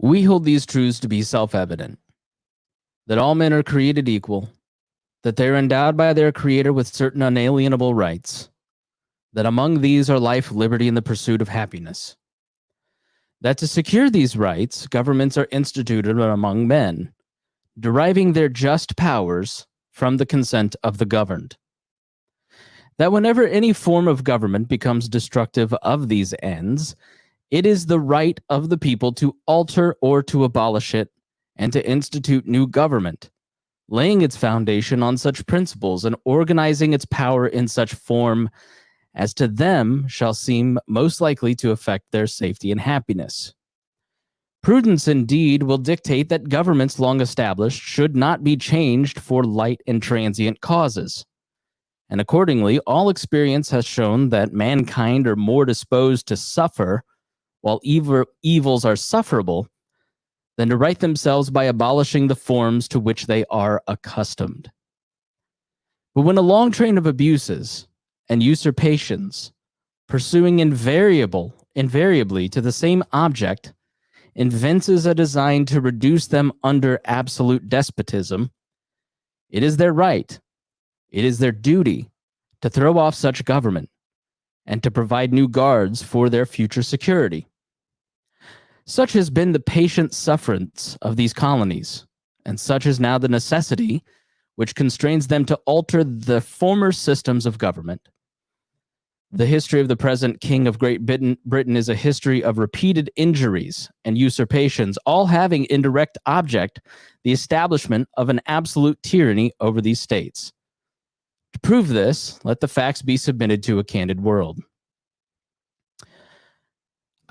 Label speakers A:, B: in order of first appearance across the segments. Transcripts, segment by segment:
A: We hold these truths to be self-evident, that all men are created equal, that they are endowed by their Creator with certain unalienable rights, that among these are life, liberty, and the pursuit of happiness, that to secure these rights, governments are instituted among men, deriving their just powers from the consent of the governed, that whenever any form of government becomes destructive of these ends, it is the right of the people to alter or to abolish it and to institute new government, laying its foundation on such principles and organizing its power in such form as to them shall seem most likely to affect their safety and happiness. Prudence, indeed, will dictate that governments long established should not be changed for light and transient causes. And accordingly, all experience has shown that mankind are more disposed to suffer while evils are sufferable than to right themselves by abolishing the forms to which they are accustomed. But when a long train of abuses and usurpations, pursuing invariably to the same object, evinces a design to reduce them under absolute despotism, it is their right, it is their duty to throw off such government and to provide new guards for their future security. Such has been the patient sufferance of these colonies, and such is now the necessity which constrains them to alter the former systems of government. The history of the present King of Great Britain is a history of repeated injuries and usurpations, all having in direct object the establishment of an absolute tyranny over these states. To prove this, let the facts be submitted to a candid world.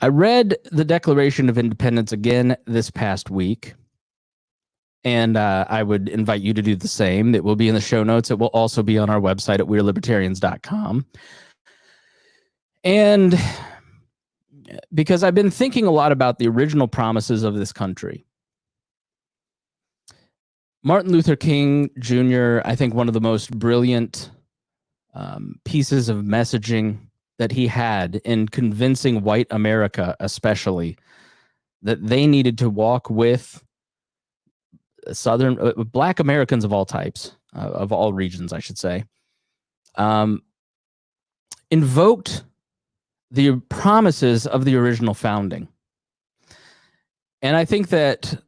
A: I read the Declaration of Independence again this past week, and I would invite you to do the same. It will be in the show notes. It will also be on our website at we'relibertarians.com. And because I've been thinking a lot about the original promises of this country. Martin Luther King Jr., I think one of the most brilliant pieces of messaging that he had in convincing white America, especially, that they needed to walk with Black Americans of all types, of all regions, I should say, invoked the promises of the original founding. And I think that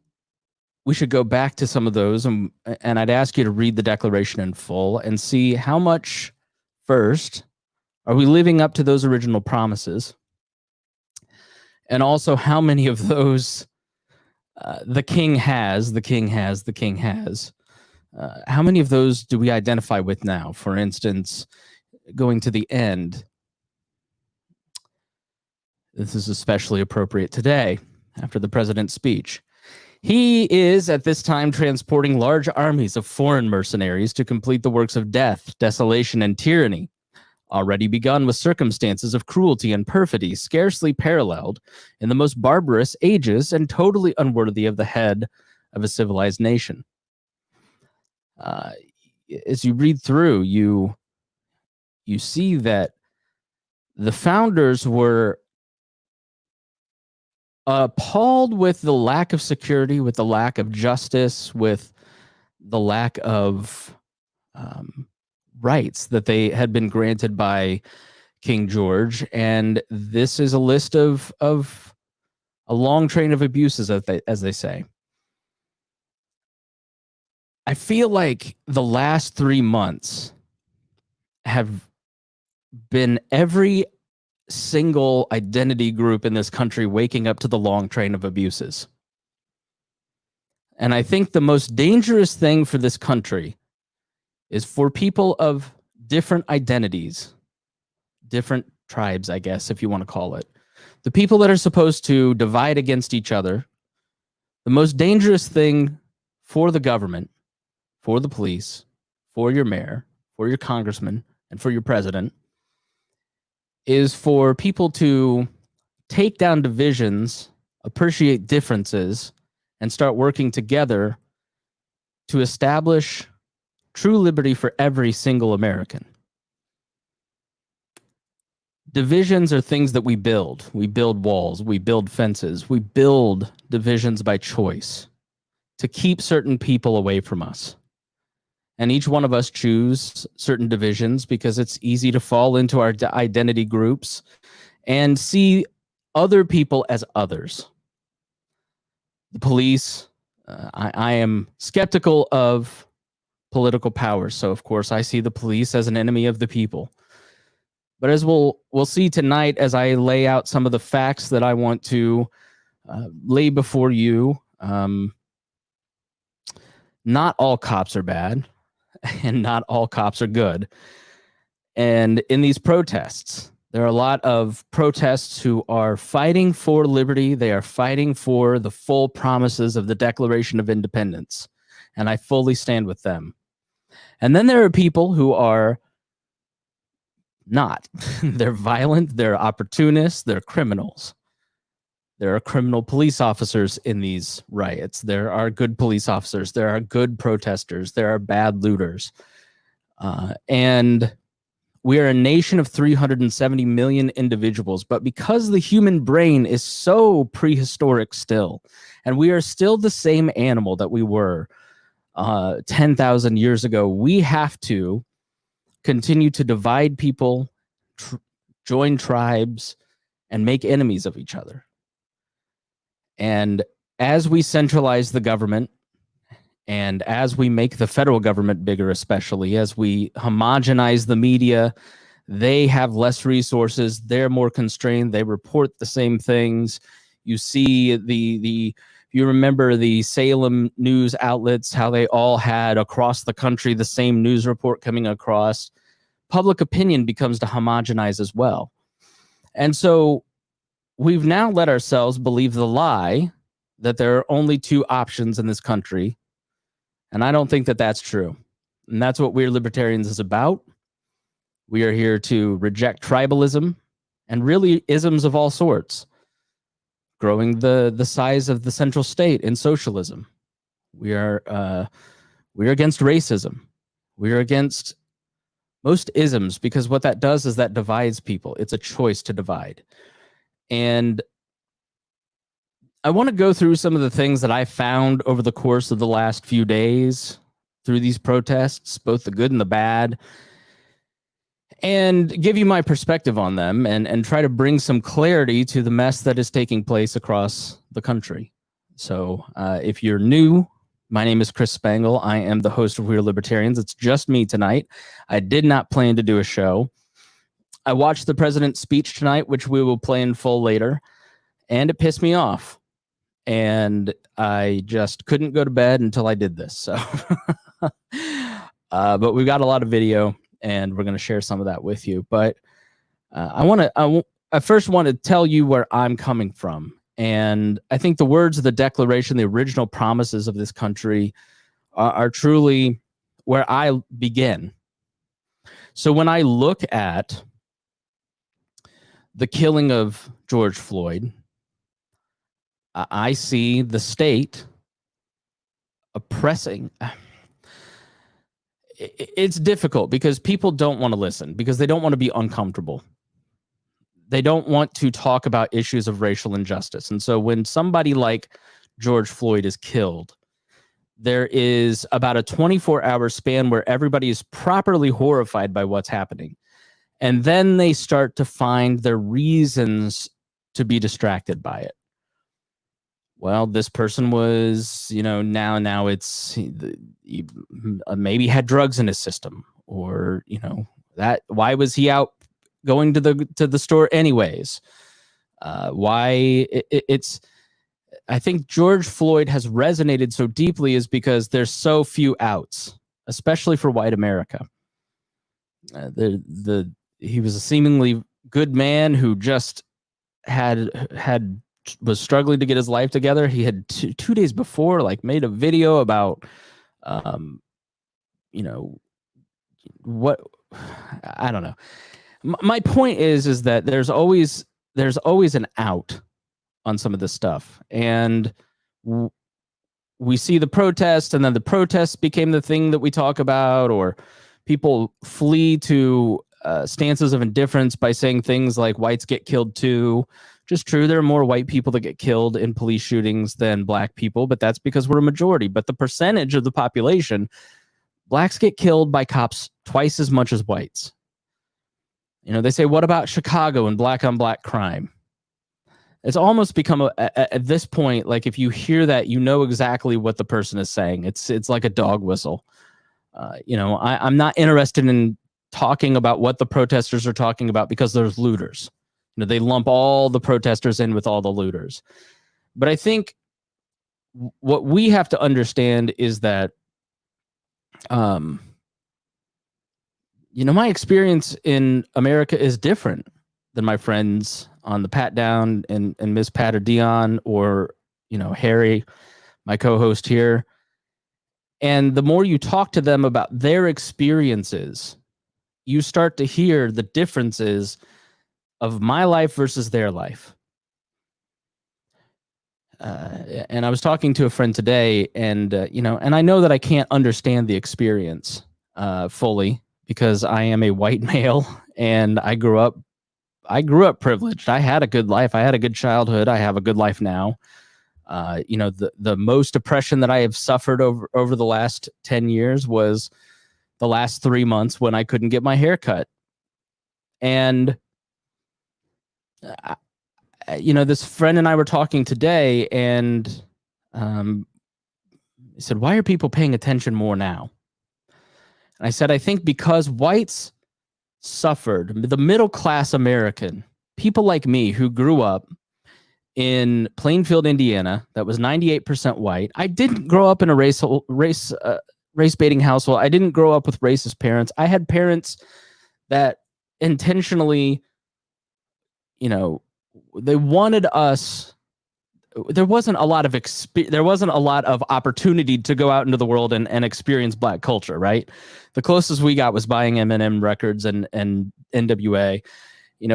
A: we should go back to some of those, and I'd ask you to read the Declaration in full and see how much, first, are we living up to those original promises? And also how many of those the king has. How many of those do we identify with now? For instance, going to the end. This is especially appropriate today, after the president's speech. He is, at this time, transporting large armies of foreign mercenaries to complete the works of death, desolation, and tyranny, already begun with circumstances of cruelty and perfidy scarcely paralleled in the most barbarous ages and totally unworthy of the head of a civilized nation. As you read through, you see that the founders were appalled with the lack of security, with the lack of justice, with the lack of rights that they had been granted by King George. And this is a list of a long train of abuses, as they say. I feel like the last 3 months have been every single identity group in this country waking up to the long train of abuses. And I think the most dangerous thing for this country is for people of different identities, different tribes, I guess, if you want to call it, the people that are supposed to divide against each other. The most dangerous thing for the government, for the police, for your mayor, for your congressman, and for your president is for people to take down divisions, appreciate differences, and start working together to establish true liberty for every single American. Divisions are things that we build. We build walls, we build fences, we build divisions by choice to keep certain people away from us. And each one of us choose certain divisions because it's easy to fall into our identity groups and see other people as others. The police, I am skeptical of political power. So, of course, I see the police as an enemy of the people. But as we'll see tonight, as I lay out some of the facts that I want to lay before you, not all cops are bad, and not all cops are good. And in these protests, there are a lot of protests who are fighting for liberty. They are fighting for the full promises of the Declaration of Independence. And I fully stand with them. And then there are people who are not. They're violent, they're opportunists, they're criminals. There are criminal police officers in these riots. There are good police officers. There are good protesters. There are bad looters. And we are a nation of 370 million individuals, but because the human brain is so prehistoric still, and we are still the same animal that we were 10,000 years ago, we have to continue to divide people, join tribes, and make enemies of each other. And as we centralize the government, and as we make the federal government bigger, especially as we homogenize the media, they have less resources. They're more constrained. They report the same things. You see you remember the Salem news outlets, how they all had across the country the same news report coming across. Public opinion becomes to homogenize as well. And so we've now let ourselves believe the lie that there are only two options in this country. And I don't think that that's true. And that's what We're Libertarians is about. We are here to reject tribalism and really isms of all sorts, growing the size of the central state in socialism. We're against racism. We're against most isms, because what that does is that divides people. It's a choice to divide. And I want to go through some of the things that I found over the course of the last few days through these protests, both the good and the bad, and give you my perspective on them and try to bring some clarity to the mess that is taking place across the country. So if you're new, my name is Chris Spangle. I am the host of We're Libertarians. It's just me tonight. I did not plan to do a show. I watched the president's speech tonight, which we will play in full later, and it pissed me off. And I just couldn't go to bed until I did this. So, but we've got a lot of video, and we're going to share some of that with you. But I first want to tell you where I'm coming from. And I think the words of the Declaration, the original promises of this country, are truly where I begin. So when I look at the killing of George Floyd, I see the state oppressing. It's difficult because people don't want to listen, because they don't want to be uncomfortable. They don't want to talk about issues of racial injustice. And so when somebody like George Floyd is killed, there is about a 24-hour span where everybody is properly horrified by what's happening. And then they start to find their reasons to be distracted by it. Well, this person was, now it's he maybe had drugs in his system, or, that why was he out going to the store anyways? It's I think George Floyd has resonated so deeply is because there's so few outs, especially for white America. He was a seemingly good man who just was struggling to get his life together. He had 2 days before, made a video about, what, I don't know. My point is that there's always an out on some of this stuff. And we see the protest, and then the protests became the thing that we talk about, or people flee to stances of indifference by saying things like whites get killed too. Just true, there are more white people that get killed in police shootings than black people, but that's because we're a majority. But the percentage of the population, blacks get killed by cops twice as much as whites. They say, what about Chicago and black on black crime? It's almost become at this point, like if you hear that, you know exactly what the person is saying. It's like a dog whistle. I'm not interested in talking about what the protesters are talking about because there's looters. They lump all the protesters in with all the looters. But I think what we have to understand is that, my experience in America is different than my friends on the Pat Down and Miss Pat or Dion or, Harry, my co-host here. And the more you talk to them about their experiences, you start to hear the differences of my life versus their life. And I was talking to a friend today, and and I know that I can't understand the experience fully because I am a white male and I grew up privileged. I had a good life. I had a good childhood. I have a good life now. The most oppression that I have suffered over the last 10 years was the last 3 months when I couldn't get my hair cut. And this friend and I were talking today, and he said, why are people paying attention more now? And I said, I think because whites suffered, the middle class American, people like me who grew up in Plainfield, Indiana, that was 98% white. I didn't grow up in a race baiting household. I didn't grow up with racist parents. I had parents that intentionally, they wanted us. There wasn't a lot of opportunity to go out into the world and experience black culture, right? The closest we got was buying Eminem records and NWA,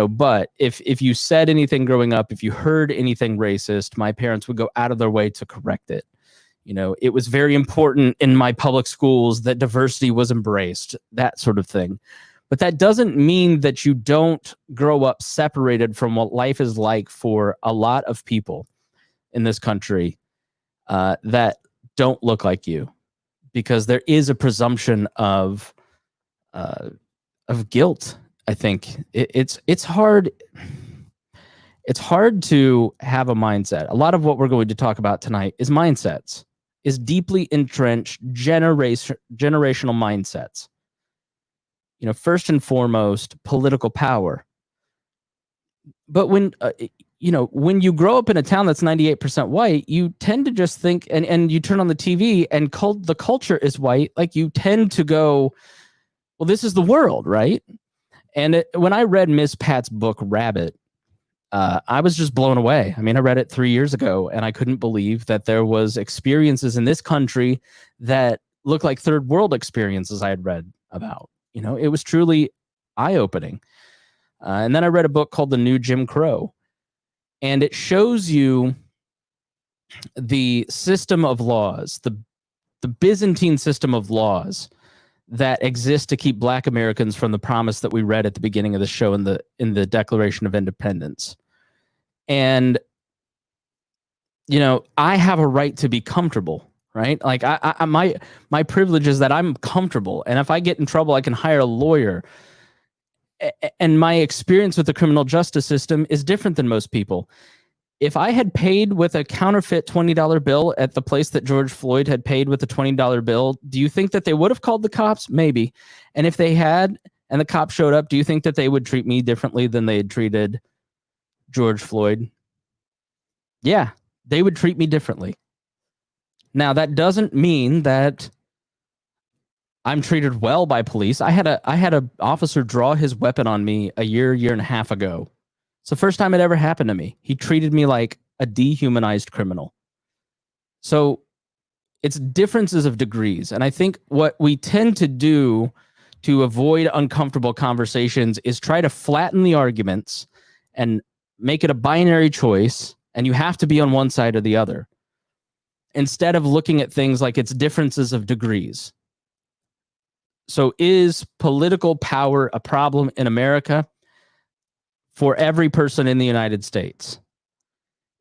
A: but if you said anything growing up, if you heard anything racist, my parents would go out of their way to correct it. It was very important in my public schools that diversity was embraced, that sort of thing. But that doesn't mean that you don't grow up separated from what life is like for a lot of people in this country that don't look like you, because there is a presumption of guilt. I think it's hard. It's hard to have a mindset. A lot of what we're going to talk about tonight is mindsets, is deeply entrenched generational mindsets. First and foremost, political power. But when you grow up in a town that's 98% white, you tend to just think, and you turn on the TV and the culture is white, like you tend to go, well, this is the world, right? And when I read Miss Pat's book, Rabbit, I was just blown away. I mean, I read it 3 years ago, and I couldn't believe that there was experiences in this country that looked like third world experiences I had read about. It was truly eye-opening. And then I read a book called The New Jim Crow, and it shows you the system of laws, the Byzantine system of laws that exist to keep Black Americans from the promise that we read at the beginning of the show in the Declaration of Independence. And I have a right to be comfortable, right? Like my privilege is that I'm comfortable, and if I get in trouble, I can hire a lawyer. And my experience with the criminal justice system is different than most people. If I had paid with a counterfeit $20 bill at the place that George Floyd had paid with a $20 bill, do you think that they would have called the cops? Maybe. And if they had, and the cops showed up, do you think that they would treat me differently than they had treated George Floyd? Yeah, they would treat me differently. Now, that doesn't mean that I'm treated well by police. I had a officer draw his weapon on me a year and a half ago. It's the first time it ever happened to me. He treated me like a dehumanized criminal. So it's differences of degrees. And I think what we tend to do to avoid uncomfortable conversations is try to flatten the arguments and make it a binary choice, and you have to be on one side or the other, instead of looking at things like it's differences of degrees. So is political power a problem in America? For every person in the United States.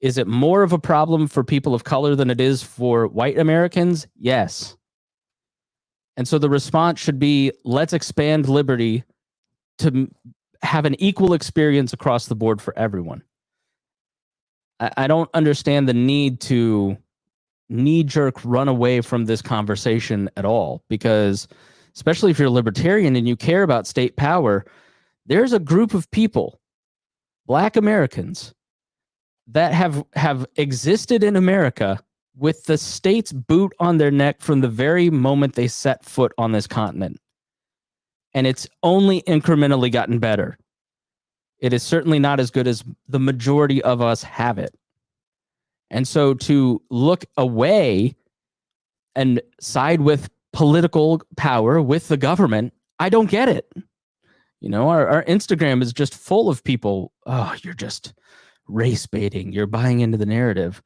A: Is it more of a problem for people of color than it is for white Americans? Yes. And so the response should be, let's expand liberty to have an equal experience across the board for everyone. I don't understand the need to knee-jerk run away from this conversation at all, because especially if you're a libertarian and you care about state power, there's a group of people, Black Americans, that have existed in America with the state's boot on their neck from the very moment they set foot on this continent. And it's only incrementally gotten better. It is certainly not as good as the majority of us have it. And so to look away and side with political power, with the government, I don't get it. You know, our Instagram is just full of people, oh, you're just race baiting, you're buying into the narrative.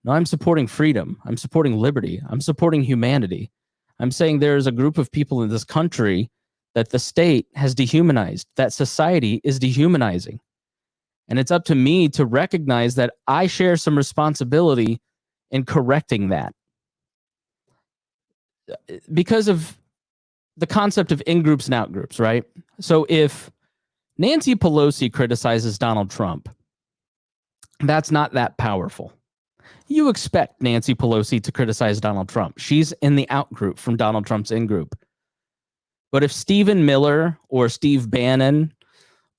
A: No, I'm supporting freedom. I'm supporting liberty. I'm supporting humanity. I'm saying there's a group of people in this country that the state has dehumanized, that society is dehumanizing. And it's up to me to recognize that I share some responsibility in correcting that. Because of the concept of in-groups and out-groups, right? So if Nancy Pelosi criticizes Donald Trump, that's not that powerful. You expect Nancy Pelosi to criticize Donald Trump. She's in the out group from Donald Trump's in group. But if Stephen Miller or Steve Bannon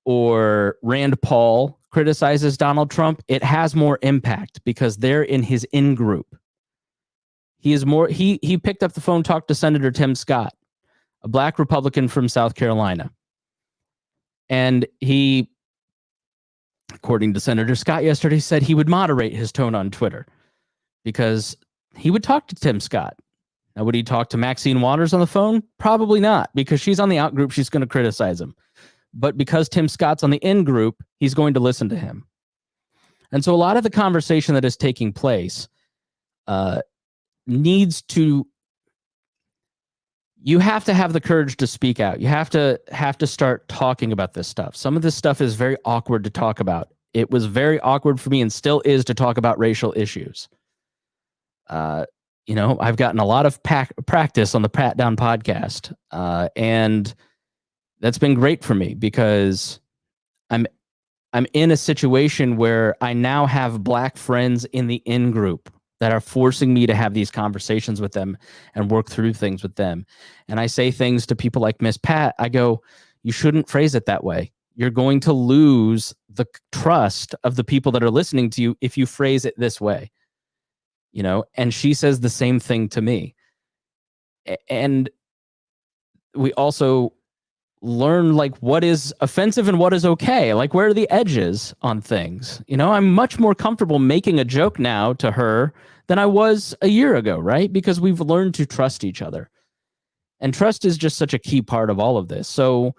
A: or Rand Paul criticizes Donald Trump, it has more impact because they're in his in group. He picked up the phone, talked to Senator Tim Scott, a Black Republican from South Carolina. And he, according to Senator Scott yesterday, said he would moderate his tone on Twitter because he would talk to Tim Scott. Now, would he talk to Maxine Waters on the phone? Probably not, because she's on the out group. She's going to criticize him. But because Tim Scott's on the in group, he's going to listen to him. And so a lot of the conversation that is taking place needs to, you have to have the courage to speak out. You have to start talking about this stuff. Some of this stuff is very awkward to talk about. It was very awkward for me and still is to talk about racial issues. You know, I've gotten a lot of practice on the Pat Down podcast, and that's been great for me because I'm in a situation where I now have Black friends in the in group that are forcing me to have these conversations with them and work through things with them. And I say things to people like Miss Pat. I go, you shouldn't phrase it that way. You're going to lose the trust of the people that are listening to you if you phrase it this way. You know, and she says the same thing to me. And we also learn like what is offensive and what is okay. Like, where are the edges on things? You know, I'm much more comfortable making a joke now to her than I was a year ago, right? Because we've learned to trust each other. And trust is just such a key part of all of this. So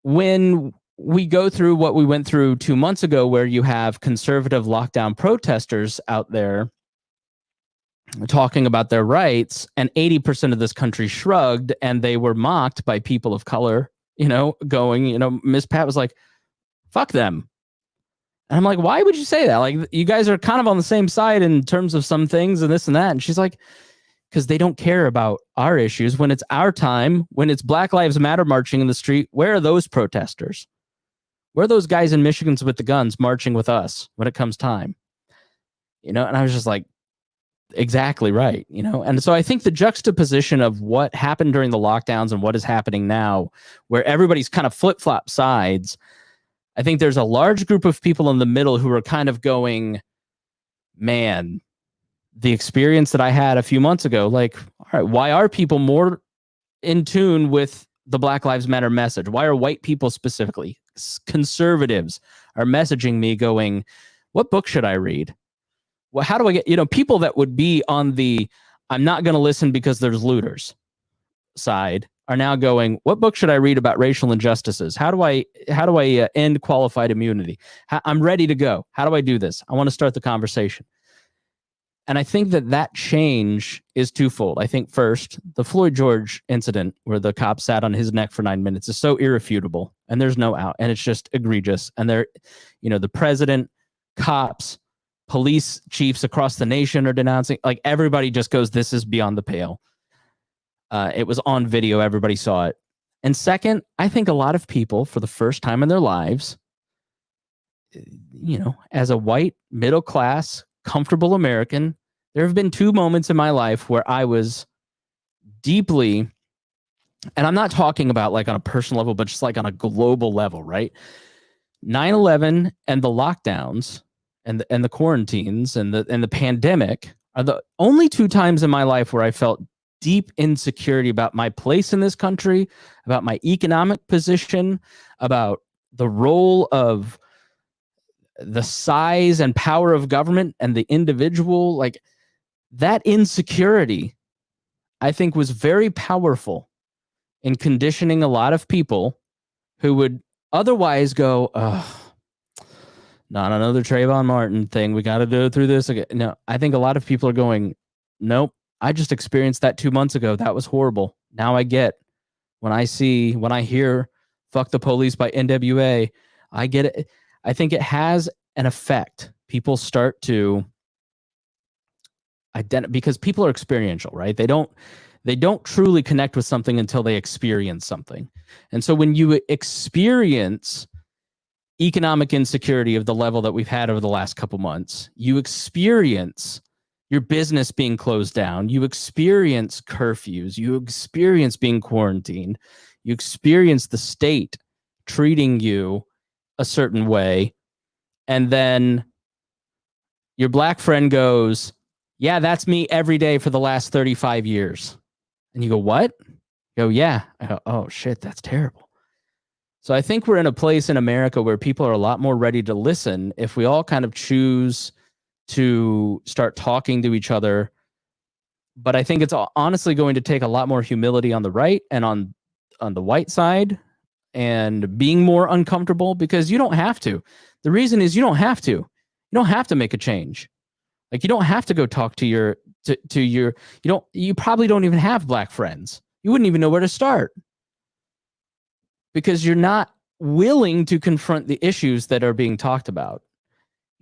A: when we go through what we went through 2 months ago, where you have conservative lockdown protesters out there talking about their rights, and 80% of this country shrugged and they were mocked by people of color, you know, going, you know, Miss Pat was like, fuck them. And I'm like, why would you say that? Like, you guys are kind of on the same side in terms of some things and this and that. And she's like, because they don't care about our issues. When it's our time, when it's Black Lives Matter marching in the street, where are those protesters? Where are those guys in Michigan's with the guns marching with us when it comes time? You know, and I was just like, exactly right. You know, and so I think the juxtaposition of what happened during the lockdowns and what is happening now, where everybody's kind of flip-flop sides, I think there's a large group of people in the middle who are kind of going, man, the experience that I had a few months ago, like, all right, why are people more in tune with the Black Lives Matter message? Why are white people specifically, conservatives, are messaging me going, what book should I read? Well, how do I get, you know, people that would be on the I'm not going to listen because there's looters side are now going, what book should I read about racial injustices? How do I end qualified immunity? I'm ready to go. How do I do this? I want to start the conversation. And I think that change is twofold. I think first, the Floyd George incident where the cop sat on his neck for 9 minutes is so irrefutable, and there's no out, and it's just egregious. And the president, cops, police chiefs across the nation are denouncing. Like, everybody just goes, this is beyond the pale. It was on video. Everybody saw it. And second, I think a lot of people, for the first time in their lives, as a white, middle class, comfortable American, there have been 2 moments in my life where I was deeply, and I'm not talking about like on a personal level, but just like on a global level, right? 9/11 and the lockdowns and the quarantines and the pandemic are the only 2 times in my life where I felt deep insecurity about my place in this country, about my economic position, about the role of the size and power of government and the individual. Like, that insecurity, I think, was very powerful in conditioning a lot of people who would otherwise go, oh, not another Trayvon Martin thing. We got to go through this again. No, I think a lot of people are going, nope, I just experienced that 2 months ago. That was horrible. Now I get, when I hear "Fuck the Police" by NWA, I get it. I think it has an effect. People start to identify, because people are experiential, right? They don't truly connect with something until they experience something. And so when you experience economic insecurity of the level that we've had over the last couple months, you experience your business being closed down, you experience curfews, you experience being quarantined, you experience the state treating you a certain way, and then your black friend goes, yeah, that's me every day for the last 35 years. And you go, what? You go, yeah. I go, oh, shit, that's terrible. So I think we're in a place in America where people are a lot more ready to listen if we all kind of choose to start talking to each other. But I think it's honestly going to take a lot more humility on the right and on the white side, and being more uncomfortable, because you don't have to. The reason is you don't have to. You don't have to make a change. Like, you don't have to go talk to your you probably don't even have black friends. You wouldn't even know where to start, because you're not willing to confront the issues that are being talked about.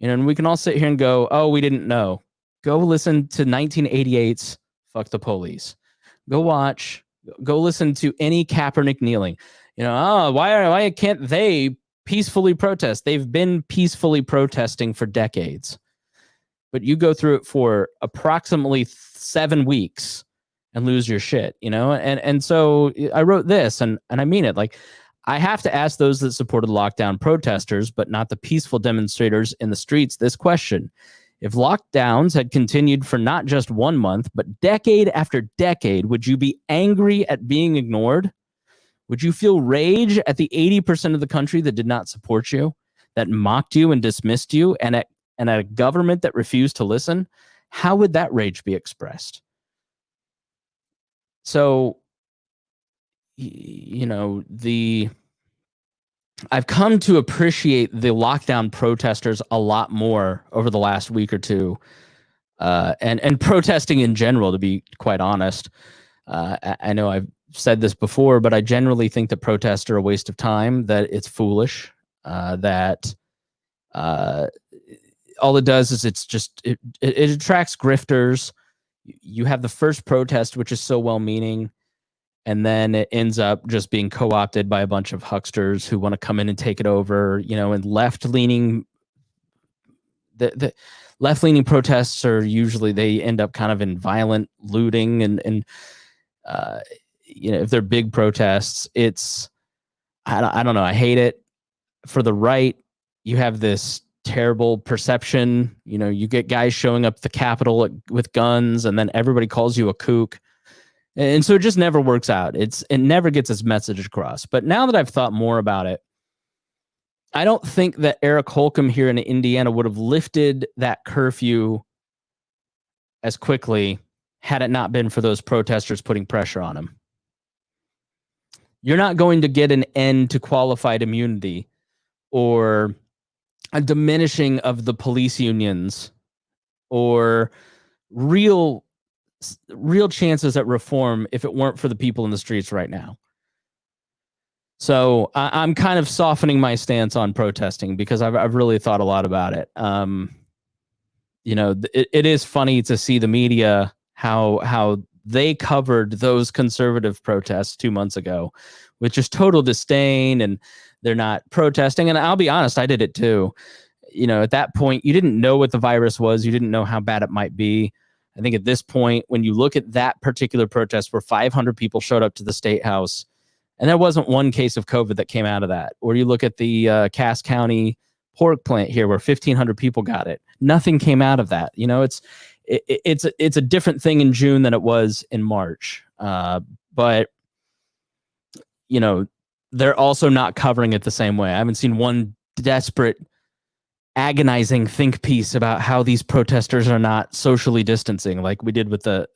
A: And we can all sit here and go, oh, we didn't know. Go listen to 1988's "Fuck the Police." Go listen to any Kaepernick kneeling. Why can't they peacefully protest? They've been peacefully protesting for decades. But you go through it for approximately 7 weeks and lose your shit, And so I wrote this, and I mean it. Like, I have to ask those that supported lockdown protesters, but not the peaceful demonstrators in the streets, this question. If lockdowns had continued for not just 1 month, but decade after decade, would you be angry at being ignored? Would you feel rage at the 80% of the country that did not support you, that mocked you and dismissed you, and at a government that refused to listen? How would that rage be expressed? So, I've come to appreciate the lockdown protesters a lot more over the last week or two, and protesting in general, to be quite honest. I know I've said this before, but I generally think that protests are a waste of time, that it's foolish, that all it does is it attracts grifters. You have the first protest, which is so well-meaning, and then it ends up just being co-opted by a bunch of hucksters who want to come in and take it over, and left-leaning. The left-leaning protests are usually, they end up kind of in violent looting, and if they're big protests, it's, I don't know. I hate it. For the right, you have this terrible perception. You get guys showing up at the Capitol with guns, and then everybody calls you a kook. And so it just never works out. It never gets its message across. But now that I've thought more about it, I don't think that Eric Holcomb here in Indiana would have lifted that curfew as quickly had it not been for those protesters putting pressure on him. You're not going to get an end to qualified immunity or a diminishing of the police unions or real chances at reform if it weren't for the people in the streets right now. So I'm kind of softening my stance on protesting because I've really thought a lot about it. It is funny to see the media how they covered those conservative protests 2 months ago with just total disdain, and they're not protesting. And I'll be honest, I did it too. At that point, you didn't know what the virus was. You didn't know how bad it might be. I think at this point, when you look at that particular protest where 500 people showed up to the State House, and there wasn't one case of COVID that came out of that, or you look at the Cass County pork plant here where 1,500 people got it, nothing came out of that. It's a different thing in June than it was in March. But they're also not covering it the same way. I haven't seen one desperate, agonizing think piece about how these protesters are not socially distancing like we did with the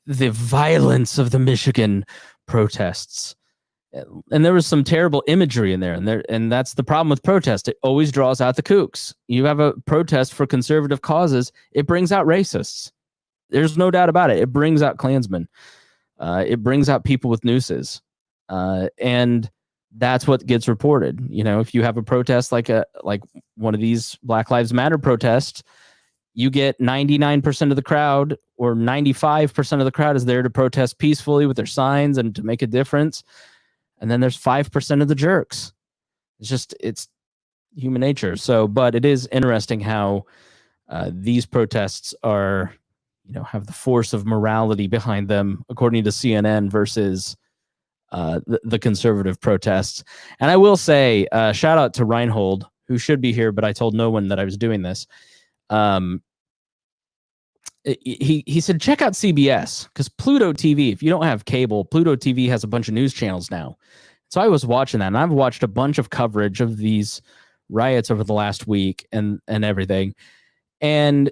A: violence of the Michigan protests. And there was some terrible imagery in there, and that's the problem with protest. It always draws out the kooks. You have a protest for conservative causes, it brings out racists. There's no doubt about it. It brings out Klansmen. It brings out people with nooses. And that's what gets reported. If you have a protest like one of these Black Lives Matter protests, you get 99% of the crowd or 95% of the crowd is there to protest peacefully with their signs and to make a difference. And then there's 5% of the jerks. It's human nature. So, but it is interesting how these protests are, have the force of morality behind them, according to CNN, versus the conservative protests. And I will say, shout out to Reinhold, who should be here, but I told no one that I was doing this. He said, check out CBS, because Pluto TV, if you don't have cable, Pluto TV has a bunch of news channels now. So I was watching that, and I've watched a bunch of coverage of these riots over the last week and everything. And,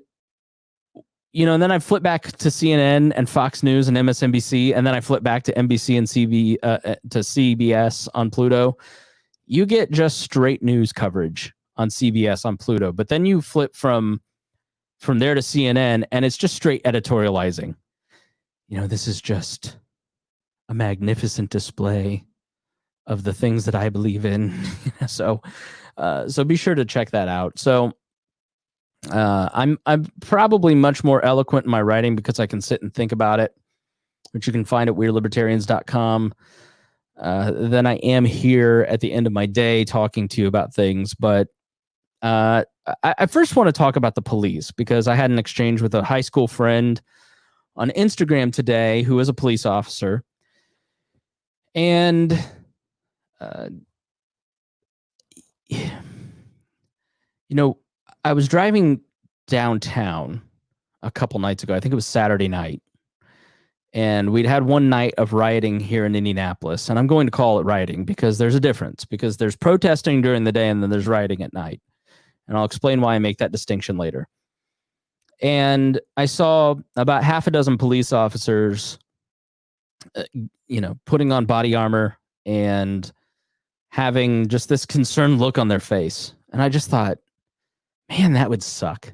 A: and then I flip back to CNN and Fox News and MSNBC, and then I flip back to NBC and to CBS on Pluto. You get just straight news coverage on CBS on Pluto, but then you flip from there to CNN, and it's just straight editorializing. This is just a magnificent display of the things that I believe in. So be sure to check that out. So I'm probably much more eloquent in my writing because I can sit and think about it, which you can find at weirdlibertarians.com. Than I am here at the end of my day talking to you about things. But I first want to talk about the police, because I had an exchange with a high school friend on Instagram today who is a police officer. And I was driving downtown a couple nights ago. I think it was Saturday night. And we'd had one night of rioting here in Indianapolis. And I'm going to call it rioting because there's a difference, because there's protesting during the day and then there's rioting at night. And I'll explain why I make that distinction later. And I saw about half a dozen police officers, putting on body armor and having just this concerned look on their face. And I just thought, man, that would suck.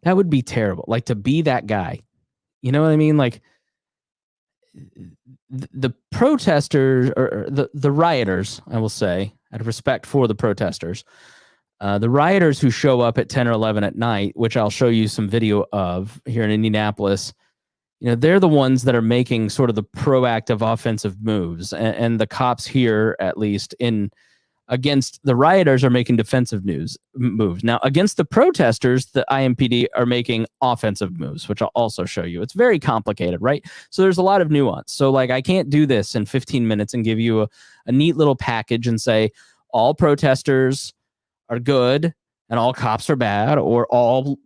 A: That would be terrible. Like, to be that guy. You know what I mean? Like, the protesters, or the rioters, I will say, out of respect for the protesters, the rioters who show up at 10 or 11 at night, which I'll show you some video of here in Indianapolis, they're the ones that are making sort of the proactive offensive moves. And the cops here, at least against the rioters, are making defensive moves. Now, against the protesters, the IMPD are making offensive moves, which I'll also show you. It's very complicated, right? So there's a lot of nuance. So I can't do this in 15 minutes and give you a neat little package and say all protesters are good and all cops are bad, or all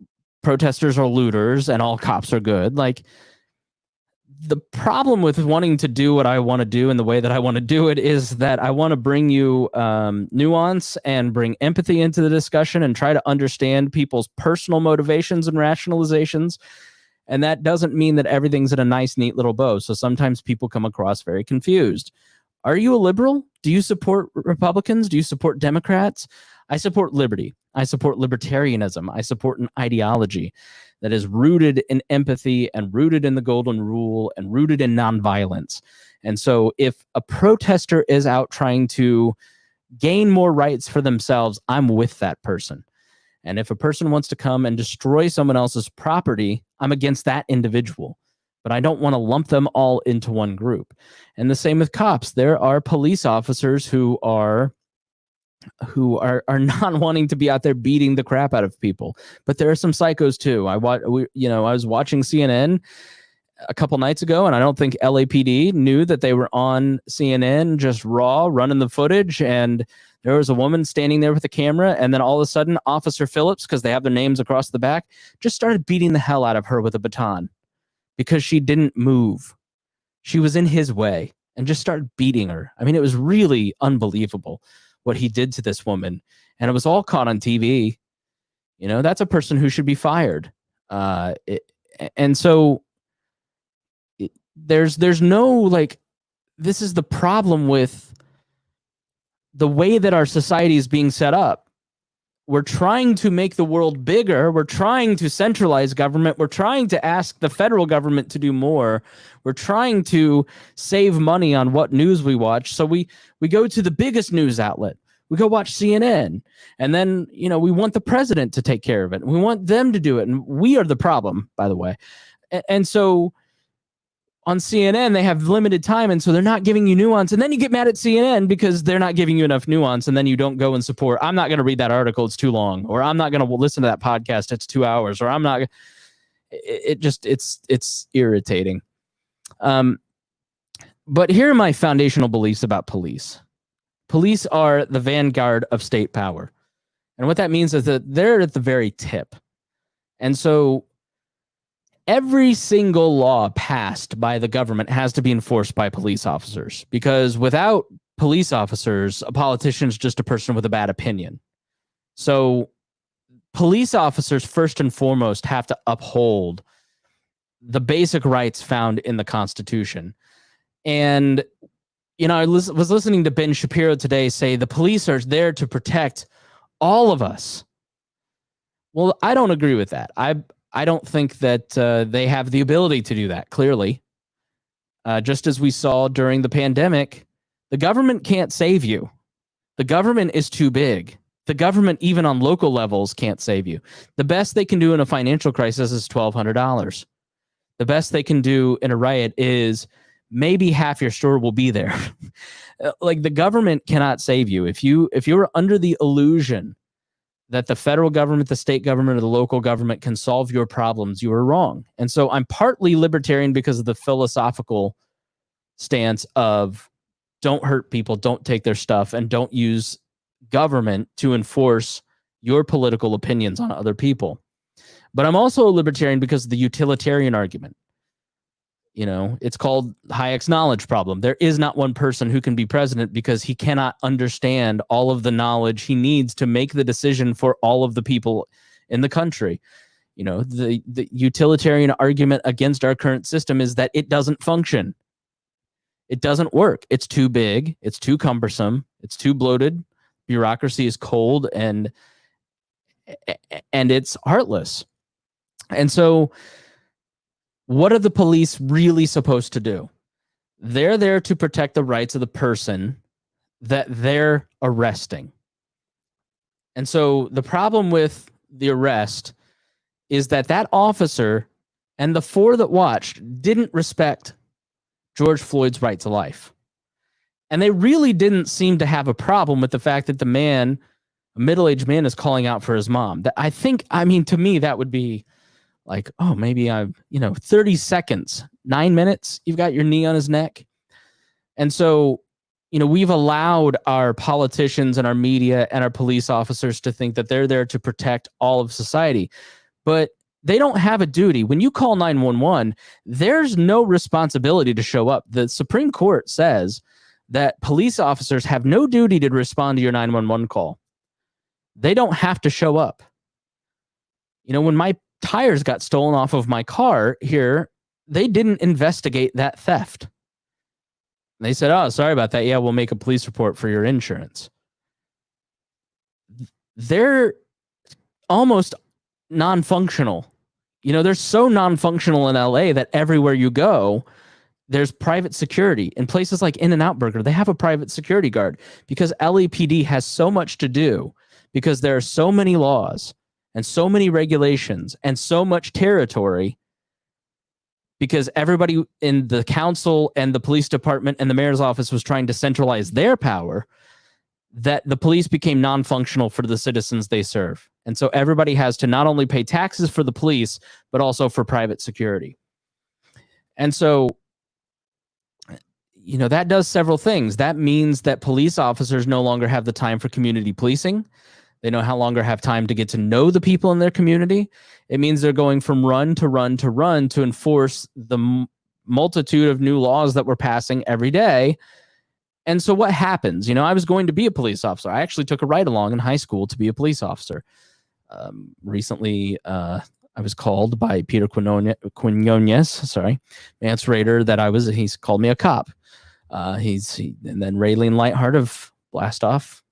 A: protesters are looters and all cops are good. The problem with wanting to do what I want to do in the way that I want to do it is that I want to bring you nuance and bring empathy into the discussion and try to understand people's personal motivations and rationalizations. And that doesn't mean that everything's in a nice, neat little bow. So sometimes people come across very confused. Are you a liberal? Do you support Republicans? Do you support Democrats? I support liberty. I support libertarianism. I support an ideology that is rooted in empathy and rooted in the golden rule and rooted in nonviolence. And so if a protester is out trying to gain more rights for themselves, I'm with that person. And if a person wants to come and destroy someone else's property, I'm against that individual. But I don't want to lump them all into one group. And the same with cops. There are police officers who are not wanting to be out there beating the crap out of people. But there are some psychos too. I was watching CNN a couple nights ago, and I don't think LAPD knew that they were on CNN, just raw, running the footage. And there was a woman standing there with a camera, and then all of a sudden, Officer Phillips, because they have their names across the back, just started beating the hell out of her with a baton because she didn't move. She was in his way and just started beating her. I mean, it was really unbelievable what he did to this woman. And it was all caught on TV. You know, that's a person who should be fired. And so there's no, like, this is the problem with the way that our society is being set up. We're trying to make the world bigger. We're trying to centralize government. We're trying to ask the federal government to do more. We're trying to save money on what news we watch. So we go to the biggest news outlet. We go watch CNN. And then, you know, we want the president to take care of it. We want them to do it. And we are the problem, by the way. And so on CNN, they have limited time, and so they're not giving you nuance. And then you get mad at CNN because they're not giving you enough nuance, and then you don't go and support. I'm not going to read that article; it's too long. Or I'm not going to listen to that podcast; it's 2 hours. Or I'm not. It's irritating. But here are my foundational beliefs about police. Police are the vanguard of state power, and what that means is that they're at the very tip, and so every single law passed by the government has to be enforced by police officers, because without police officers, a politician is just a person with a bad opinion. So police officers, first and foremost, have to uphold the basic rights found in the Constitution. And, you know, I was listening to Ben Shapiro today say the police are there to protect all of us. Well, I don't agree with that. I don't think that they have the ability to do that, clearly. Just as we saw during the pandemic, the government can't save you. The government is too big. The government, even on local levels, can't save you. The best they can do in a financial crisis is $1,200. The best they can do in a riot is maybe half your store will be there. Like, the government cannot save you. If you're under the illusion that the federal government, the state government, or the local government can solve your problems, you are wrong. And so I'm partly libertarian because of the philosophical stance of don't hurt people, don't take their stuff, and don't use government to enforce your political opinions on other people. But I'm also a libertarian because of the utilitarian argument. You know, it's called Hayek's knowledge problem. There is not one person who can be president because he cannot understand all of the knowledge he needs to make the decision for all of the people in the country. You know, the utilitarian argument against our current system is that it doesn't function. It doesn't work. It's too big. It's too cumbersome. It's too bloated. Bureaucracy is cold and it's heartless. And so what are the police really supposed to do? They're there to protect the rights of the person that they're arresting. And so the problem with the arrest is that officer and the 4 that watched didn't respect George Floyd's right to life. And they really didn't seem to have a problem with the fact that the man, a middle-aged man, is calling out for his mom. To me, that would be like, oh, maybe 30 seconds, 9 minutes, you've got your knee on his neck. And so, you know, we've allowed our politicians and our media and our police officers to think that they're there to protect all of society. But they don't have a duty. When you call 911, there's no responsibility to show up. The Supreme Court says that police officers have no duty to respond to your 911 call. They don't have to show up. You know, when my tires got stolen off of my car here, they didn't investigate that theft. They said, oh, sorry about that. Yeah, we'll make a police report for your insurance. they're almost non-functional. You know, they're so non-functional in LA that everywhere you go, there's private security. In places like In-N-Out Burger, they have a private security guard because LAPD has so much to do, because there are so many laws and so many regulations and so much territory, because everybody in the council and the police department and the mayor's office was trying to centralize their power, that the police became non-functional for the citizens they serve. And so everybody has to not only pay taxes for the police, but also for private security. And so, you know, that does several things. That means that police officers no longer have the time for community policing. They no longer have time to get to know the people in their community. It means they're going from run to run to run to enforce the multitude of new laws that we're passing every day. And so what happens? You know, I was going to be a police officer. I actually took a ride along in high school to be a police officer. Recently, I was called by Peter Quinones, sorry, Mance Raider, that he's called me a cop. And then Raylene Lightheart of Blast Off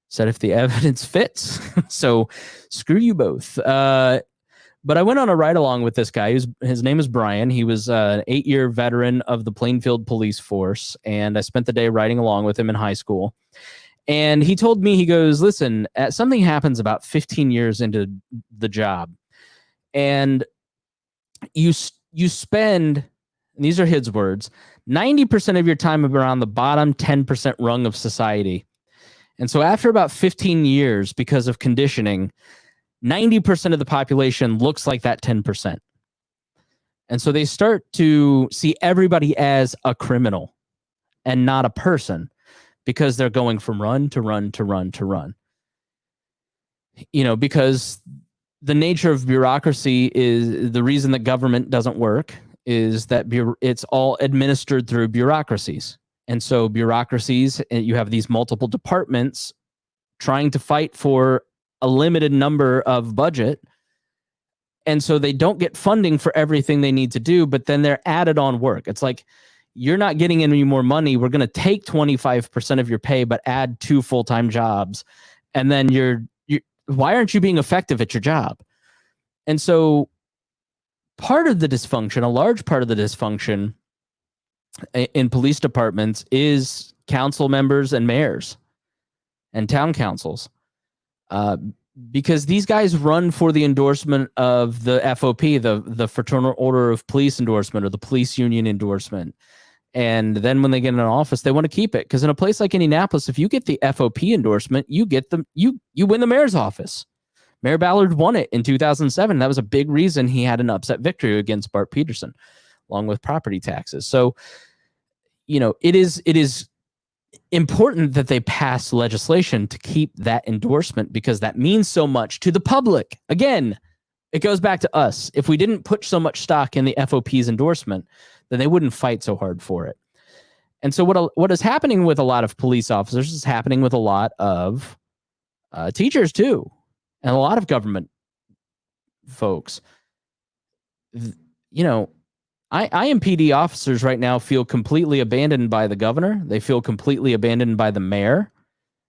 A: said if the evidence fits, so screw you both. But I went on a ride along with this guy. His name is Brian. He was an 8-year veteran of the Plainfield Police Force, and I spent the day riding along with him in high school. And he told me, he goes, listen, something happens about 15 years into the job, and you spend, and these are his words, 90% of your time around the bottom 10% rung of society. And so after about 15 years, because of conditioning, 90% of the population looks like that 10%. And so they start to see everybody as a criminal and not a person, because they're going from run to run to run to run. You know, because the nature of bureaucracy is the reason that government doesn't work is that it's all administered through bureaucracies. And so bureaucracies, you have these multiple departments trying to fight for a limited number of budget. And so they don't get funding for everything they need to do, but then they're added on work. It's like, you're not getting any more money. We're going to take 25% of your pay, but add 2 full-time jobs. And then why aren't you being effective at your job? And so part of the dysfunction, a large part of the dysfunction in police departments is council members and mayors and town councils. Because these guys run for the endorsement of the FOP, the Fraternal Order of Police endorsement, or the police union endorsement. And then when they get in an office, they want to keep it. Because in a place like Indianapolis, if you get the FOP endorsement, you win the mayor's office. Mayor Ballard won it in 2007. That was a big reason he had an upset victory against Bart Peterson, along with property taxes. So, you know, it is important that they pass legislation to keep that endorsement, because that means so much to the public. Again, it goes back to us. If we didn't put so much stock in the FOP's endorsement, then they wouldn't fight so hard for it. And so what is happening with a lot of police officers is happening with a lot of teachers too, and a lot of government folks. You know, IMPD officers right now feel completely abandoned by the governor. They feel completely abandoned by the mayor.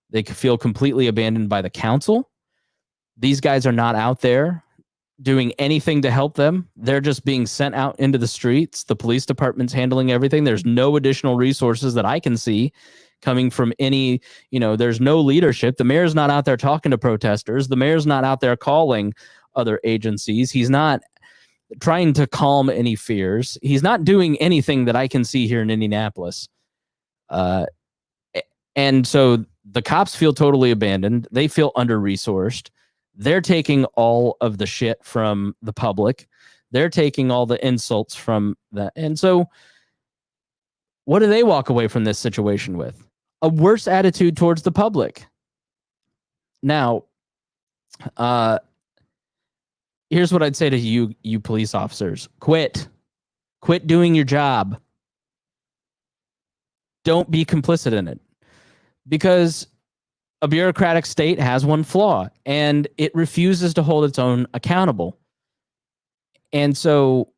A: They feel completely abandoned by the council. These guys are not out there doing anything to help them. They're just being sent out into the streets. The police department's handling everything. There's no additional resources that I can see coming from any, you know, there's no leadership. The mayor's not out there talking to protesters. The mayor's not out there calling other agencies. He's not trying to calm any fears. He's not doing anything that I can see here in Indianapolis. And so the cops feel totally abandoned. They feel under-resourced. They're taking all of the shit from the public. They're taking all the insults from that. And so what do they walk away from this situation with? A worse attitude towards the public. Now, here's what I'd say to you police officers. Quit doing your job. Don't be complicit in it, because a bureaucratic state has one flaw, and it refuses to hold its own accountable. And so,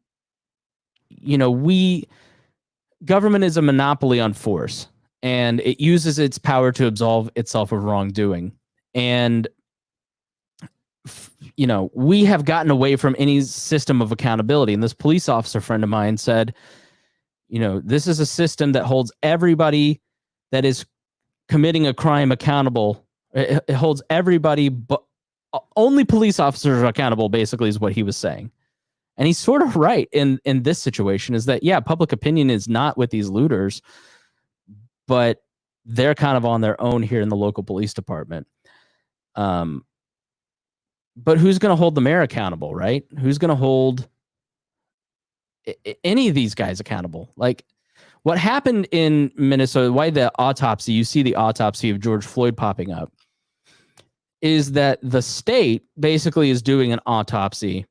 A: you know, government is a monopoly on force, and it uses its power to absolve itself of wrongdoing. And we have gotten away from any system of accountability. And this police officer friend of mine said, this is a system that holds everybody that is committing a crime accountable. It holds everybody, but only police officers are accountable, basically, is what he was saying. And he's sort of right in this situation, is that, yeah, public opinion is not with these looters, but they're kind of on their own here in the local police department. But who's going to hold the mayor accountable, right? Who's going to hold any of these guys accountable? Like what happened in Minnesota, why the autopsy, you see the autopsy of George Floyd popping up, is that the state basically is doing an autopsy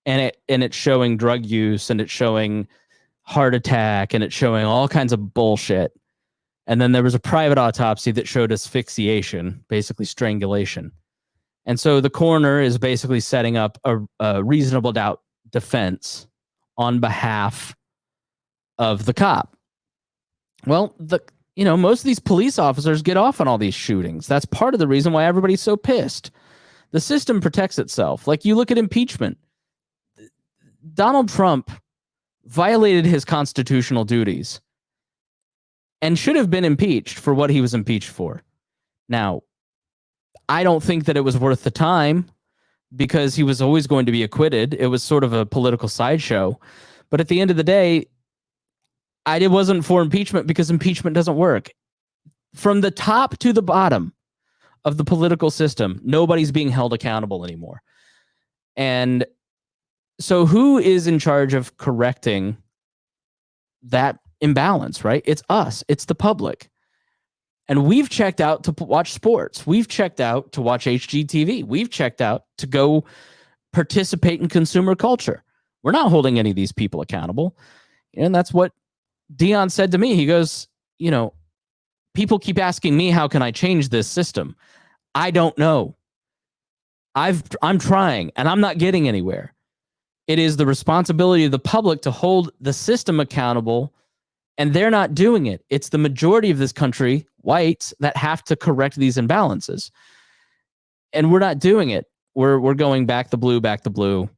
A: and it's showing drug use and it's showing heart attack and it's showing all kinds of bullshit. And then there was a private autopsy that showed asphyxiation, basically strangulation. And so the coroner is basically setting up a reasonable doubt defense on behalf of the cop. Well, most of these police officers get off on all these shootings. That's part of the reason why everybody's so pissed. The system protects itself. Like you look at impeachment. Donald Trump violated his constitutional duties and should have been impeached for what he was impeached for. Now, I don't think that it was worth the time because he was always going to be acquitted. It was sort of a political sideshow. But at the end of the day, it wasn't for impeachment because impeachment doesn't work. From the top to the bottom of the political system, nobody's being held accountable anymore. And so who is in charge of correcting that imbalance, right? It's us. It's the public. And we've checked out to watch sports. We've checked out to watch HGTV. We've checked out to go participate in consumer culture. We're not holding any of these people accountable. And that's what Dion said to me. He goes, people keep asking me, how can I change this system? I don't know. I'm trying and I'm not getting anywhere. It is the responsibility of the public to hold the system accountable, and they're not doing it. It's the majority of this country, whites, that have to correct these imbalances. And we're not doing it. We're going back the blue.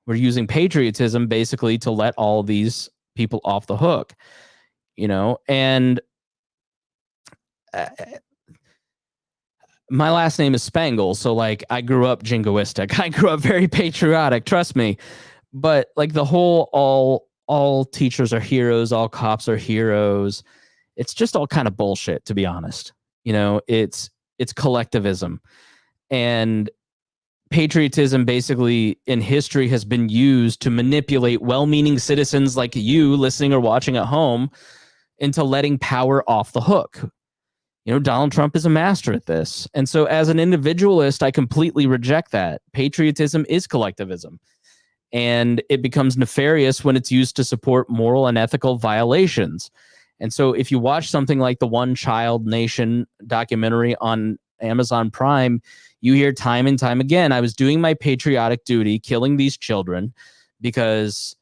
A: We're using patriotism basically to let all these people off the hook, and my last name is Spangle. So I grew up jingoistic. I grew up very patriotic, trust me. But the whole, all teachers are heroes, all cops are heroes. It's just all kind of bullshit, to be honest. It's collectivism, and patriotism basically in history has been used to manipulate well-meaning citizens like you listening or watching at home into letting power off the hook. Donald Trump is a master at this. And so as an individualist, I completely reject that. Patriotism is collectivism. And it becomes nefarious when it's used to support moral and ethical violations. And so if you watch something like the One Child Nation documentary on Amazon Prime, you hear time and time again, I was doing my patriotic duty, killing these children because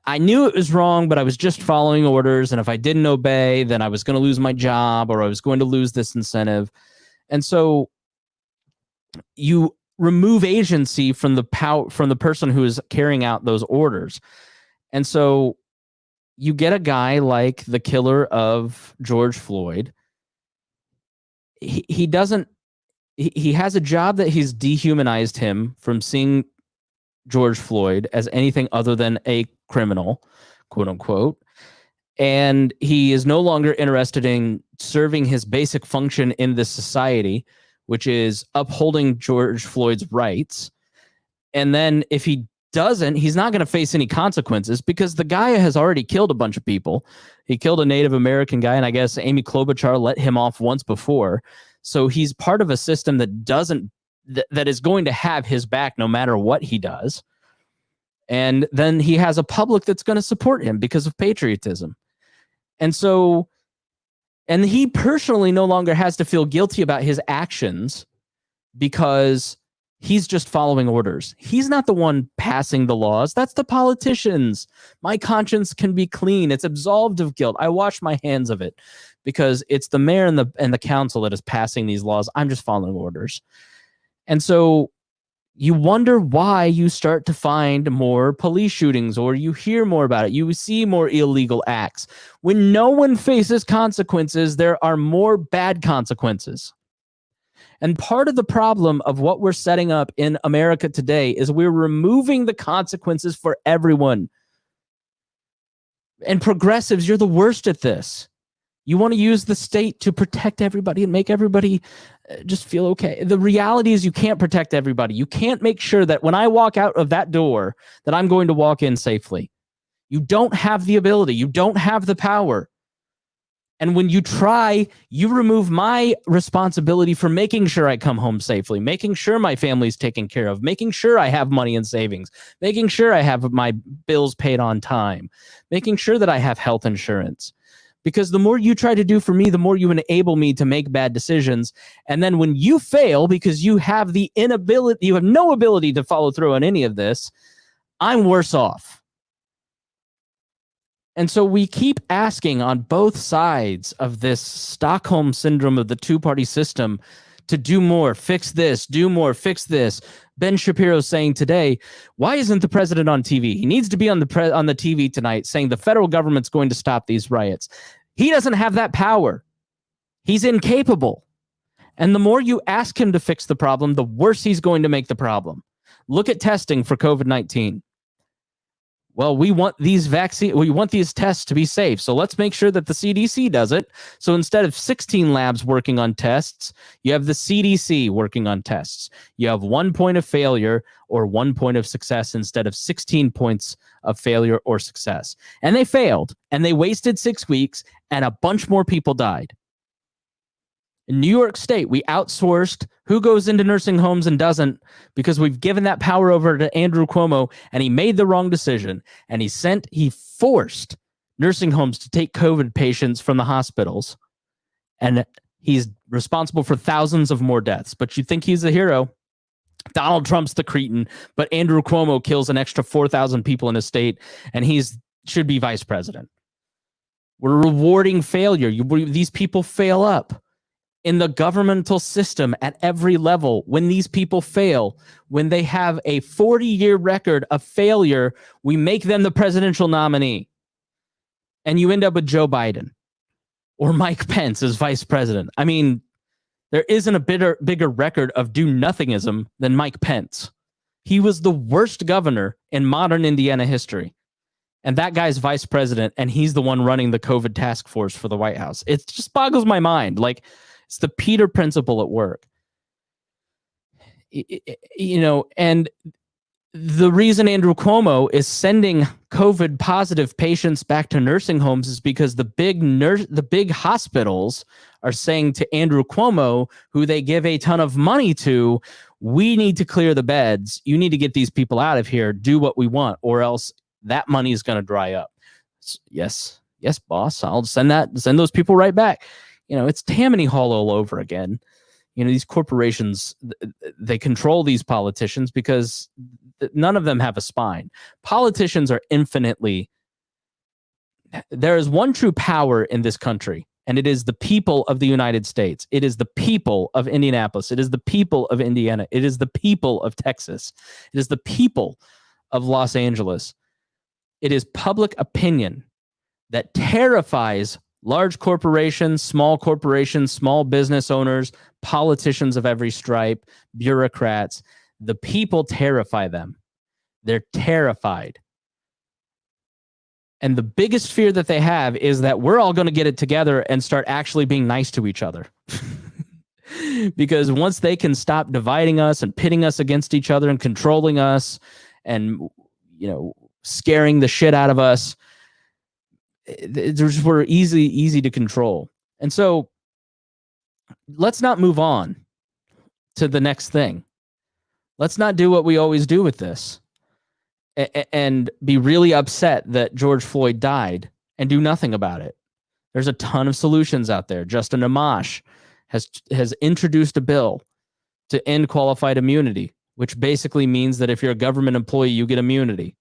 A: I knew it was wrong, but I was just following orders. And if I didn't obey, then I was going to lose my job or I was going to lose this incentive. And so you remove agency from the person who is carrying out those orders. And so you get a guy like the killer of George Floyd. He has a job that he's dehumanized him from seeing George Floyd as anything other than a criminal, quote unquote. And he is no longer interested in serving his basic function in this society, which is upholding George Floyd's rights. And then if he doesn't, he's not going to face any consequences because the guy has already killed a bunch of people. He killed a Native American guy, and I guess Amy Klobuchar let him off once before. So he's part of a system that is going to have his back no matter what he does. And then he has a public that's going to support him because of patriotism. And so, and he personally no longer has to feel guilty about his actions because he's just following orders. He's not the one passing the laws. That's the politicians. My conscience can be clean. It's absolved of guilt. I wash my hands of it because it's the mayor and the council that is passing these laws. I'm just following orders. And so, you wonder why you start to find more police shootings, or you hear more about it. You see more illegal acts. When no one faces consequences, there are more bad consequences. And part of the problem of what we're setting up in America today is we're removing the consequences for everyone. And progressives, you're the worst at this. You want to use the state to protect everybody and make everybody just feel okay. The reality is you can't protect everybody. You can't make sure that when I walk out of that door that I'm going to walk in safely. You don't have the ability. You don't have the power. And when you try, you remove my responsibility for making sure I come home safely, making sure my family's taken care of, making sure I have money in savings, making sure I have my bills paid on time, making sure that I have health insurance. Because the more you try to do for me, the more you enable me to make bad decisions. And then when you fail because you have the inability, you have no ability to follow through on any of this, I'm worse off. And so we keep asking on both sides of this Stockholm syndrome of the two-party system to do more, fix this, do more, fix this. Ben Shapiro saying today, why isn't the president on TV? He needs to be on the TV tonight saying the federal government's going to stop these riots. He doesn't have that power. He's incapable. And the more you ask him to fix the problem, the worse he's going to make the problem. Look at testing for COVID-19. Well, we want these tests to be safe. So let's make sure that the CDC does it. So instead of 16 labs working on tests, you have the CDC working on tests. You have 1 point of failure or 1 point of success instead of 16 points of failure or success. And they failed, and they wasted 6 weeks, and a bunch more people died. In New York State, we outsourced who goes into nursing homes and doesn't because we've given that power over to Andrew Cuomo, and he made the wrong decision. And he forced nursing homes to take COVID patients from the hospitals. And he's responsible for thousands of more deaths. But you think he's a hero. Donald Trump's the cretin, but Andrew Cuomo kills an extra 4,000 people in his state, and should be vice president. We're rewarding failure. These people fail up. In the governmental system at every level, when these people fail, when they have a 40-year record of failure, we make them the presidential nominee. And you end up with Joe Biden or Mike Pence as vice president. I mean, there isn't a bigger record of do-nothingism than Mike Pence. He was the worst governor in modern Indiana history. And that guy's vice president, and he's the one running the COVID task force for the White House. It just boggles my mind. Like, it's the Peter principle at work. And the reason Andrew Cuomo is sending COVID positive patients back to nursing homes is because the big hospitals are saying to Andrew Cuomo, who they give a ton of money to, we need to clear the beds. You need to get these people out of here, do what we want, or else that money is going to dry up. Yes, boss, I'll send those people right back. It's Tammany Hall all over again. These corporations, they control these politicians because none of them have a spine. Politicians are there is one true power in this country, and it is the people of the United States. It is the people of Indianapolis. It is the people of Indiana. It is the people of Texas. It is the people of Los Angeles. It is public opinion that terrifies large corporations, small business owners, politicians of every stripe, bureaucrats. The people terrify them. They're terrified. And the biggest fear that they have is that we're all going to get it together and start actually being nice to each other. Because once they can stop dividing us and pitting us against each other and controlling us and, scaring the shit out of us, we're easy to control. And so let's not move on to the next thing. Let's not do what we always do with this and be really upset that George Floyd died and do nothing about it. There's a ton of solutions out there. Justin Amash has introduced a bill to end qualified immunity, which basically means that if you're a government employee, you get immunity.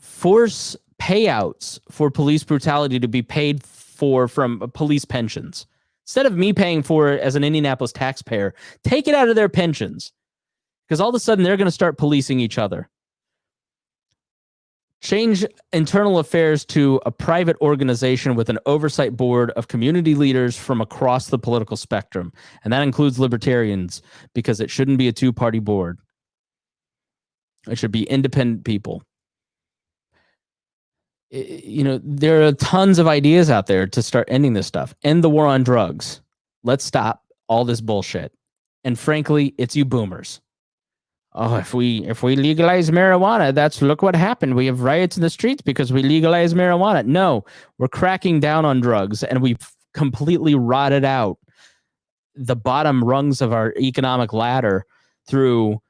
A: Force payouts for police brutality to be paid for from police pensions. Instead of me paying for it as an Indianapolis taxpayer, take it out of their pensions. Because all of a sudden they're going to start policing each other. Change internal affairs to a private organization with an oversight board of community leaders from across the political spectrum. And that includes libertarians, because it shouldn't be a two-party board. It should be independent people. There are tons of ideas out there to start ending this stuff. End the war on drugs. Let's stop all this bullshit. And frankly, it's you boomers. Oh, if we legalize marijuana, look what happened. We have riots in the streets because we legalize marijuana. No, we're cracking down on drugs, and we've completely rotted out the bottom rungs of our economic ladder through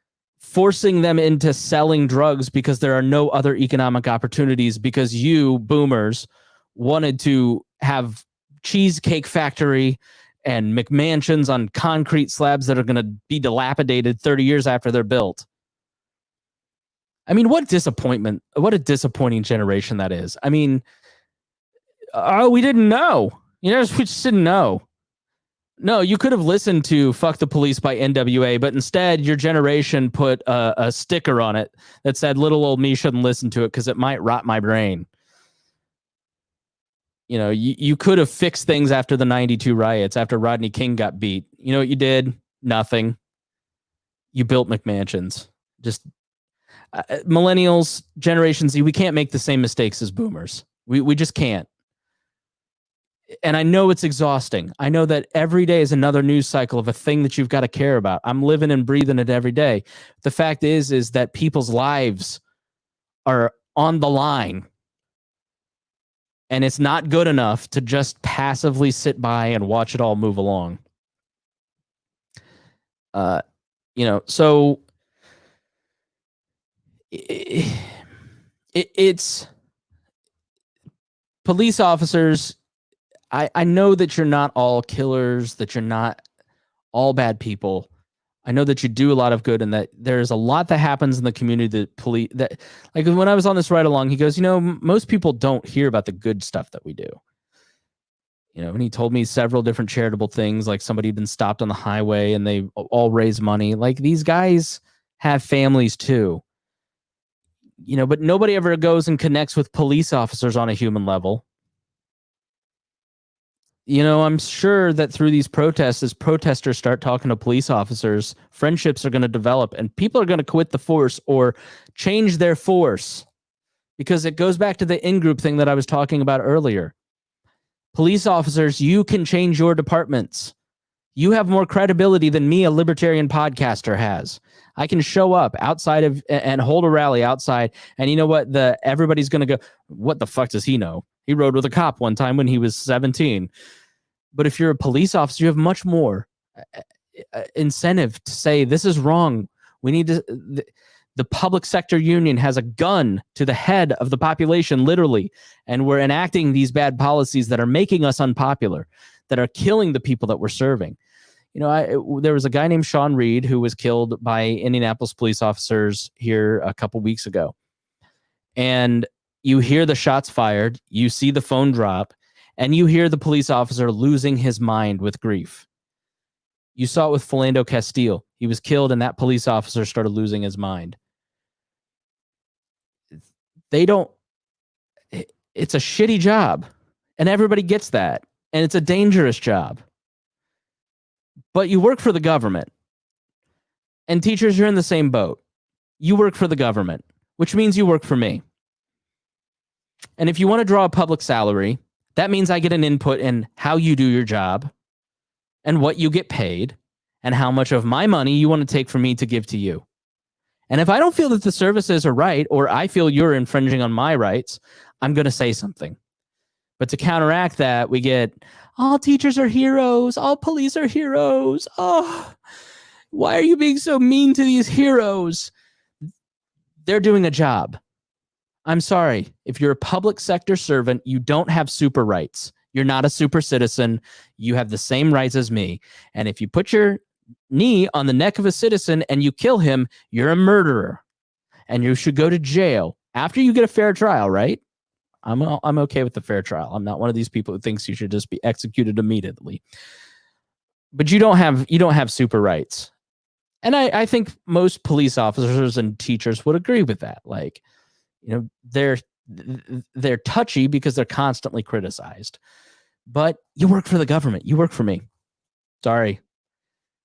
A: forcing them into selling drugs because there are no other economic opportunities, because you boomers wanted to have Cheesecake Factory and McMansions on concrete slabs that are going to be dilapidated 30 years after they're built. I mean, what disappointment, what a disappointing generation that is. I mean, we didn't know. We just didn't know. No, you could have listened to Fuck the Police by NWA, but instead your generation put a sticker on it that said little old me shouldn't listen to it because it might rot my brain. You could have fixed things after the 92 riots, after Rodney King got beat. You know what you did? Nothing. You built McMansions. Just millennials, Generation Z, we can't make the same mistakes as boomers. We just can't. And I know it's exhausting. I know that every day is another news cycle of a thing that you've got to care about. I'm living and breathing it every day. The fact is that people's lives are on the line. And it's not good enough to just passively sit by and watch it all move along. So it's police officers. I know that you're not all killers, that you're not all bad people. I know that you do a lot of good, and that there's a lot that happens in the community that like when I was on this ride along, he goes, most people don't hear about the good stuff that we do. And he told me several different charitable things, like somebody had been stopped on the highway and they all raise money. Like, these guys have families too. But nobody ever goes and connects with police officers on a human level. I'm sure that through these protests, as protesters start talking to police officers, friendships are going to develop and people are going to quit the force or change their force, because it goes back to the in-group thing that I was talking about earlier. Police officers, you can change your departments. You have more credibility than me, a libertarian podcaster, has. I can show up outside of and hold a rally outside, and you know what? Everybody's going to go, what the fuck does he know? He rode with a cop one time when he was 17. But if you're a police officer, you have much more incentive to say, this is wrong. We need to... The public sector union has a gun to the head of the population, literally, and we're enacting these bad policies that are making us unpopular, that are killing the people that we're serving. There was a guy named Sean Reed who was killed by Indianapolis police officers here a couple weeks ago. And you hear the shots fired, you see the phone drop, and you hear the police officer losing his mind with grief. You saw it with Philando Castile. He was killed, and that police officer started losing his mind. It's a shitty job, and everybody gets that, and it's a dangerous job. But you work for the government, and teachers, you're in the same boat. You work for the government, which means you work for me. And if you want to draw a public salary, that means I get an input in how you do your job and what you get paid and how much of my money you want to take from me to give to you. And if I don't feel that the services are right, or I feel you're infringing on my rights, I'm going to say something. But to counteract that, we get, all teachers are heroes, all police are heroes. Oh, why are you being so mean to these heroes? They're doing a job. I'm sorry. If you're a public sector servant, you don't have super rights. You're not a super citizen. You have the same rights as me. And if you put your knee on the neck of a citizen and you kill him, you're a murderer. And you should go to jail after you get a fair trial, right? I'm okay with the fair trial. I'm not one of these people who thinks you should just be executed immediately. But you don't have super rights. And I think most police officers and teachers would agree with that. Like, they're touchy because they're constantly criticized. But you work for the government. You work for me. Sorry.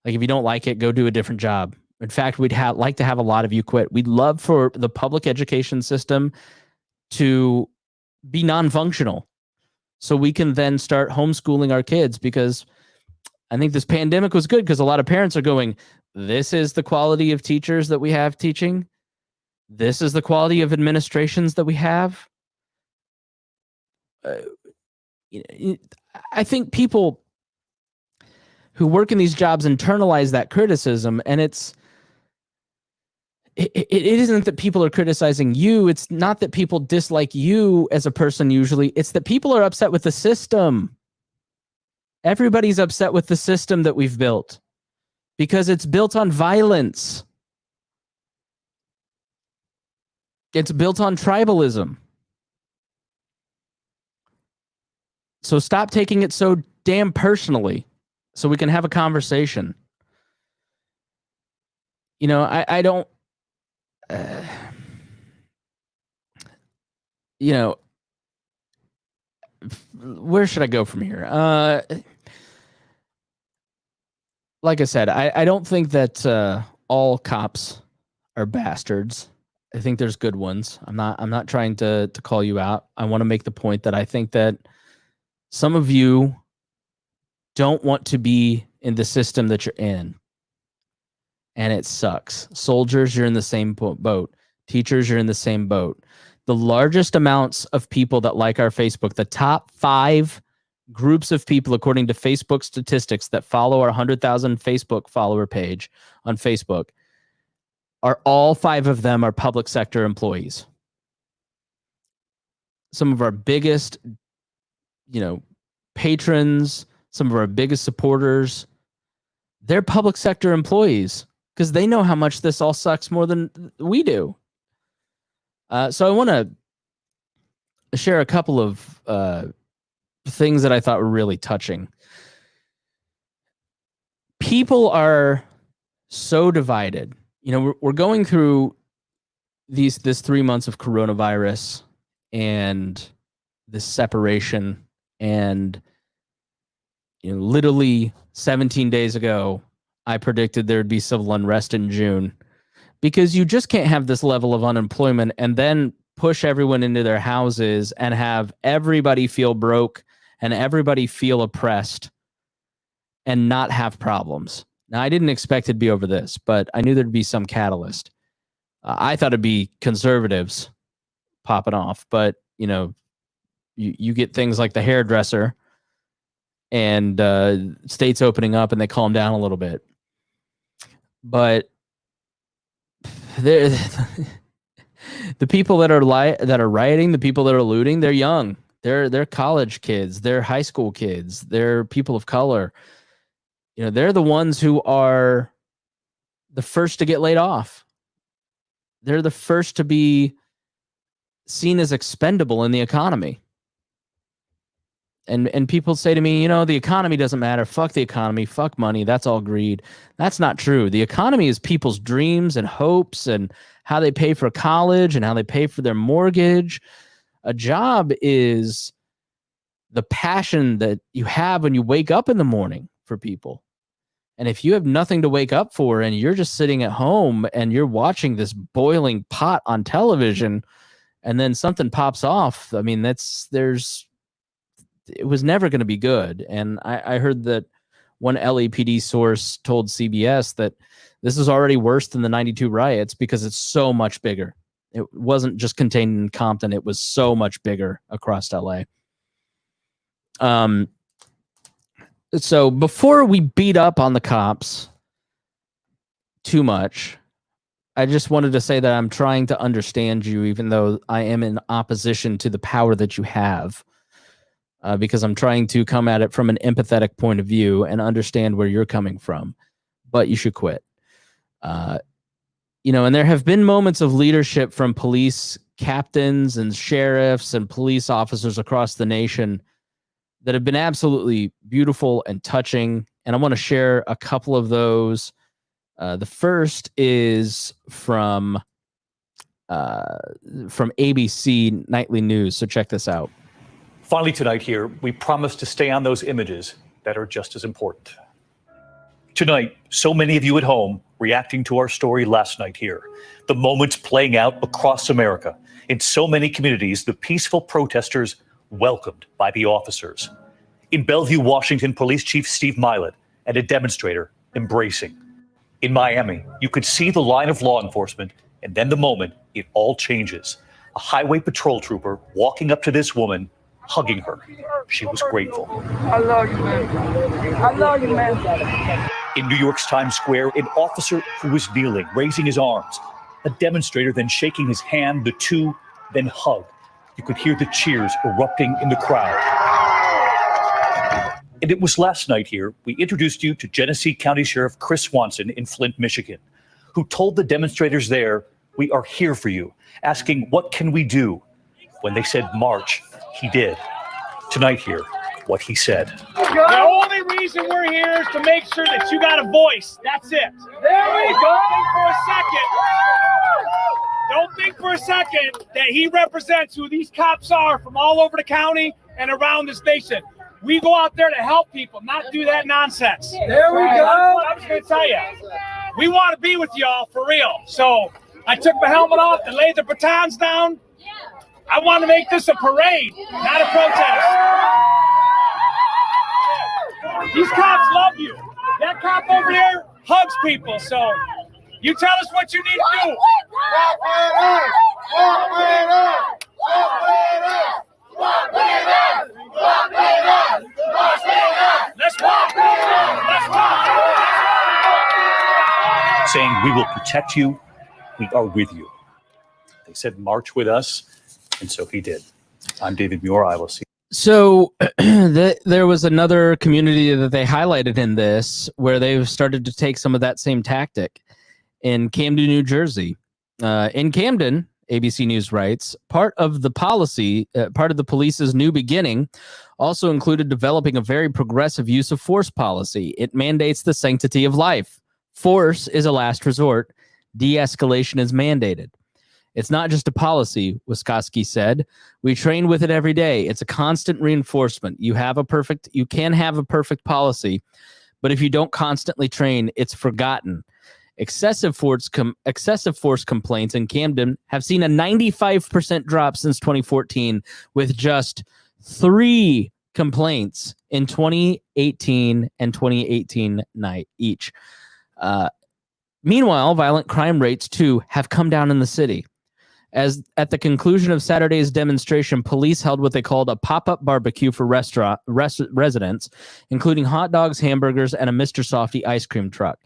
A: Like, if you don't like it, go do a different job. In fact, we'd like to have a lot of you quit. We'd love for the public education system to be non-functional so we can then start homeschooling our kids, because I think this pandemic was good because a lot of parents are going, this is the quality of teachers that we have teaching. This is the quality of administrations that we have. I think people who work in these jobs internalize that criticism, and it isn't that people are criticizing you. It's not that people dislike you as a person usually. It's that people are upset with the system. Everybody's upset with the system that we've built because it's built on violence. It's built on tribalism. So stop taking it so damn personally so we can have a conversation. I don't... where should I go from here? Like I said, I don't think that all cops are bastards. I think there's good ones. I'm not trying to call you out. I want to make the point that I think that some of you don't want to be in the system that you're in. And it sucks. Soldiers, you're in the same boat. Teachers, you're in the same boat. The largest amounts of people that like our Facebook, the top 5 groups of people, according to Facebook statistics, that follow our 100,000 Facebook follower page on Facebook, are all 5 of them are public sector employees. Some of our biggest, patrons, some of our biggest supporters, they're public sector employees because they know how much this all sucks more than we do. So I want to share a couple of things that I thought were really touching. People are so divided. We're going through this 3 months of coronavirus and this separation, and literally 17 days ago, I predicted there'd be civil unrest in June, because you just can't have this level of unemployment and then push everyone into their houses and have everybody feel broke and everybody feel oppressed and not have problems. Now, I didn't expect it'd be over this, but I knew there'd be some catalyst. I thought it'd be conservatives popping off, but you get things like the hairdresser and states opening up and they calm down a little bit. But the people that are rioting, the people that are looting, they're young. They're college kids, they're high school kids, they're people of color. They're the ones who are the first to get laid off. They're the first to be seen as expendable in the economy. And people say to me, the economy doesn't matter. Fuck the economy. Fuck money. That's all greed. That's not true. The economy is people's dreams and hopes and how they pay for college and how they pay for their mortgage. A job is the passion that you have when you wake up in the morning for people. And if you have nothing to wake up for and you're just sitting at home and you're watching this boiling pot on television and then something pops off, I mean, it was never going to be good. And I heard that one LAPD source told CBS that this is already worse than the 92 riots because it's so much bigger. It wasn't just contained in Compton. It was so much bigger across LA. So before we beat up on the cops too much, I just wanted to say that I'm trying to understand you, even though I am in opposition to the power that you have, because I'm trying to come at it from an empathetic point of view and understand where you're coming from. But you should quit. and there have been moments of leadership from police captains and sheriffs and police officers across the nation that have been absolutely beautiful and touching. And I want to share a couple of those. The first is from ABC Nightly News. So check this out.
B: Finally tonight here, we promise to stay on those images that are just as important. Tonight, so many of you at home reacting to our story last night here. The moments playing out across America. In so many communities, the peaceful protesters welcomed by the officers. In Bellevue, Washington, Police Chief Steve Milet and a demonstrator embracing. In Miami, you could see the line of law enforcement, and then the moment it all changes. A highway patrol trooper walking up to this woman, hugging her. She was grateful.
C: I love you, man. I love you, man.
B: In New York's Times Square, an officer who was kneeling, raising his arms. A demonstrator then shaking his hand, the two then hug. You could hear the cheers erupting in the crowd. And it was last night here, we introduced you to Genesee County Sheriff Chris Swanson in Flint, Michigan, who told the demonstrators there, "We are here for you," asking, "What can we do?" When they said march, he did. Tonight here, what he said.
D: The only reason we're here is to make sure that you got a voice. That's it. There we go. Don't think for a second that he represents who these cops are from all over the county and around this nation. We go out there to help people, not do that nonsense.
C: There we go.
D: I'm just going to tell you, we want to be with y'all for real. So I took my helmet off and laid the batons down. I want to make this a parade, not a protest. These cops love you. That cop over there hugs people. So you tell us what you need to do.
C: Walk with us. Walk with us. Walk with us. Walk with us. Walk with us. Walk with us.
D: Let's walk. Let's walk.
B: Saying, "We will protect you. We are with you." They said, "March with us." And so he did. I'm David Muir. I will see.
A: So there was another community that they highlighted in this where they've started to take some of that same tactic in Camden, New Jersey. In Camden, ABC News writes, part of the police's new beginning also included developing a very progressive use of force policy. It mandates the sanctity of life. Force is a last resort. De-escalation is mandated. It's not just a policy, Wiskoski said. We train with it every day. It's a constant reinforcement. You can have a perfect policy, but if you don't constantly train, it's forgotten. Excessive force complaints in Camden have seen a 95% drop since 2014, with just 3 complaints in 2018 and 2018 night each. Meanwhile, violent crime rates, too, have come down in the city. As at the conclusion of Saturday's demonstration, police held what they called a pop-up barbecue for residents, including hot dogs, hamburgers, and a Mr. Softy ice cream truck.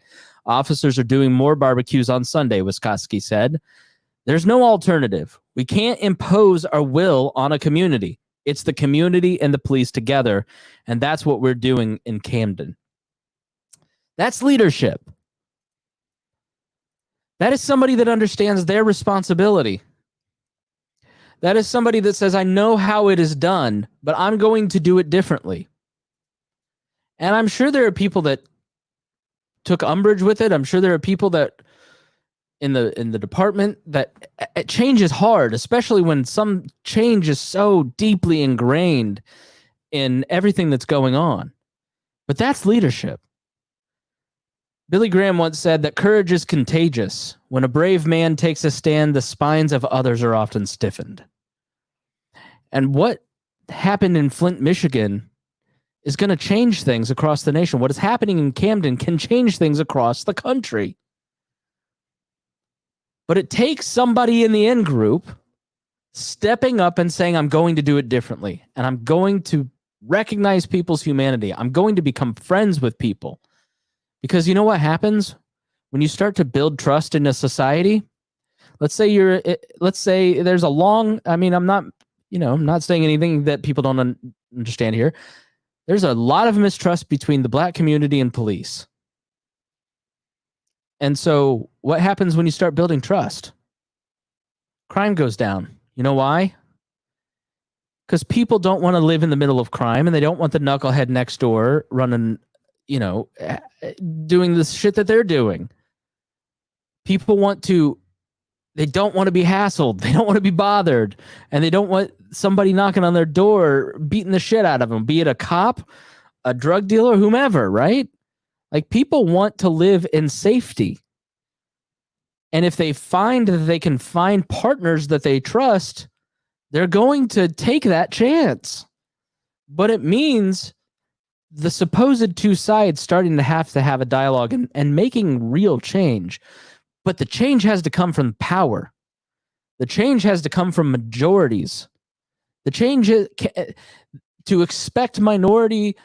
A: Officers are doing more barbecues on Sunday, Wiskoski said. There's no alternative. We can't impose our will on a community. It's the community and the police together, and that's what we're doing in Camden. That's leadership. That is somebody that understands their responsibility. That is somebody that says, I know how it is done, but I'm going to do it differently. And I'm sure there are people that took umbrage with it. I'm sure there are people that in the department that change is hard, especially when some change is so deeply ingrained in everything that's going on. But that's leadership. Billy Graham once said that courage is contagious. When a brave man takes a stand, the spines of others are often stiffened. And what happened in Flint, Michigan is going to change things across the nation. What is happening in Camden can change things across the country. But it takes somebody in the in group stepping up and saying, I'm going to do it differently. And I'm going to recognize people's humanity. I'm going to become friends with people. Because you know what happens when you start to build trust in a society? Let's say there's a long, I'm not saying anything that people don't understand here. There's a lot of mistrust between the black community and police. And so what happens when you start building trust? Crime goes down. You know why? Because people don't want to live in the middle of crime, and they don't want the knucklehead next door running, doing the shit that they're doing. People they don't want to be hassled. They don't want to be bothered. And they don't want somebody knocking on their door, beating the shit out of them, be it a cop, a drug dealer, whomever, right? Like, people want to live in safety. And if they find that they can find partners that they trust, they're going to take that chance. But it means the supposed two sides starting to have a dialogue and making real change. But the change has to come from power. The change has to come from majorities. The change is to expect minority,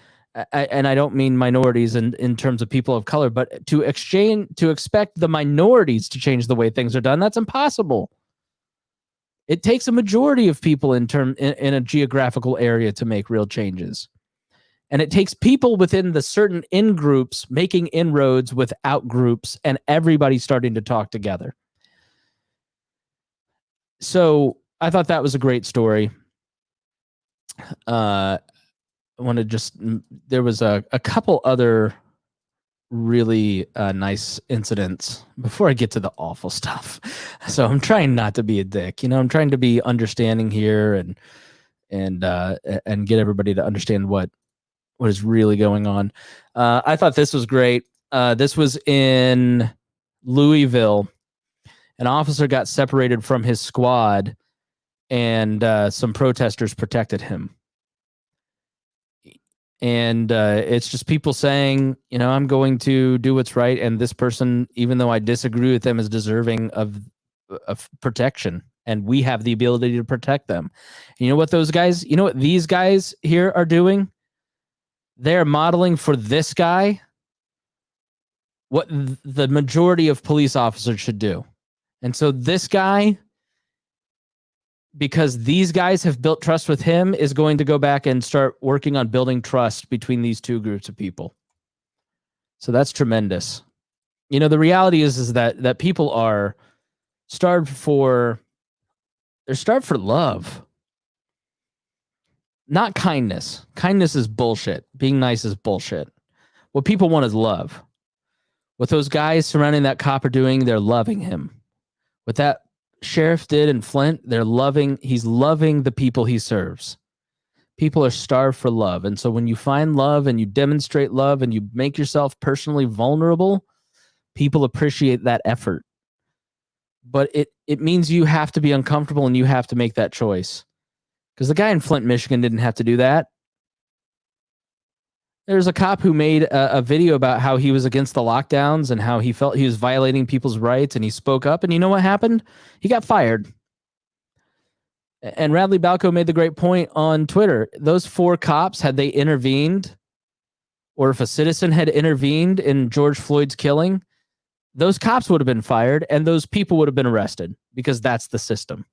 A: and I don't mean minorities in terms of people of color, but to expect the minorities to change the way things are done, that's impossible. It takes a majority of people in a geographical area to make real changes. And it takes people within the certain in-groups making inroads with out-groups and everybody starting to talk together. So I thought that was a great story. I want to there was a couple other really nice incidents before I get to the awful stuff. So I'm trying not to be a dick. I'm trying to be understanding here and get everybody to understand what is really going on. I thought this was great. This was in Louisville. An officer got separated from his squad, and some protesters protected him. And it's just people saying, I'm going to do what's right, and this person, even though I disagree with them, is deserving of protection, and we have the ability to protect them. And what these guys here are doing? They're modeling for this guy what the majority of police officers should do. And so this guy, because these guys have built trust with him, is going to go back and start working on building trust between these two groups of people. So that's tremendous. The reality is that people are starved for love. Not kindness. Kindness is bullshit. Being nice is bullshit. What people want is love. What those guys surrounding that cop are doing, they're loving him. What that sheriff did in Flint, he's loving the people he serves. People are starved for love. And so when you find love and you demonstrate love and you make yourself personally vulnerable, people appreciate that effort. But it means you have to be uncomfortable and you have to make that choice. Because the guy in Flint, Michigan didn't have to do that. There's a cop who made a video about how he was against the lockdowns and how he felt he was violating people's rights, and he spoke up, and you know what happened? He got fired. And Radley Balco made the great point on Twitter. Those 4 cops, had they intervened, or if a citizen had intervened in George Floyd's killing, those cops would have been fired and those people would have been arrested, because that's the system.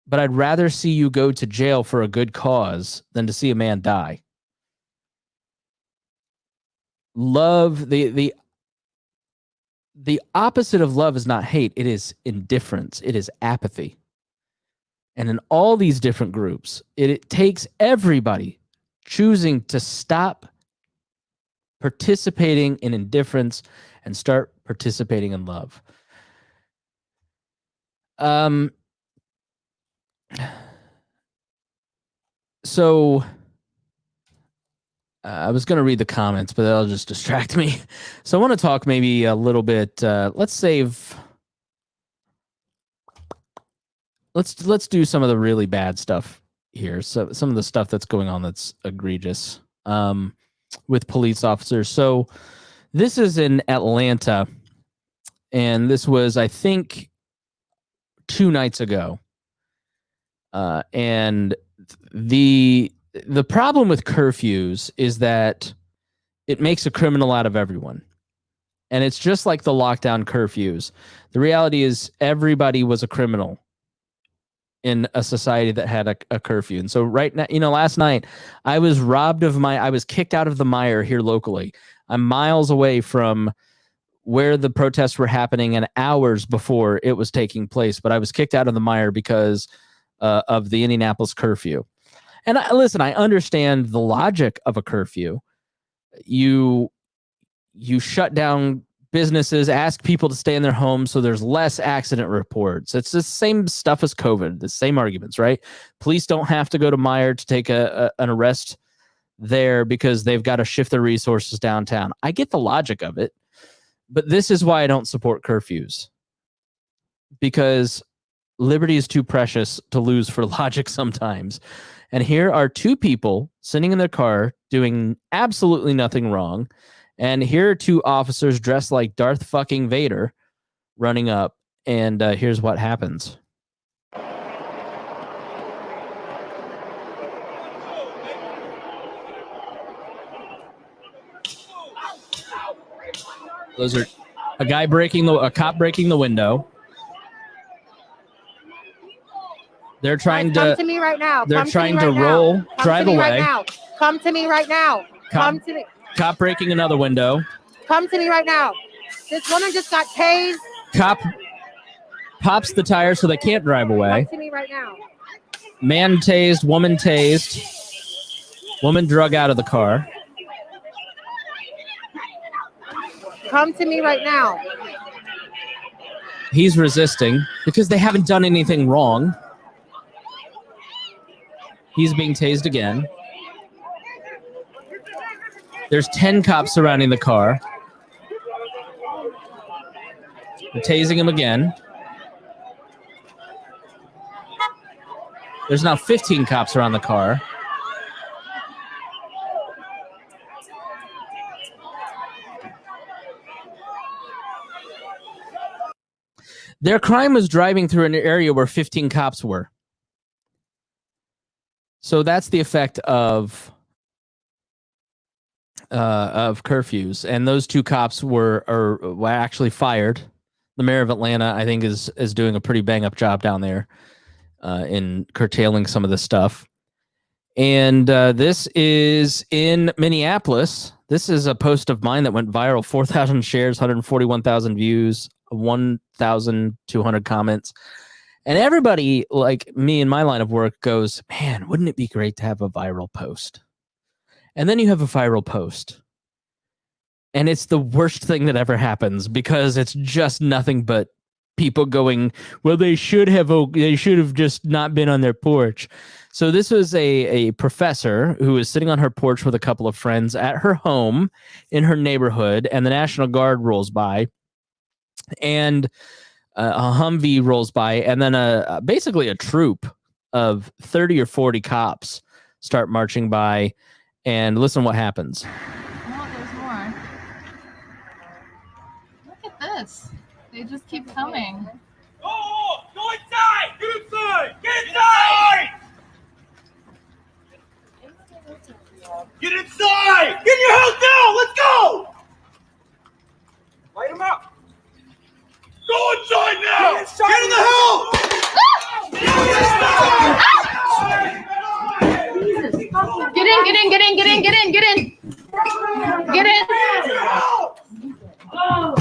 A: But I'd rather see you go to jail for a good cause than to see a man die. Love, the opposite of love is not hate. It is indifference. It is apathy. And in all these different groups, it takes everybody choosing to stop participating in indifference and start participating in love. So I was going to read the comments, but that'll just distract me. So I want to talk maybe a little bit. Let's do some of the really bad stuff here. So some of the stuff that's going on that's egregious with police officers. So this is in Atlanta, and this was, I think, 2 nights ago. And the problem with curfews is that it makes a criminal out of everyone. And it's just like the lockdown curfews. The reality is everybody was a criminal in a society that had a curfew. And so right now, last night I was robbed of I was kicked out of the Meijer here locally. I'm miles away from where the protests were happening and hours before it was taking place. But I was kicked out of the mire because of the Indianapolis curfew. And listen, I understand the logic of a curfew. You shut down businesses, ask people to stay in their homes so there's less accident reports. It's the same stuff as COVID, the same arguments, right? Police don't have to go to Meijer to take an arrest there because they've got to shift their resources downtown. I get the logic of it, but this is why I don't support curfews, because liberty is too precious to lose for logic sometimes. And here are two people sitting in their car doing absolutely nothing wrong. And here are two officers dressed like Darth fucking Vader running up. And here's what happens. Those are a cop breaking the window. They're trying
E: Come to me right now.
A: They're trying to drive away.
E: Right now. Come to me right now. Come to me.
A: Cop breaking another window.
E: Come to me right now. This woman just got tased.
A: Cop pops the tire so they can't drive away.
E: Come to me right now.
A: Man tased, woman tased. Woman drug out of the car.
E: Come to me right now.
A: He's resisting because they haven't done anything wrong. He's being tased again. There's 10 cops surrounding the car. They're tasing him again. There's now 15 cops around the car. Their crime was driving through an area where 15 cops were. So that's the effect of curfews. And those two cops were actually fired. The mayor of Atlanta, I think, is doing a pretty bang up job down there in curtailing some of this stuff. And this is in Minneapolis. This is a post of mine that went viral, 4,000 shares, 141,000 views, 1,200 comments. And everybody, like me in my line of work, goes, man, wouldn't it be great to have a viral post? And then you have a viral post. And it's the worst thing that ever happens because it's just nothing but people going, well, they should have just not been on their porch. So this was a professor who was sitting on her porch with a couple of friends at her home in her neighborhood, and the National Guard rolls by, and a Humvee rolls by, and then basically a troop of 30 or 40 cops start marching by, and listen what happens.
F: Oh, there's more. Look at this. They just keep coming.
D: Oh, go inside! Get inside! Get inside! Get inside! Get in your house now! Let's go! Light him up! Go inside now! Get in the house!
F: Get in.
G: Oh,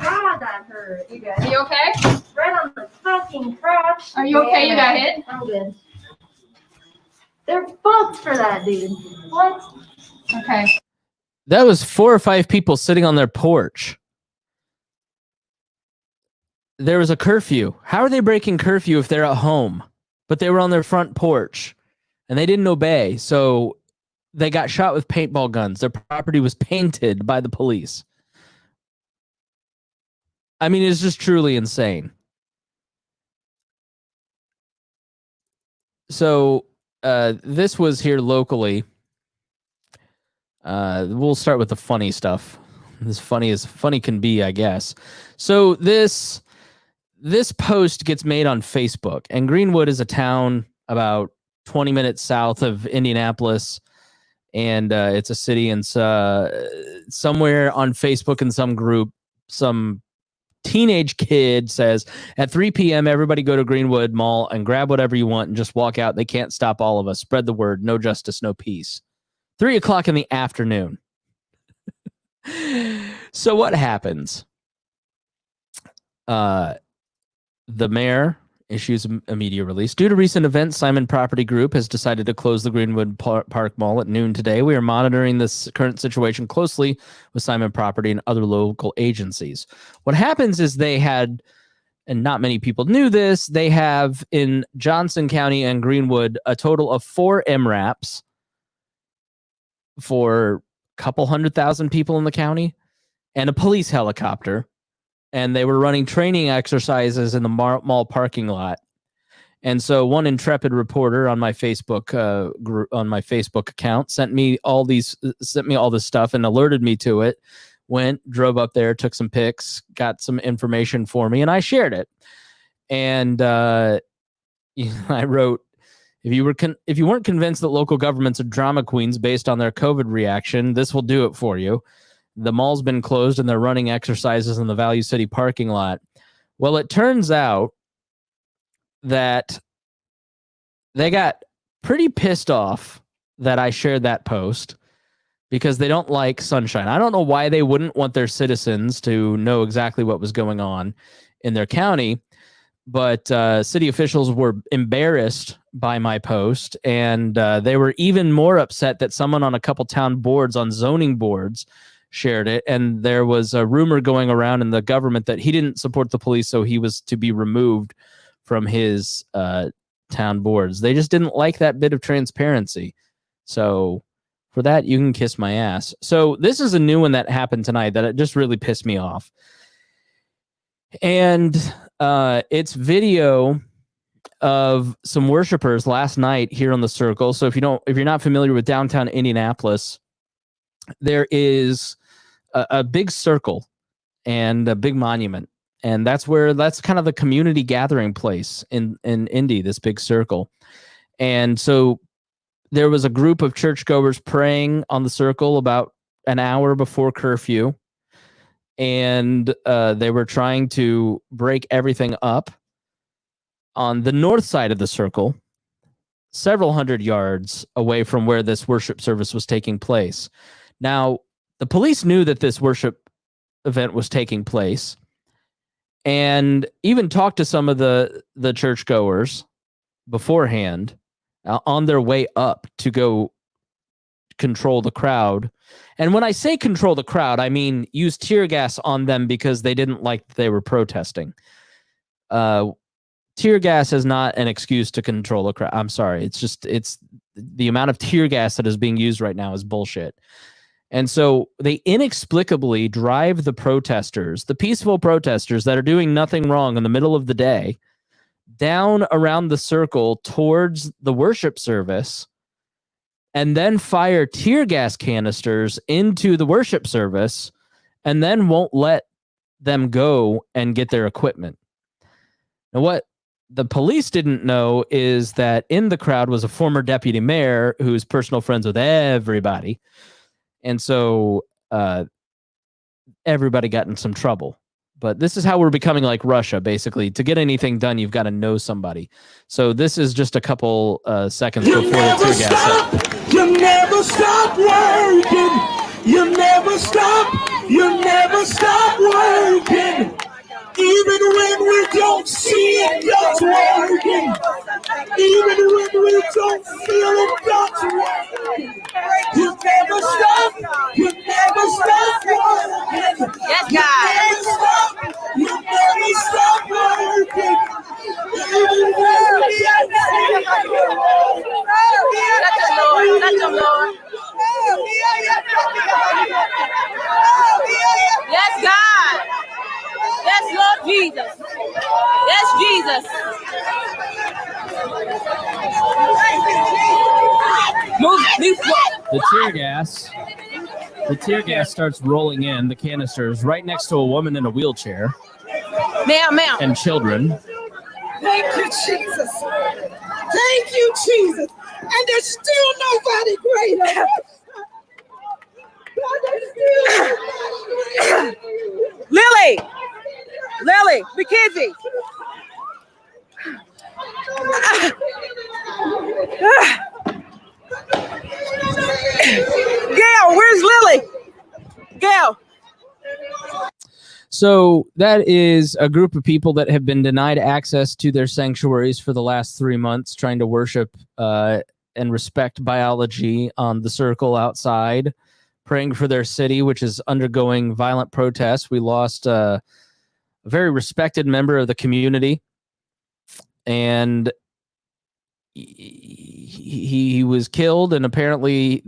G: God, that hurt. You good?
F: Are you okay?
G: Right on the fucking crotch.
F: Are you okay? You got hit?
G: I'm good. They're fucked for that, dude. What?
F: Okay.
A: That was 4 or 5 people sitting on their porch. There was a curfew. How are they breaking curfew if they're at home? But they were on their front porch and they didn't obey. So they got shot with paintball guns. Their property was painted by the police. I mean, it's just truly insane. So this was here locally. We'll start with the funny stuff. As funny as funny can be, I guess. So this post gets made on Facebook, and Greenwood is a town about 20 minutes south of Indianapolis, and it's a city, and somewhere on Facebook in some group, some teenage kid says, at 3 p.m., everybody go to Greenwood Mall and grab whatever you want and just walk out. They can't stop all of us. Spread the word. No justice, no peace. 3 o'clock in the afternoon. So what happens? The mayor issues a media release. Due to recent events, Simon Property Group has decided to close the Greenwood Park Mall at noon today. We are monitoring this current situation closely with Simon Property and other local agencies. What happens is they had, and not many people knew this, they have in Johnson County and Greenwood a total of 4 MRAPs for a couple 100,000 people in the county and a police helicopter. And they were running training exercises in the mall parking lot. And so one intrepid reporter on my Facebook account sent me all this stuff and alerted me to it. Drove up there, took some pics, got some information for me, and I shared it. And I wrote, if you weren't convinced that local governments are drama queens based on their COVID reaction, this will do it for you. The mall's been closed and they're running exercises in the Value City parking lot. Well, it turns out that they got pretty pissed off that I shared that post because they don't like sunshine. I don't know why they wouldn't want their citizens to know exactly what was going on in their county, but city officials were embarrassed by my post, and they were even more upset that someone on a couple town boards, on zoning boards, shared it. And there was a rumor going around in the government that he didn't support the police, so he was to be removed from his town boards. They just didn't like that bit of transparency. So for that, you can kiss my ass. So this is a new one that happened tonight that it just really pissed me off. And it's video of some worshipers last night here on the Circle. So if you're not familiar with downtown Indianapolis, there is a big circle and a big monument. And that's kind of the community gathering place in Indy, this big circle. And so there was a group of churchgoers praying on the circle about an hour before curfew. And they were trying to break everything up on the north side of the circle, several hundred yards away from where this worship service was taking place. Now, the police knew that this worship event was taking place and even talked to some of the churchgoers beforehand on their way up to go control the crowd. And when I say control the crowd, I mean use tear gas on them because they didn't like that they were protesting. Tear gas is not an excuse to control a crowd. I'm sorry. It's the amount of tear gas that is being used right now is bullshit. And so they inexplicably drive the protesters, the peaceful protesters that are doing nothing wrong in the middle of the day, down around the circle towards the worship service, and then fire tear gas canisters into the worship service, and then won't let them go and get their equipment. Now, what the police didn't know is that in the crowd was a former deputy mayor who's personal friends with everybody. And so everybody got in some trouble. But this is how we're becoming like Russia, basically. To get anything done, you've got to know somebody. So this is just a couple seconds before the tear gas.
C: You never stop working. You never stop. You never stop working. Even when we don't see it, God's working. Even when we don't feel it, God's working. You never stop. You never stop working.
E: Yes, God.
C: You never stop working. Even when we don't see it,
E: Touch him, Lord. Touch him, Lord. Yes, God. Yes, Lord Jesus. Yes, Jesus. Move.
A: The tear gas starts rolling in the canisters right next to a woman in a wheelchair.
E: Ma'am.
A: And children.
C: thank you, Jesus. Thank you, Jesus. And there's still nobody greater. God, there's still nobody greater.
E: Lily, McKenzie. Gail, where's Lily? Gail.
A: So that is a group of people that have been denied access to their sanctuaries for the last 3 months, trying to worship and respect biology on the circle outside, praying for their city, which is undergoing violent protests. We lost a very respected member of the community, and he was killed, and apparently,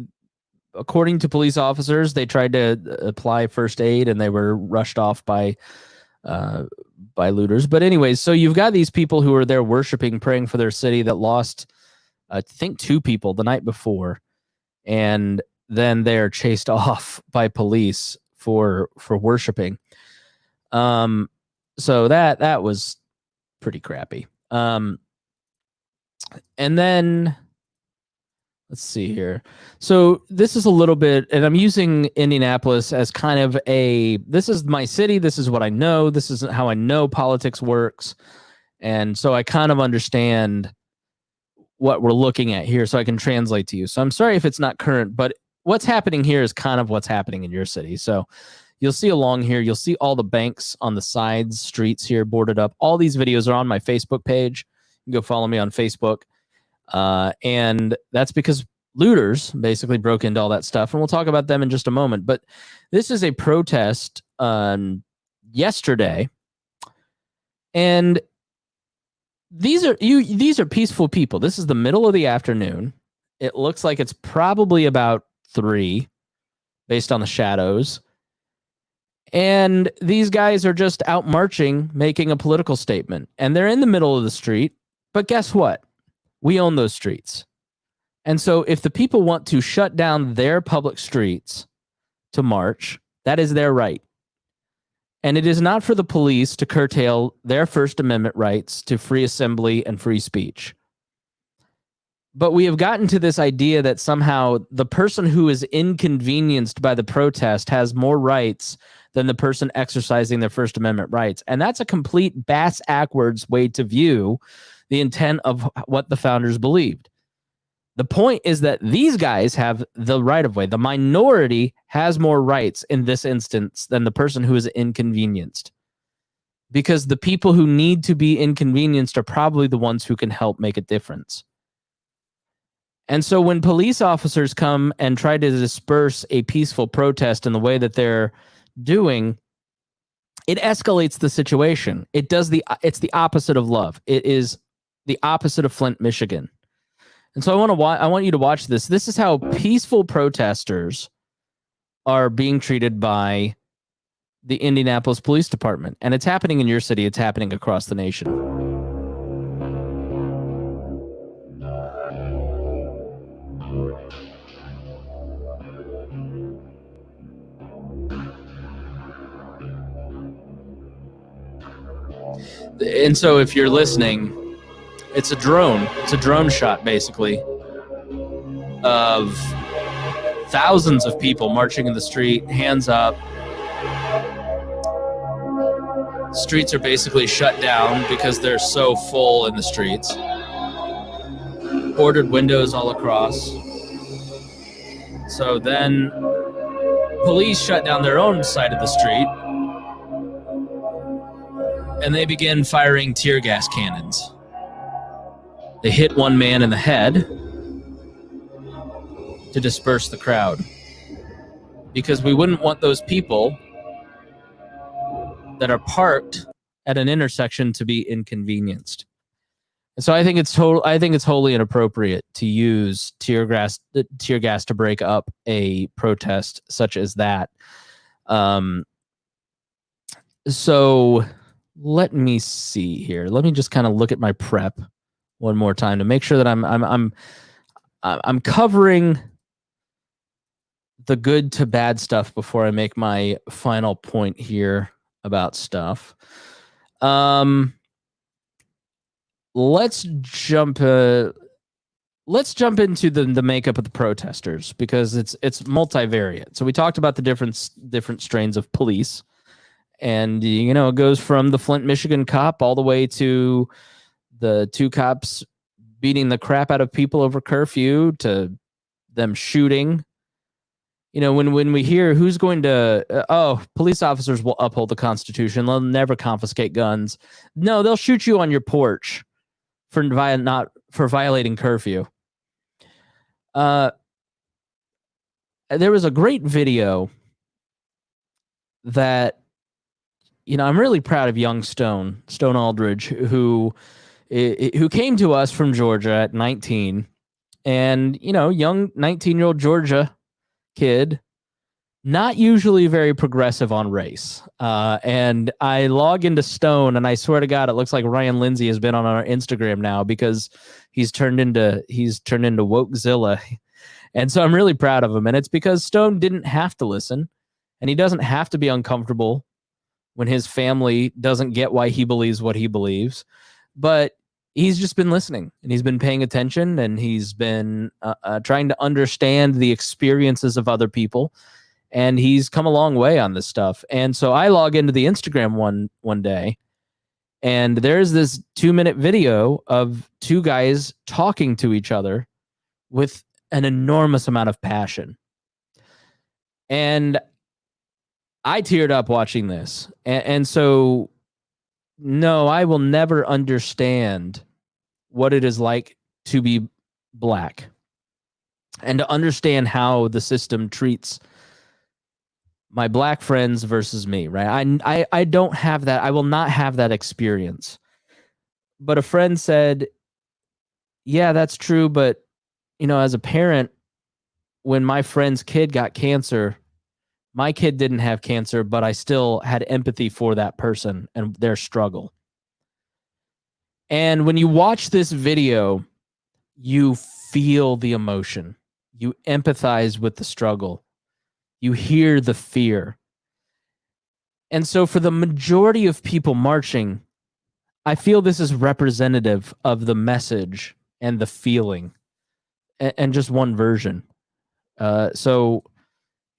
A: according to police officers, they tried to apply first aid and they were rushed off by looters. But anyways, so you've got these people who are there worshiping, praying for their city that lost, I think, 2 people the night before, and then they're chased off by police for worshiping. So that was pretty crappy. And then let's see here. So this is a little bit, and I'm using Indianapolis as kind of this is my city. This is what I know. This is how I know politics works. And so I kind of understand what we're looking at here, so I can translate to you. So I'm sorry if it's not current, but what's happening here is kind of what's happening in your city. So you'll see along here, you'll see all the banks on the sides, streets here boarded up. All these videos are on my Facebook page. You can go follow me on Facebook. And that's because looters basically broke into all that stuff. And we'll talk about them in just a moment. But this is a protest yesterday. And these are peaceful people. This is the middle of the afternoon. It looks like it's probably about 3 based on the shadows. And these guys are just out marching, making a political statement. And they're in the middle of the street. But guess what? We own those streets. And so if the people want to shut down their public streets to march, that is their right. And it is not for the police to curtail their First Amendment rights to free assembly and free speech. But we have gotten to this idea that somehow the person who is inconvenienced by the protest has more rights than the person exercising their First Amendment rights. And that's a complete bass-ackwards way to view the intent of what the founders believed. The point is that these guys have the right of way. The minority has more rights in this instance than the person who is inconvenienced. Because the people who need to be inconvenienced are probably the ones who can help make a difference. And so when police officers come and try to disperse a peaceful protest in the way that they're doing, it escalates the situation. It's the opposite of love. It is the opposite of Flint, Michigan. And so I want you to watch this. This is how peaceful protesters are being treated by the Indianapolis Police Department. And it's happening in your city. It's happening across the nation. And so if you're listening, it's a drone. It's a drone shot, basically, of thousands of people marching in the street, hands up. Streets are basically shut down because they're so full in the streets. Boarded windows all across. So then police shut down their own side of the street, and they begin firing tear gas cannons. They hit one man in the head to disperse the crowd, because we wouldn't want those people that are parked at an intersection to be inconvenienced. And so I think it's wholly inappropriate to use tear gas to break up a protest such as that. So let me see here. Let me just kind of look at my prep one more time to make sure that I'm covering the good to bad stuff before I make my final point here about stuff. Let's jump into the makeup of the protesters, because it's multivariate. So we talked about the different strains of police, and it goes from the Flint, Michigan cop all the way to the 2 cops beating the crap out of people over curfew, to them shooting You know, when we hear who's going to, police officers will uphold the Constitution, they'll never confiscate guns. No, they'll shoot you on your porch for not for violating curfew. There was a great video that, you know, I'm really proud of young Stone Aldridge, who came to us from Georgia at 19, and, you know, young 19-year-old Georgia kid, not usually very progressive on race. And I log into Stone, and I swear to God, it looks like Ryan Lindsay has been on our Instagram now, because he's turned into Wokezilla. And so I'm really proud of him. And it's because Stone didn't have to listen, and he doesn't have to be uncomfortable when his family doesn't get why he believes what he believes. But he's just been listening, and he's been paying attention, and he's been trying to understand the experiences of other people. And he's come a long way on this stuff. And so I log into the Instagram one day, and there's this 2-minute video of two guys talking to each other with an enormous amount of passion. And I teared up watching this. And so, no, I will never understand what it is like to be black, and to understand how the system treats my black friends versus me, right? I don't have that. I will not have that experience. But a friend said, yeah, that's true. But, you know, as a parent, when my friend's kid got cancer, my kid didn't have cancer, but I still had empathy for that person and their struggle. And when you watch this video, you feel the emotion. You empathize with the struggle. You hear the fear. And so for the majority of people marching, I feel this is representative of the message and the feeling, and just one version. So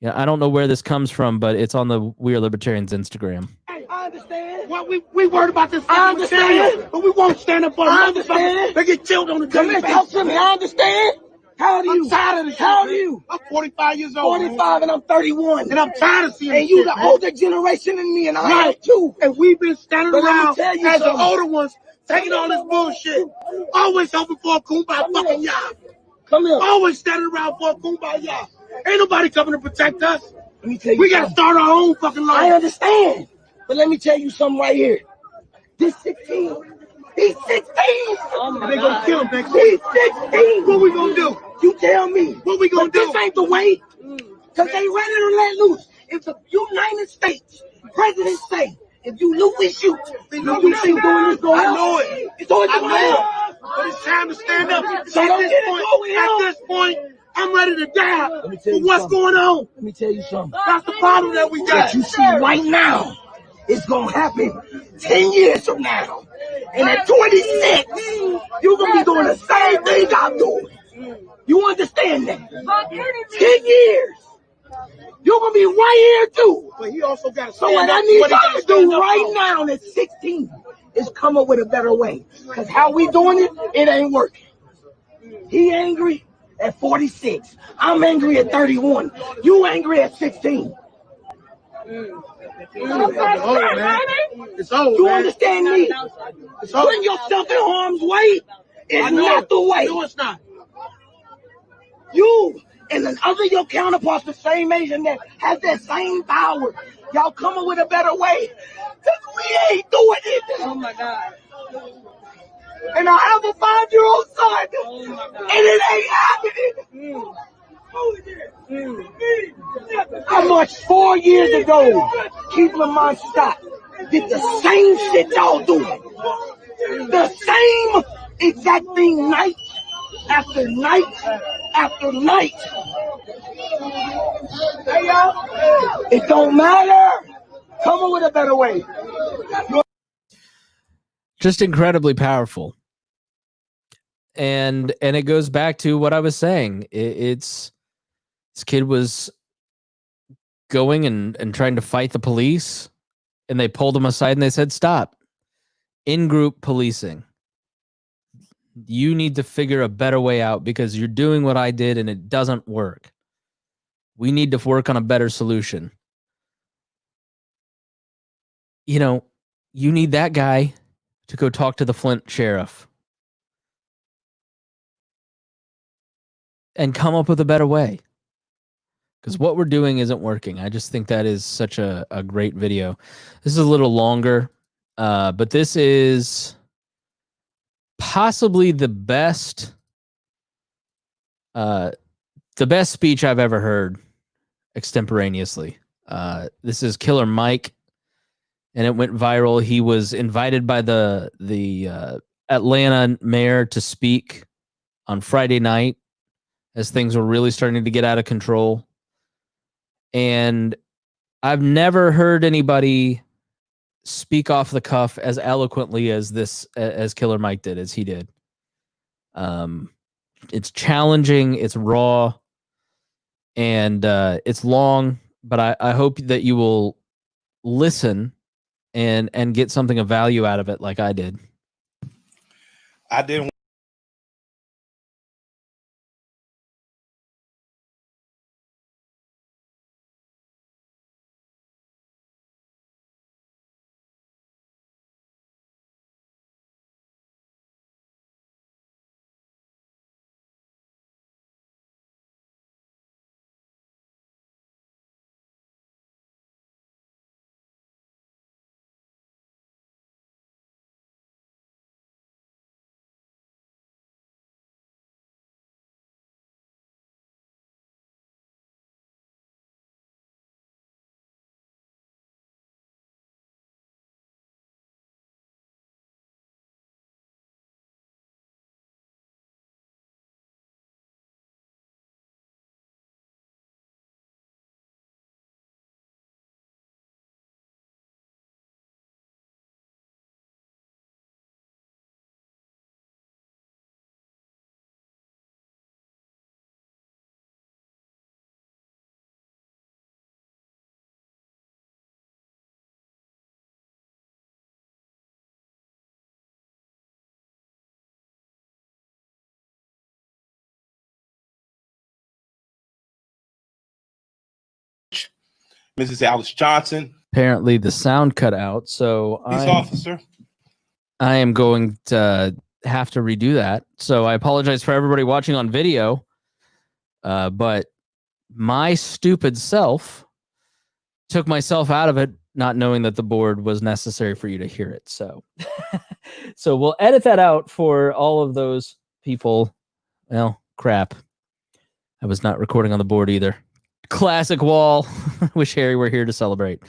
A: yeah, I don't know where this comes from, but it's on the We Are Libertarians Instagram.
C: I understand. What we worried about this. I understand, but we won't stand up for. I understand. They get killed on the daily basis. I understand. How old are you? I'm tired of this. How old are you? I'm 45 years old. 45, and I'm 31. And I'm tired of seeing. And you the older generation than me, and I am too. And we've been standing around as the older ones, taking all this bullshit. Always hoping for a kumbaya fucking y'all. Come here. Always standing around for a kumbaya. Ain't nobody coming to protect us. Let me tell you, we gotta start our own fucking life. I understand. But let me tell you something right here. This 16. He's 16. Oh my God. They gonna kill him next week. He's 16. What we gonna do? You tell me. What we gonna do? This ain't the way. Because they ready to let loose. If the United States president say, if you loot, we shoot. You doing this going on? I know it. It's always going on. But it's time to stand up. So at this point, I'm ready to die for what's going on. Let me tell you something. That's the problem that we got. What you see right now, it's going to happen 10 years from now. And at 26, you're going to be doing the same thing I'm doing. You understand that? 10 years. You're going to be right here, too. But he also got to so what I need y'all to do right now at 16 is come up with a better way. Because how we doing it, it ain't working. He angry at 46. I'm angry at 31. You angry at 16. It's over, you understand me? Putting yourself in harm's way is not the way. No, it's not. You and the other your counterparts, the same age and that has that same power. Y'all come up with a better way. Because we ain't doing it. Oh my God. And I have a 5-year-old son. And it ain't happening. I marched 4 years ago. Keep in mind, stop. Did the same shit y'all doing. The same exact thing night after night after night. Hey, y'all. It don't matter. Come up with a better way.
A: Just incredibly powerful. And it goes back to what I was saying. This kid was going and trying to fight the police, and they pulled him aside and they said, stop. In-group policing. You need to figure a better way out because you're doing what I did and it doesn't work. We need to work on a better solution. You know, you need that guy to go talk to the Flint sheriff and come up with a better way. Because what we're doing isn't working. I just think that is such a great video. This is a little longer, but this is possibly the best speech I've ever heard extemporaneously. This is Killer Mike, and it went viral. He was invited by the Atlanta mayor to speak on Friday night as things were really starting to get out of control. And I've never heard anybody speak off the cuff as eloquently as Killer Mike did, as he did. It's challenging, it's raw, and it's long, but I hope that you will listen and get something of value out of it like I did.
H: I didn't. Mrs. Alice Johnson,
A: Apparently the sound cut out, so
H: police officer.
A: I am going to have to redo that. So I apologize for everybody watching on video, but my stupid self took myself out of it, not knowing that the board was necessary for you to hear it. So, so we'll edit that out for all of those people. Well, crap. I was not recording on the board either. Classic wall. Wish Harry were here to celebrate.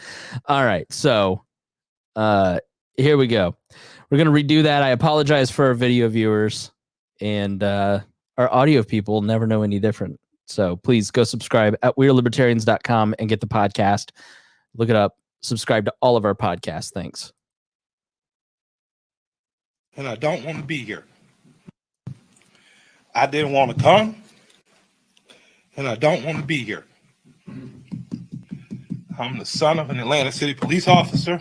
A: All right, so here we go. We're gonna redo that. I apologize for our video viewers, and our audio people never know any different. So please go subscribe at WeirdLibertarians.com and get the podcast. Look it up. Subscribe to all of our podcasts. Thanks.
H: And I don't want to be here. I didn't want to come, and I don't want to be here. I'm the son of an Atlanta City police officer.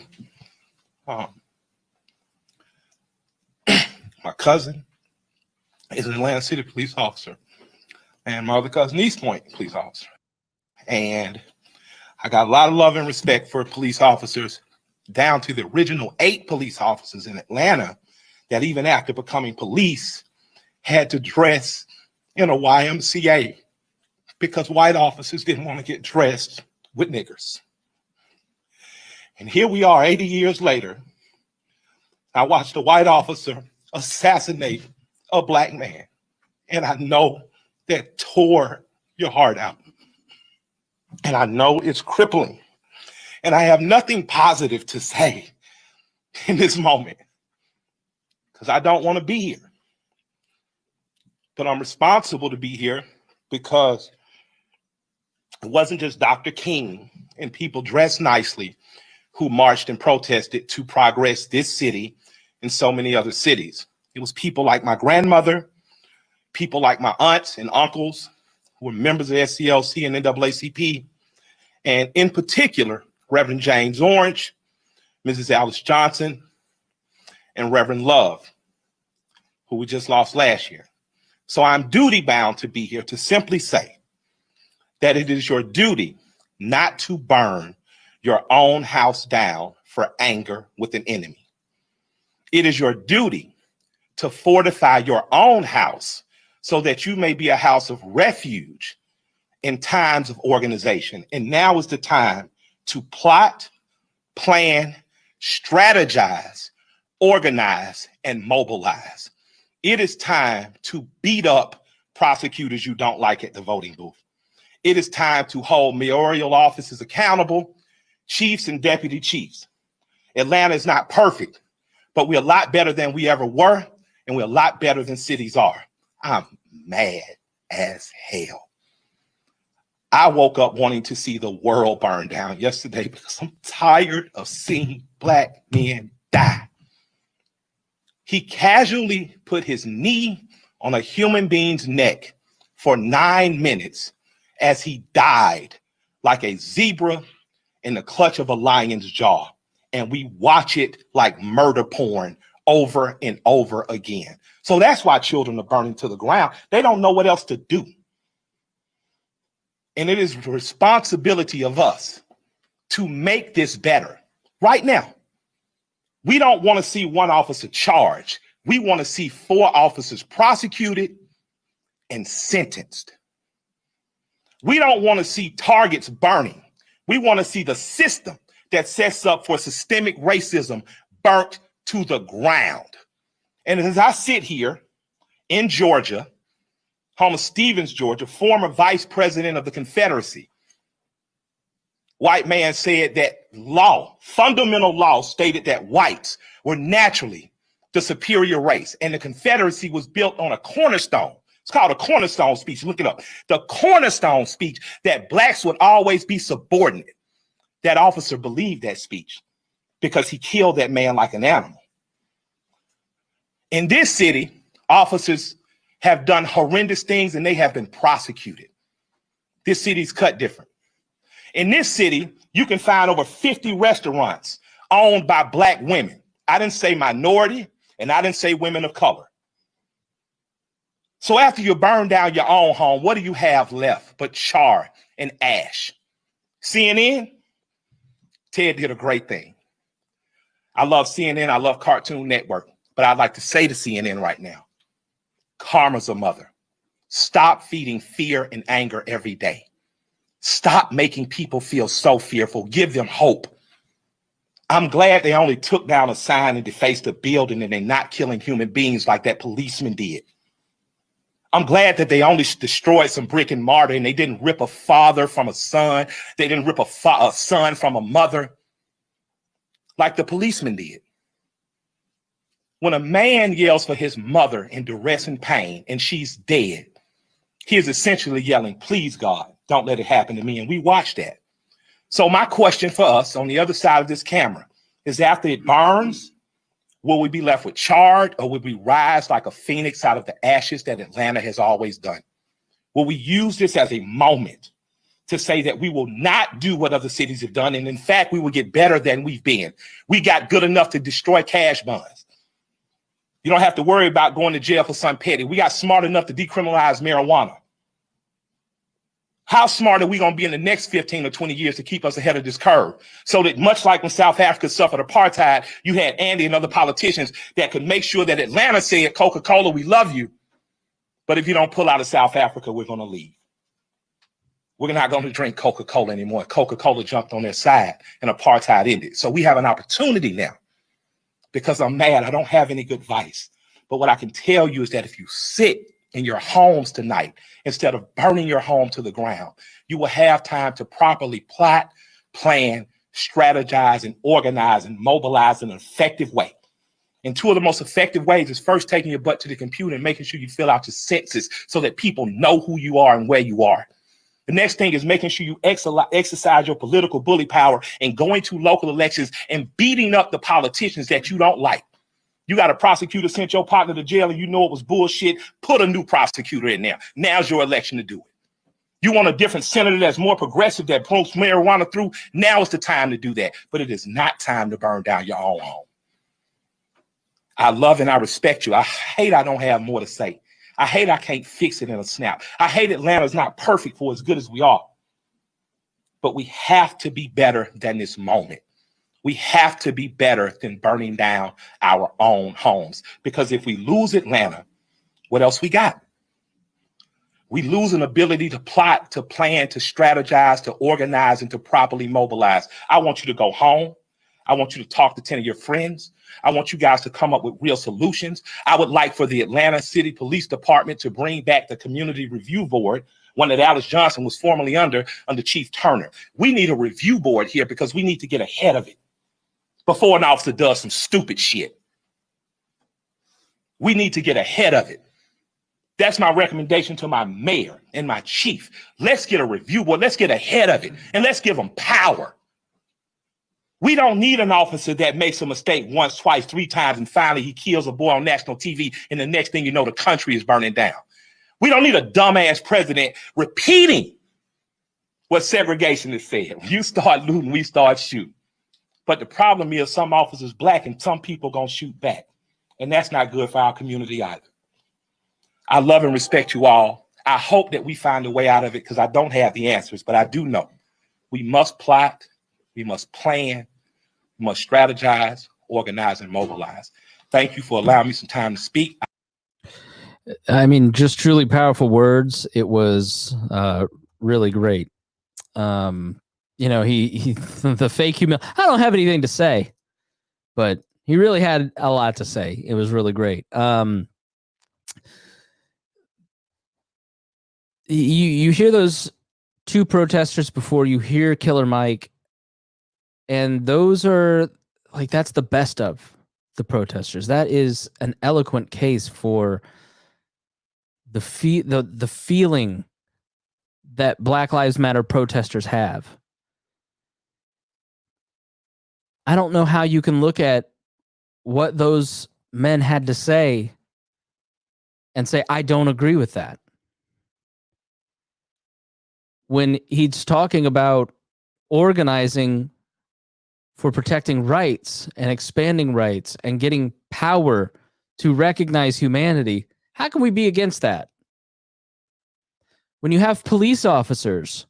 H: My cousin is an Atlanta City police officer, and my other cousin, East Point police officer. And I got a lot of love and respect for police officers, down to the original 8 police officers in Atlanta that even after becoming police had to dress in a YMCA because white officers didn't want to get dressed with niggers. And here we are 80 years later. I watched a white officer assassinate a black man. And I know that tore your heart out. And I know it's crippling. And I have nothing positive to say in this moment because I don't want to be here. But I'm responsible to be here because it wasn't just Dr. King and people dressed nicely who marched and protested to progress this city and so many other cities. It was people like my grandmother, people like my aunts and uncles who were members of SCLC and NAACP, and in particular, Reverend James Orange, Mrs. Alice Johnson, and Reverend Love, who we just lost last year. So I'm duty bound to be here to simply say that it is your duty not to burn your own house down for anger with an enemy. It is your duty to fortify your own house so that you may be a house of refuge in times of organization. And now is the time to plot, plan, strategize, organize, and mobilize. It is time to beat up prosecutors you don't like at the voting booth. It is time to hold mayoral offices accountable, chiefs and deputy chiefs. Atlanta is not perfect, but we're a lot better than we ever were, and we're a lot better than cities are. I'm mad as hell. I woke up wanting to see the world burn down yesterday because I'm tired of seeing Black men die. He casually put his knee on a human being's neck for 9 minutes as he died like a zebra in the clutch of a lion's jaw. And we watch it like murder porn over and over again. So that's why children are burning to the ground. They don't know what else to do. And it is the responsibility of us to make this better right now. We don't want to see one officer charged. We want to see 4 officers prosecuted and sentenced. We don't want to see targets burning. We want to see the system that sets up for systemic racism burnt to the ground. And as I sit here in Georgia, home of Stevens, Georgia, former vice president of the Confederacy, white man said that law, fundamental law, stated that whites were naturally the superior race. And the Confederacy was built on a cornerstone. It's called a cornerstone speech. Look it up. The cornerstone speech that blacks would always be subordinate. That officer believed that speech because he killed that man like an animal. In this city, officers have done horrendous things and they have been prosecuted. This city's cut different. In this city, you can find over 50 restaurants owned by Black women. I didn't say minority, and I didn't say women of color. So after you burn down your own home, what do you have left but char and ash? CNN? Ted did a great thing. I love CNN. I love Cartoon Network. But I'd like to say to CNN right now, karma's a mother. Stop feeding fear and anger every day. Stop making people feel so fearful. Give them hope. I'm glad they only took down a sign and defaced a building and they're not killing human beings like that policeman did. I'm glad that they only destroyed some brick and mortar and they didn't rip a father from a son. They didn't rip a son from a mother like the policeman did. When a man yells for his mother in duress and pain and she's dead, he is essentially yelling, please, God, don't let it happen to me. And we watch that. So my question for us on the other side of this camera is, after it burns, will we be left with charred, or will we rise like a phoenix out of the ashes that Atlanta has always done? Will we use this as a moment to say that we will not do what other cities have done, and in fact, we will get better than we've been? We got good enough to destroy cash bonds. You don't have to worry about going to jail for something petty. We got smart enough to decriminalize marijuana. How smart are we going to be in the next 15 or 20 years to keep us ahead of this curve? So that, much like when South Africa suffered apartheid, you had Andy and other politicians that could make sure that Atlanta said, Coca-Cola, we love you, but if you don't pull out of South Africa, we're going to leave. We're not going to drink Coca-Cola anymore. Coca-Cola jumped on their side and apartheid ended. So we have an opportunity now. Because I'm mad, I don't have any good advice. But what I can tell you is that if you sit in your homes tonight, instead of burning your home to the ground, you will have time to properly plot, plan, strategize, and organize and mobilize in an effective way. And 2 of the most effective ways is first taking your butt to the computer and making sure you fill out your census so that people know who you are and where you are. The next thing is making sure you exercise your political bully power and going to local elections and beating up the politicians that you don't like. You got a prosecutor sent your partner to jail and you know it was bullshit. Put a new prosecutor in there. Now's your election to do it. You want a different senator that's more progressive, that pulls marijuana through. Now is the time to do that. But it is not time to burn down your own home. I love and I respect you. I hate I don't have more to say. I hate I can't fix it in a snap. I hate Atlanta's not perfect for as good as we are. But we have to be better than this moment. We have to be better than burning down our own homes. Because if we lose Atlanta, what else we got? We lose an ability to plot, to plan, to strategize, to organize, and to properly mobilize. I want you to go home. I want you to talk to 10 of your friends. I want you guys to come up with real solutions. I would like for the Atlanta City Police Department to bring back the Community Review Board, one that Alice Johnson was formerly under Chief Turner. We need a review board here because we need to get ahead of it before an officer does some stupid shit. We need to get ahead of it. That's my recommendation to my mayor and my chief. Let's get a review board. Let's get ahead of it, and let's give them power. We don't need an officer that makes a mistake once, twice, 3 times, and finally he kills a boy on national TV, and the next thing you know, the country is burning down. We don't need a dumbass president repeating what segregation has said. You start looting, we start shooting. But the problem is some officers black and some people gonna shoot back. And that's not good for our community either. I love and respect you all. I hope that we find a way out of it because I don't have the answers, but I do know we must plot, we must plan, we must strategize, organize, and mobilize. Thank you for allowing me some time to speak.
A: I mean, just truly powerful words. It was really great. You know, he the fake humility. I don't have anything to say, but he really had a lot to say. It was really great. You hear those 2 protesters before you hear Killer Mike, and those are like, that's the best of the protesters. That is an eloquent case for the feeling that Black Lives Matter protesters have. I don't know how you can look at what those men had to say and say, I don't agree with that. When he's talking about organizing for protecting rights and expanding rights and getting power to recognize humanity, how can we be against that? When you have police officers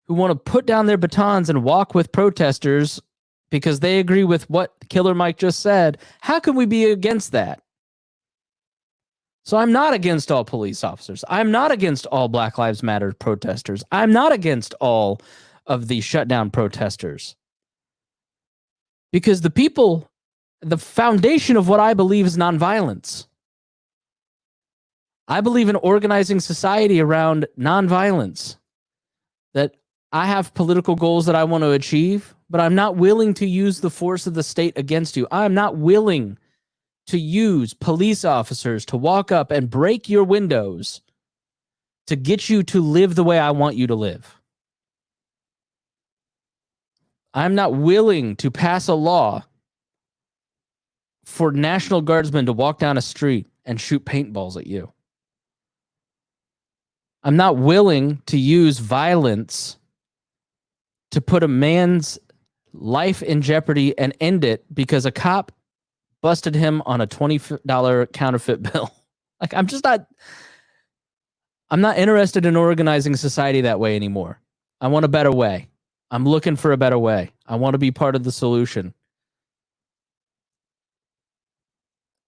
A: who want to put down their batons and walk with protesters because they agree with what Killer Mike just said, how can we be against that? So I'm not against all police officers. I'm not against all Black Lives Matter protesters. I'm not against all of the shutdown protesters. Because the foundation of what I believe is nonviolence. I believe in organizing society around nonviolence. That I have political goals that I want to achieve, but I'm not willing to use the force of the state against you. I'm not willing to use police officers to walk up and break your windows to get you to live the way I want you to live. I'm not willing to pass a law for National Guardsmen to walk down a street and shoot paintballs at you. I'm not willing to use violence to put a man's life in jeopardy and end it because a cop busted him on a $20 counterfeit bill. Like, I'm not interested in organizing society that way anymore. I want a better way. I'm looking for a better way. I want to be part of the solution.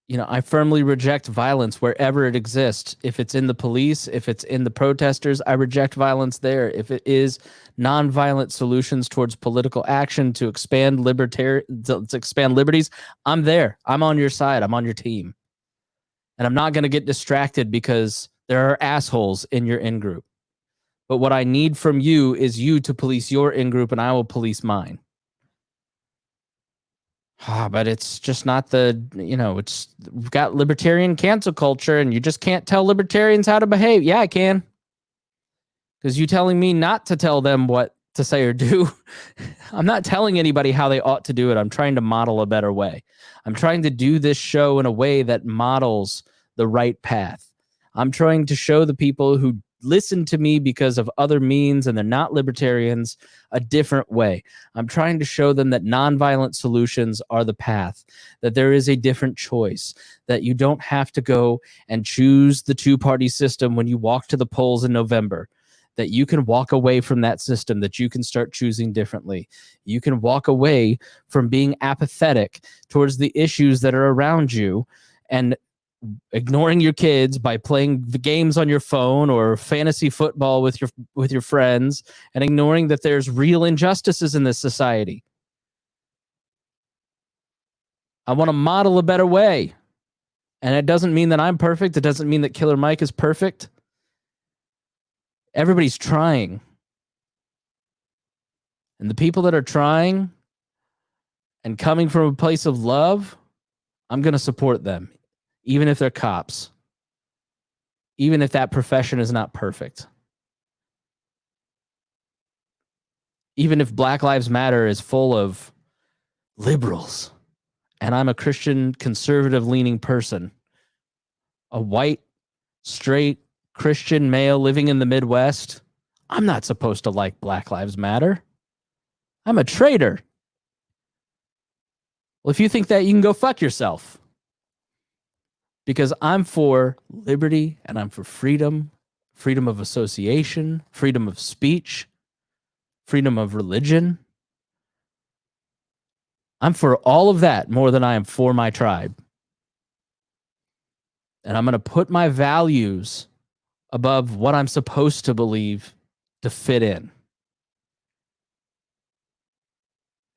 A: You know, I firmly reject violence wherever it exists. If it's in the police, if it's in the protesters, I reject violence there. If it is nonviolent solutions towards political action to expand liberties, I'm there. I'm on your side. I'm on your team. And I'm not going to get distracted because there are assholes in your in-group. But what I need from you is you to police your in-group, and I will police mine. But it's just not we've got libertarian cancel culture, and you just can't tell libertarians how to behave. Yeah, I can. Because you telling me not to tell them what to say or do. I'm not telling anybody how they ought to do it. I'm trying to model a better way. I'm trying to do this show in a way that models the right path. I'm trying to show the people who listen to me because of other means and they're not libertarians a different way. I'm trying to show them that nonviolent solutions are the path, that there is a different choice, that you don't have to go and choose the two-party system when you walk to the polls in November, that you can walk away from that system, that you can start choosing differently. You can walk away from being apathetic towards the issues that are around you and ignoring your kids by playing the games on your phone or fantasy football with your friends, and ignoring that there's real injustices in this society. I want to model a better way. And it doesn't mean that I'm perfect. It doesn't mean that Killer Mike is perfect. Everybody's trying. And the people that are trying and coming from a place of love, I'm going to support them, even if they're cops, even if that profession is not perfect, even if Black Lives Matter is full of liberals, and I'm a Christian, conservative-leaning person, a white, straight Christian male living in the Midwest. I'm not supposed to like Black Lives Matter. I'm a traitor. Well, if you think that, you can go fuck yourself. Because I'm for liberty and I'm for freedom, freedom of association, freedom of speech, freedom of religion. I'm for all of that more than I am for my tribe. And I'm going to put my values above what I'm supposed to believe to fit in.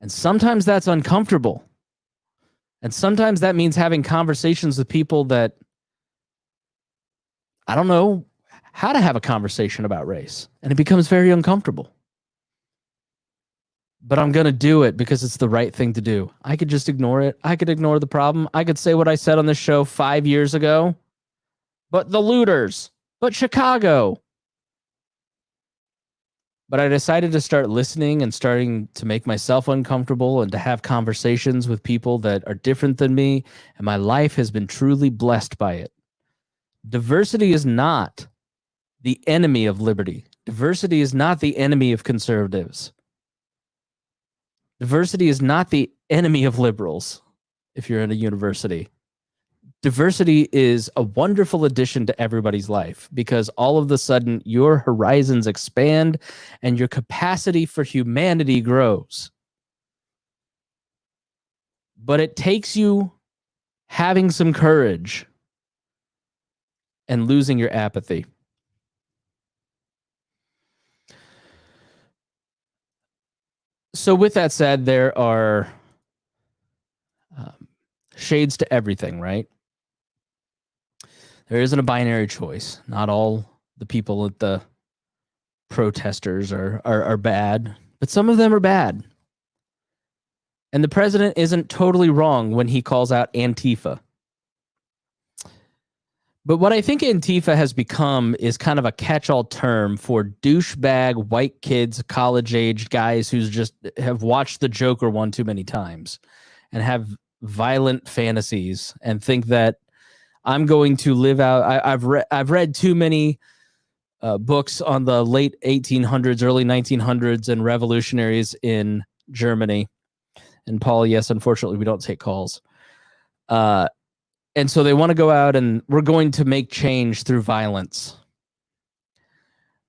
A: And sometimes that's uncomfortable. And sometimes that means having conversations with people that I don't know how to have a conversation about race. And it becomes very uncomfortable. But I'm going to do it because it's the right thing to do. I could just ignore it. I could ignore the problem. I could say what I said on this show 5 years ago. But the looters. But Chicago. But I decided to start listening and starting to make myself uncomfortable and to have conversations with people that are different than me. And my life has been truly blessed by it. Diversity is not the enemy of liberty. Diversity is not the enemy of conservatives. Diversity is not the enemy of liberals if you're in a university. Diversity is a wonderful addition to everybody's life because all of a sudden your horizons expand and your capacity for humanity grows. But it takes you having some courage and losing your apathy. So with that said, there are shades to everything, right? There isn't a binary choice. Not all the people at the protesters are bad, but some of them are bad. And the president isn't totally wrong when he calls out Antifa. But what I think Antifa has become is kind of a catch-all term for douchebag white kids, college-aged guys who just have watched the Joker one too many times and have violent fantasies and think that I'm going to live out. I've read too many books on the late 1800s, early 1900s, and revolutionaries in Germany. And Paul, yes, unfortunately, we don't take calls. And so they want to go out and we're going to make change through violence.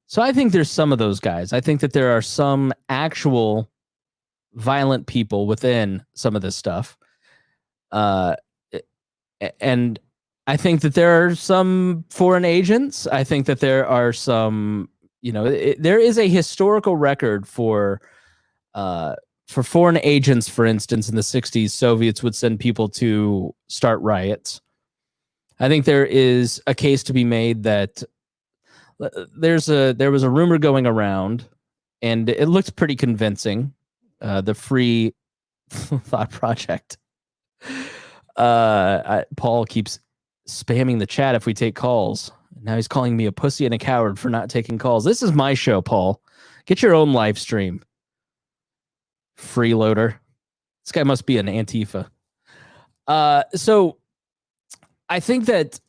A: So I think there's some of those guys. I think that there are some actual violent people within some of this stuff. And I think that there are some foreign agents. I think that there are some, there is a historical record for foreign agents. For instance, in the 60s, Soviets would send people to start riots. I think there is a case to be made that there was a rumor going around, and it looked pretty convincing. The Free Thought Project. Paul keeps spamming the chat if we take calls. Now he's calling me a pussy and a coward for not taking calls. This is my show, Paul. Get your own live stream. Freeloader. This guy must be an Antifa. So I think that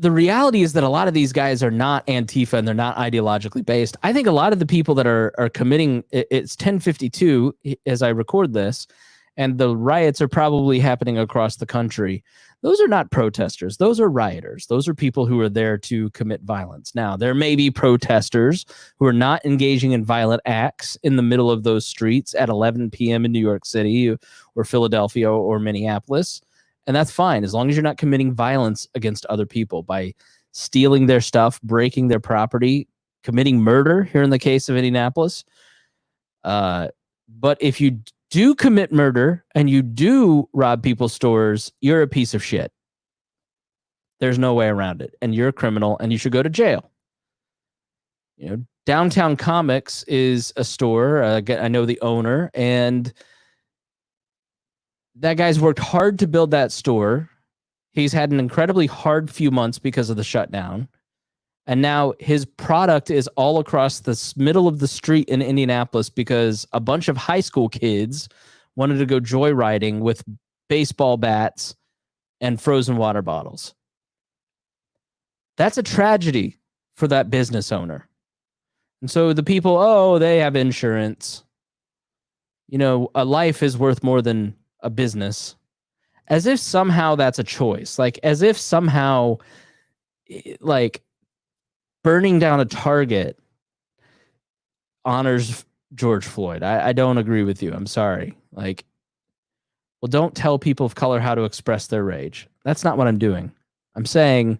A: the reality is that a lot of these guys are not Antifa and they're not ideologically based. I think a lot of the people that are committing, it's 10:52 as I record this, and the riots are probably happening across the country. Those are not protesters. Those are rioters. Those are people who are there to commit violence. Now, there may be protesters who are not engaging in violent acts in the middle of those streets at 11 p.m. in New York City or Philadelphia or Minneapolis. And that's fine, as long as you're not committing violence against other people by stealing their stuff, breaking their property, committing murder here in the case of Indianapolis. But if you do commit murder and you do rob people's stores, you're a piece of shit. There's no way around it. And you're a criminal and you should go to jail. You know, Downtown Comics is a store. I know the owner, and that guy's worked hard to build that store. He's had an incredibly hard few months because of the shutdown. And now his product is all across the middle of the street in Indianapolis because a bunch of high school kids wanted to go joyriding with baseball bats and frozen water bottles. That's a tragedy for that business owner. And so the people, oh, they have insurance. You know, a life is worth more than a business. As if somehow that's a choice. Like, as if somehow, like, burning down a Target honors George Floyd. I don't agree with you. I'm sorry. Like, well, don't tell people of color how to express their rage. That's not what I'm doing. I'm saying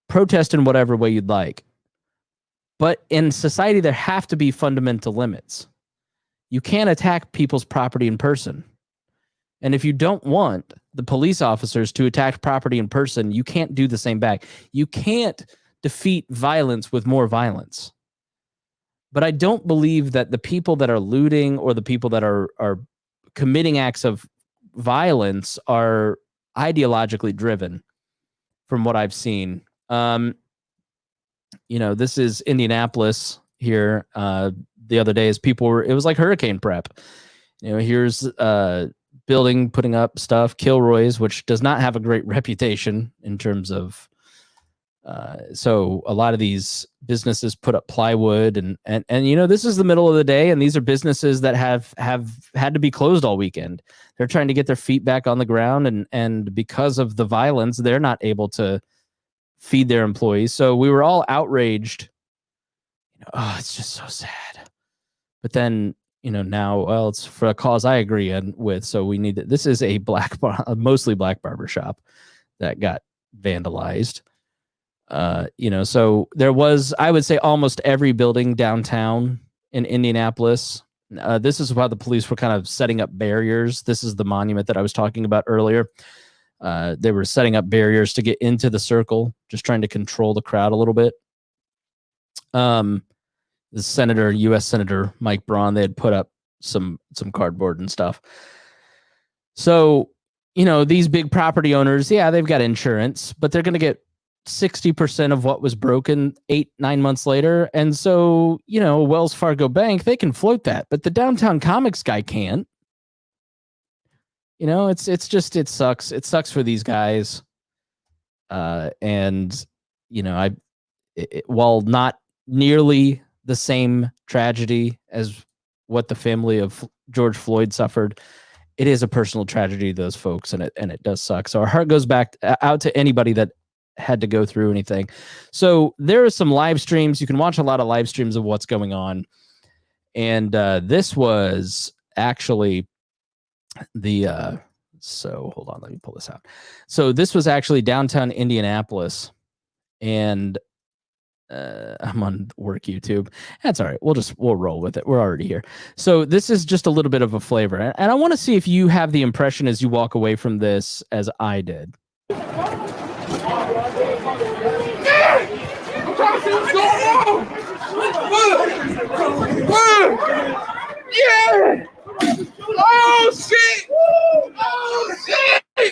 A: protest in whatever way you'd like. But in society, there have to be fundamental limits. You can't attack people's property in person. And if you don't want the police officers to attack property in person, you can't do the same back. You can't defeat violence with more violence. But I don't believe that the people that are looting or the people that are committing acts of violence are ideologically driven from what I've seen. You know, this is Indianapolis here. The other day, as people were, it was like hurricane prep. You know, here's building, putting up stuff, Kilroy's, which does not have a great reputation in terms of, so a lot of these businesses put up plywood and you know, this is the middle of the day, and these are businesses that have had to be closed all weekend. They're trying to get their feet back on the ground, and because of the violence, they're not able to feed their employees. So we were all outraged. You know, oh, it's just so sad. But then, you know, now, well, it's for a cause I agree with. So we need this is a mostly black barber shop that got vandalized. You know, so there was, I would say, almost every building downtown in Indianapolis. This is why the police were kind of setting up barriers. This is the monument that I was talking about earlier. They were setting up barriers to get into the circle, just trying to control the crowd a little bit. The U.S. Senator Mike Braun, they had put up some cardboard and stuff. So, you know, these big property owners, yeah, they've got insurance, but they're going to get 60% of what was broken 8-9 months later. And so, you know, Wells Fargo Bank, they can float that, but the Downtown Comics guy can't. You know, it sucks. It sucks for these guys. And, you know, while not nearly the same tragedy as what the family of George Floyd suffered, it is a personal tragedy to those folks, and it does suck. So our heart goes back out to anybody that had to go through anything. So there are some live streams. You can watch a lot of live streams of what's going on. And this was actually so hold on, let me pull this out. So this was actually downtown Indianapolis, and I'm on work YouTube. That's all right. We'll roll with it. We're already here. So this is just a little bit of a flavor. And I want to see if you have the impression as you walk away from this as I did.
C: Yeah! Oh shit! Oh shit! She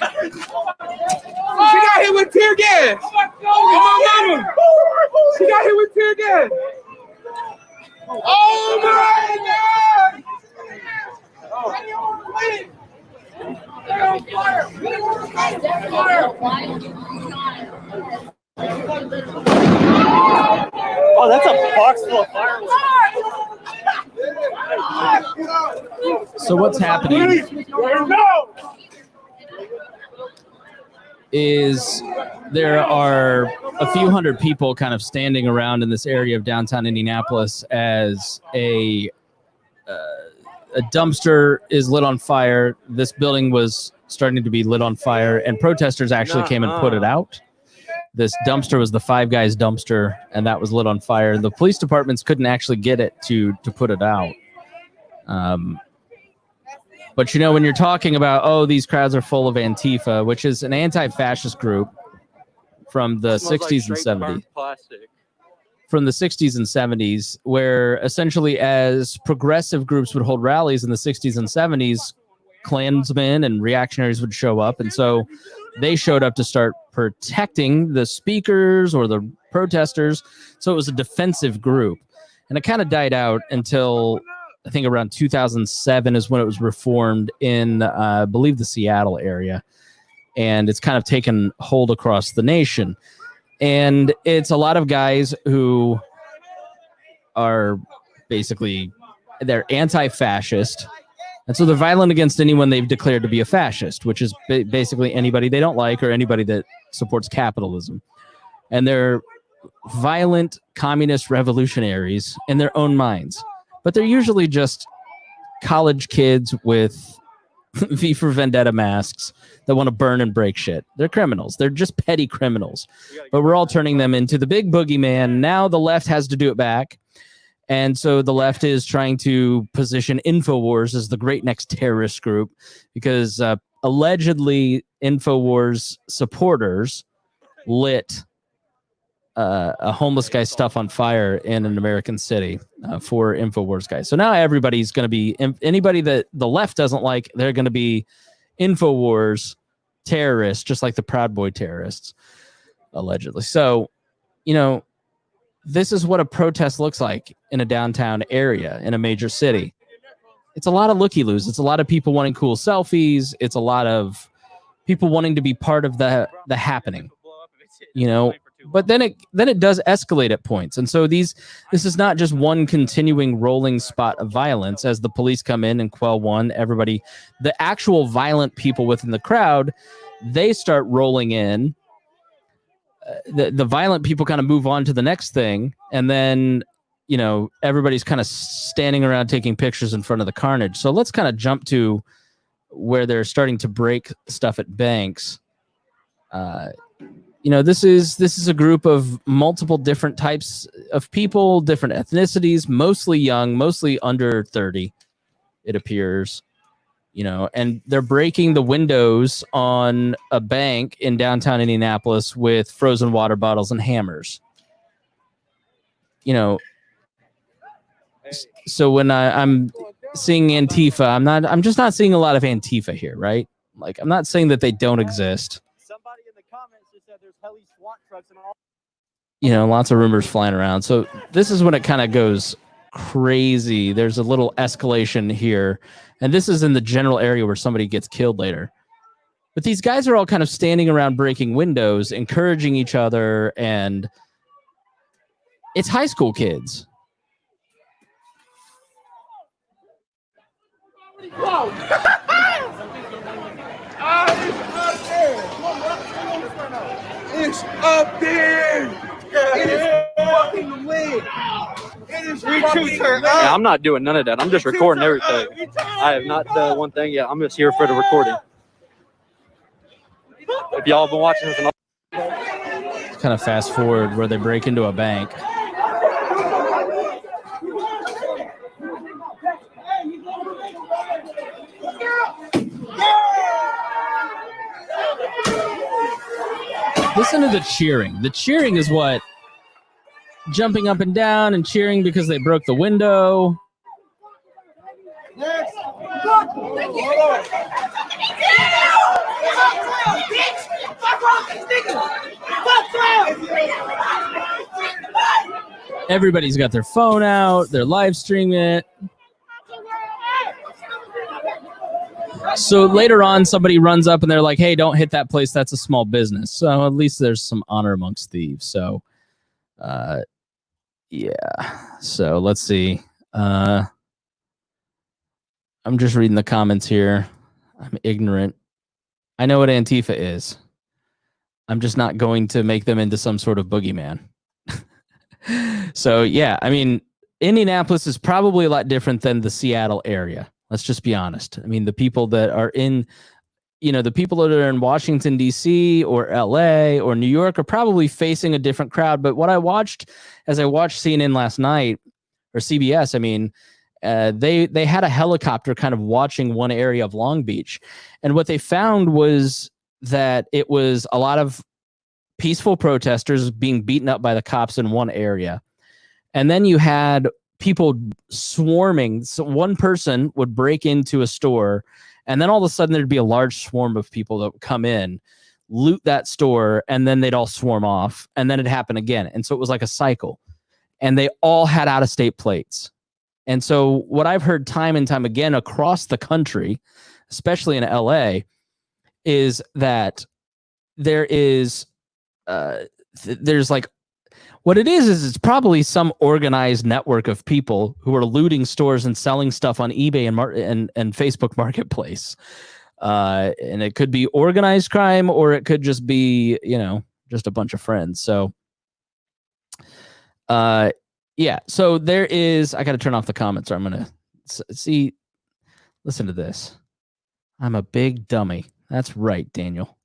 C: got hit with tear gas! Oh my mama! She got hit with tear gas! Oh my god! They're on fire! They're on fire!
A: So what's happening is there are a few hundred people kind of standing around in this area of downtown Indianapolis as a dumpster is lit on fire. This building was starting to be lit on fire, and protesters actually came and put it out. This dumpster was the Five Guys dumpster, and that was lit on fire. The police departments couldn't actually get it to put it out. But, you know, when you're talking about, oh, these crowds are full of Antifa, which is an anti-fascist group from the 60s and 70s. From the 60s and 70s, where essentially as progressive groups would hold rallies in the 60s and 70s, Klansmen and reactionaries would show up. And so they showed up to start protecting the speakers or the protesters. So it was a defensive group. And it kind of died out until I think around 2007 is when it was reformed in, I believe, the Seattle area. And it's kind of taken hold across the nation. And it's a lot of guys who are basically, they're anti-fascist. And so they're violent against anyone they've declared to be a fascist, which is basically anybody they don't like or anybody that supports capitalism. And they're violent communist revolutionaries in their own minds. But they're usually just college kids with V for Vendetta masks that want to burn and break shit. They're criminals. They're just petty criminals. But we're all turning them into the big boogeyman. Now the left has to do it back. And so the left is trying to position InfoWars as the great next terrorist group because allegedly InfoWars supporters lit a homeless guy's stuff on fire in an American city for InfoWars guys. So now everybody's going to be, anybody that the left doesn't like, they're going to be InfoWars terrorists, just like the Proud Boy terrorists, allegedly. So, you know, this is what a protest looks like in a downtown area in a major city. It's a lot of looky-loos. It's a lot of people wanting cool selfies. It's a lot of people wanting to be part of the happening, you know. But then it does escalate at points. And so this is not just one continuing rolling spot of violence as the police come in and quell one, everybody, the actual violent people within the crowd, they start rolling in. The violent people kind of move on to the next thing. And then, you know, everybody's kind of standing around taking pictures in front of the carnage. So let's kind of jump to where they're starting to break stuff at banks. You know, this is a group of multiple different types of people, different ethnicities, mostly young, mostly under 30, it appears, you know, and they're breaking the windows on a bank in downtown Indianapolis with frozen water bottles and hammers. You know, so when I'm seeing Antifa, I'm just not seeing a lot of Antifa here, right? Like, I'm not saying that they don't exist. You know, lots of rumors flying around. So this is when it kind of goes crazy. There's a little escalation here. And this is in the general area where somebody gets killed later. But these guys are all kind of standing around breaking windows, encouraging each other. And it's high school kids.
C: It's up there. It is fucking lit. It is fucking lit.
I: Yeah, I'm not doing none of that. I'm just recording everything. I have not done one thing yet. I'm just here for the recording. If y'all have been watching this,
A: kind of fast forward where they break into a bank. Listen to the cheering. The cheering is what? Jumping up and down and cheering because they broke the window. Everybody's got their phone out. They're live streaming it. So later on, somebody runs up and they're like, hey, don't hit that place. That's a small business. So at least there's some honor amongst thieves. So, yeah. So let's see. I'm just reading the comments here. I'm ignorant. I know what Antifa is. I'm just not going to make them into some sort of boogeyman. So, yeah, I mean, Indianapolis is probably a lot different than the Seattle area. Let's just be honest. I mean, the people that are in, the people that are in Washington, D.C. or L.A. or New York are probably facing a different crowd. But what I watched as I watched CNN last night, or CBS, I mean, they had a helicopter kind of watching one area of Long Beach. And what they found was that it was a lot of peaceful protesters being beaten up by the cops in one area. And then you had people swarming. So one person would break into a store, and then all of a sudden there'd be a large swarm of people that would come in, loot that store, and then they'd all swarm off. And then it'd happen again. And so it was like a cycle. And they all had out-of-state plates. And so what I've heard time and time again across the country, especially in LA, is that there is there's like, what it is it's probably some organized network of people who are looting stores and selling stuff on eBay and Facebook Marketplace. And it could be organized crime, or it could just be, just a bunch of friends. So, yeah. So there is, I got to turn off the comments, or I'm going to see, listen to this. I'm a big dummy. That's right, Daniel.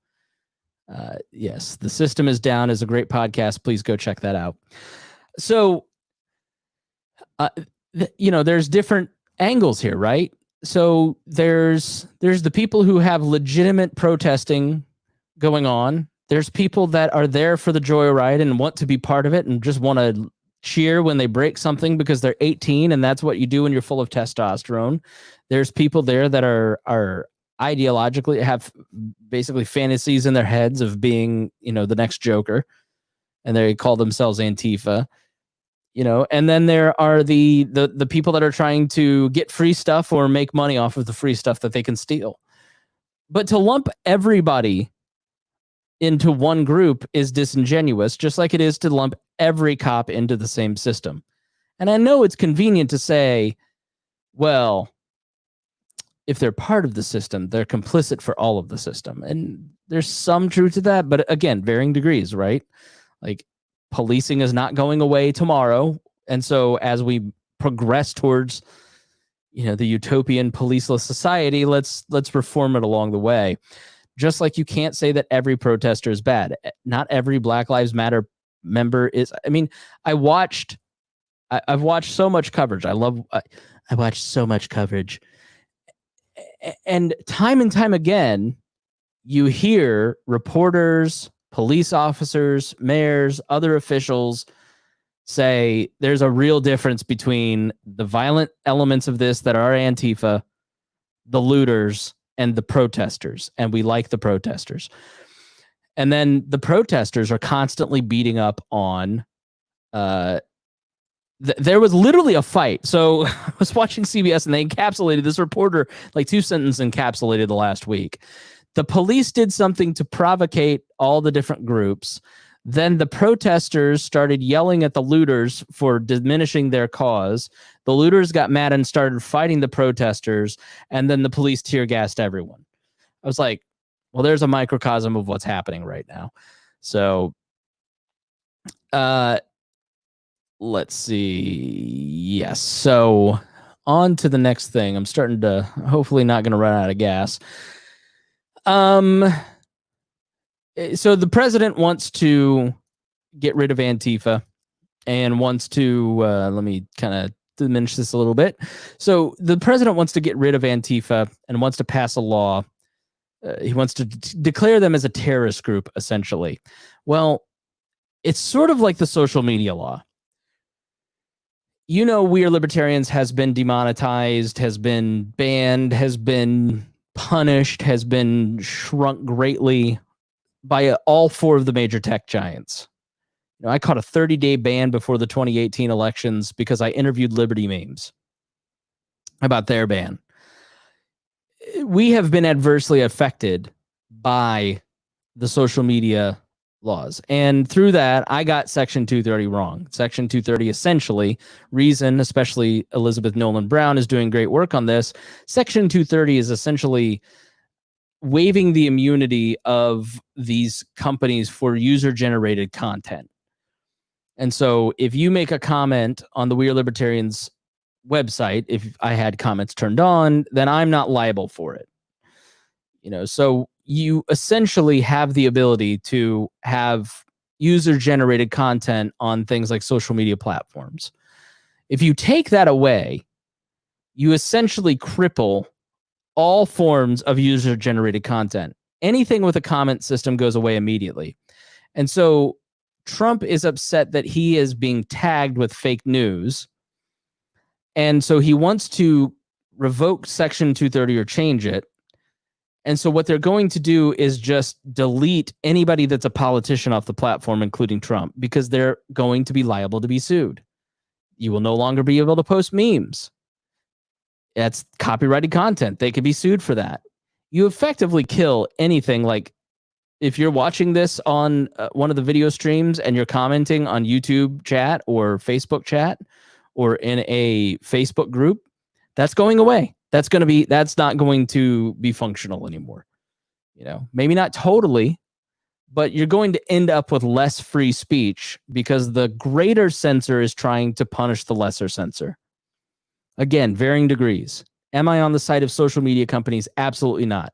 A: Yes, The System is Down is a great podcast. Please go check that out. So, there's different angles here, right? So there's the people who have legitimate protesting going on. There's people that are there for the joyride and want to be part of it and just want to cheer when they break something because they're 18 and that's what you do when you're full of testosterone. There's people there that are ideologically have basically fantasies in their heads of being, the next Joker, and they call themselves Antifa, and then there are the people that are trying to get free stuff or make money off of the free stuff that they can steal. But to lump everybody into one group is disingenuous, just like it is to lump every cop into the same system. And I know it's convenient to say, well, if they're part of the system, they're complicit for all of the system. And there's some truth to that, but again, varying degrees, right? Like, policing is not going away tomorrow. And so as we progress towards, the utopian policeless society, let's reform it along the way. Just like you can't say that every protester is bad. Not every Black Lives Matter member is. I mean, I've watched so much coverage. I watched so much coverage. And time again, you hear reporters, police officers, mayors, other officials say there's a real difference between the violent elements of this that are Antifa, the looters, and the protesters. And we like the protesters. And then the protesters are constantly beating up on there was literally a fight. So I was watching CBS and they encapsulated this reporter, like 2 sentences encapsulated the last week. The police did something to provocate all the different groups. Then the protesters started yelling at the looters for diminishing their cause. The looters got mad and started fighting the protesters. And then the police tear gassed everyone. I was like, well, there's a microcosm of what's happening right now. So, let's see. Yes. So on to the next thing. I'm starting to, hopefully not going to run out of gas. So the president wants to get rid of Antifa and wants to, let me kind of diminish this a little bit. So the president wants to get rid of Antifa and wants to pass a law. He wants to declare them as a terrorist group, essentially. Well, it's sort of like the social media law. We Are Libertarians has been demonetized, has been banned, has been punished, has been shrunk greatly by all 4 of the major tech giants. I caught a 30-day ban before the 2018 elections because I interviewed Liberty Memes about their ban. We have been adversely affected by the social media laws. And through that, I got Section 230 wrong. Section 230 essentially, Reason, especially Elizabeth Nolan Brown, is doing great work on this. Section 230 is essentially waiving the immunity of these companies for user-generated content. And so if you make a comment on the We Are Libertarians website, if I had comments turned on, then I'm not liable for it. You know, so you essentially have the ability to have user-generated content on things like social media platforms. If you take that away, you essentially cripple all forms of user-generated content. Anything with a comment system goes away immediately. And so Trump is upset that he is being tagged with fake news. And so he wants to revoke Section 230 or change it. And so what they're going to do is just delete anybody that's a politician off the platform, including Trump, because they're going to be liable to be sued. You will no longer be able to post memes. That's copyrighted content. They could be sued for that. You effectively kill anything. Like if you're watching this on one of the video streams and you're commenting on YouTube chat or Facebook chat or in a Facebook group, that's going away. That's not going to be functional anymore. You know, maybe not totally, but you're going to end up with less free speech because the greater censor is trying to punish the lesser censor. Again, varying degrees. Am I on the side of social media companies? Absolutely not.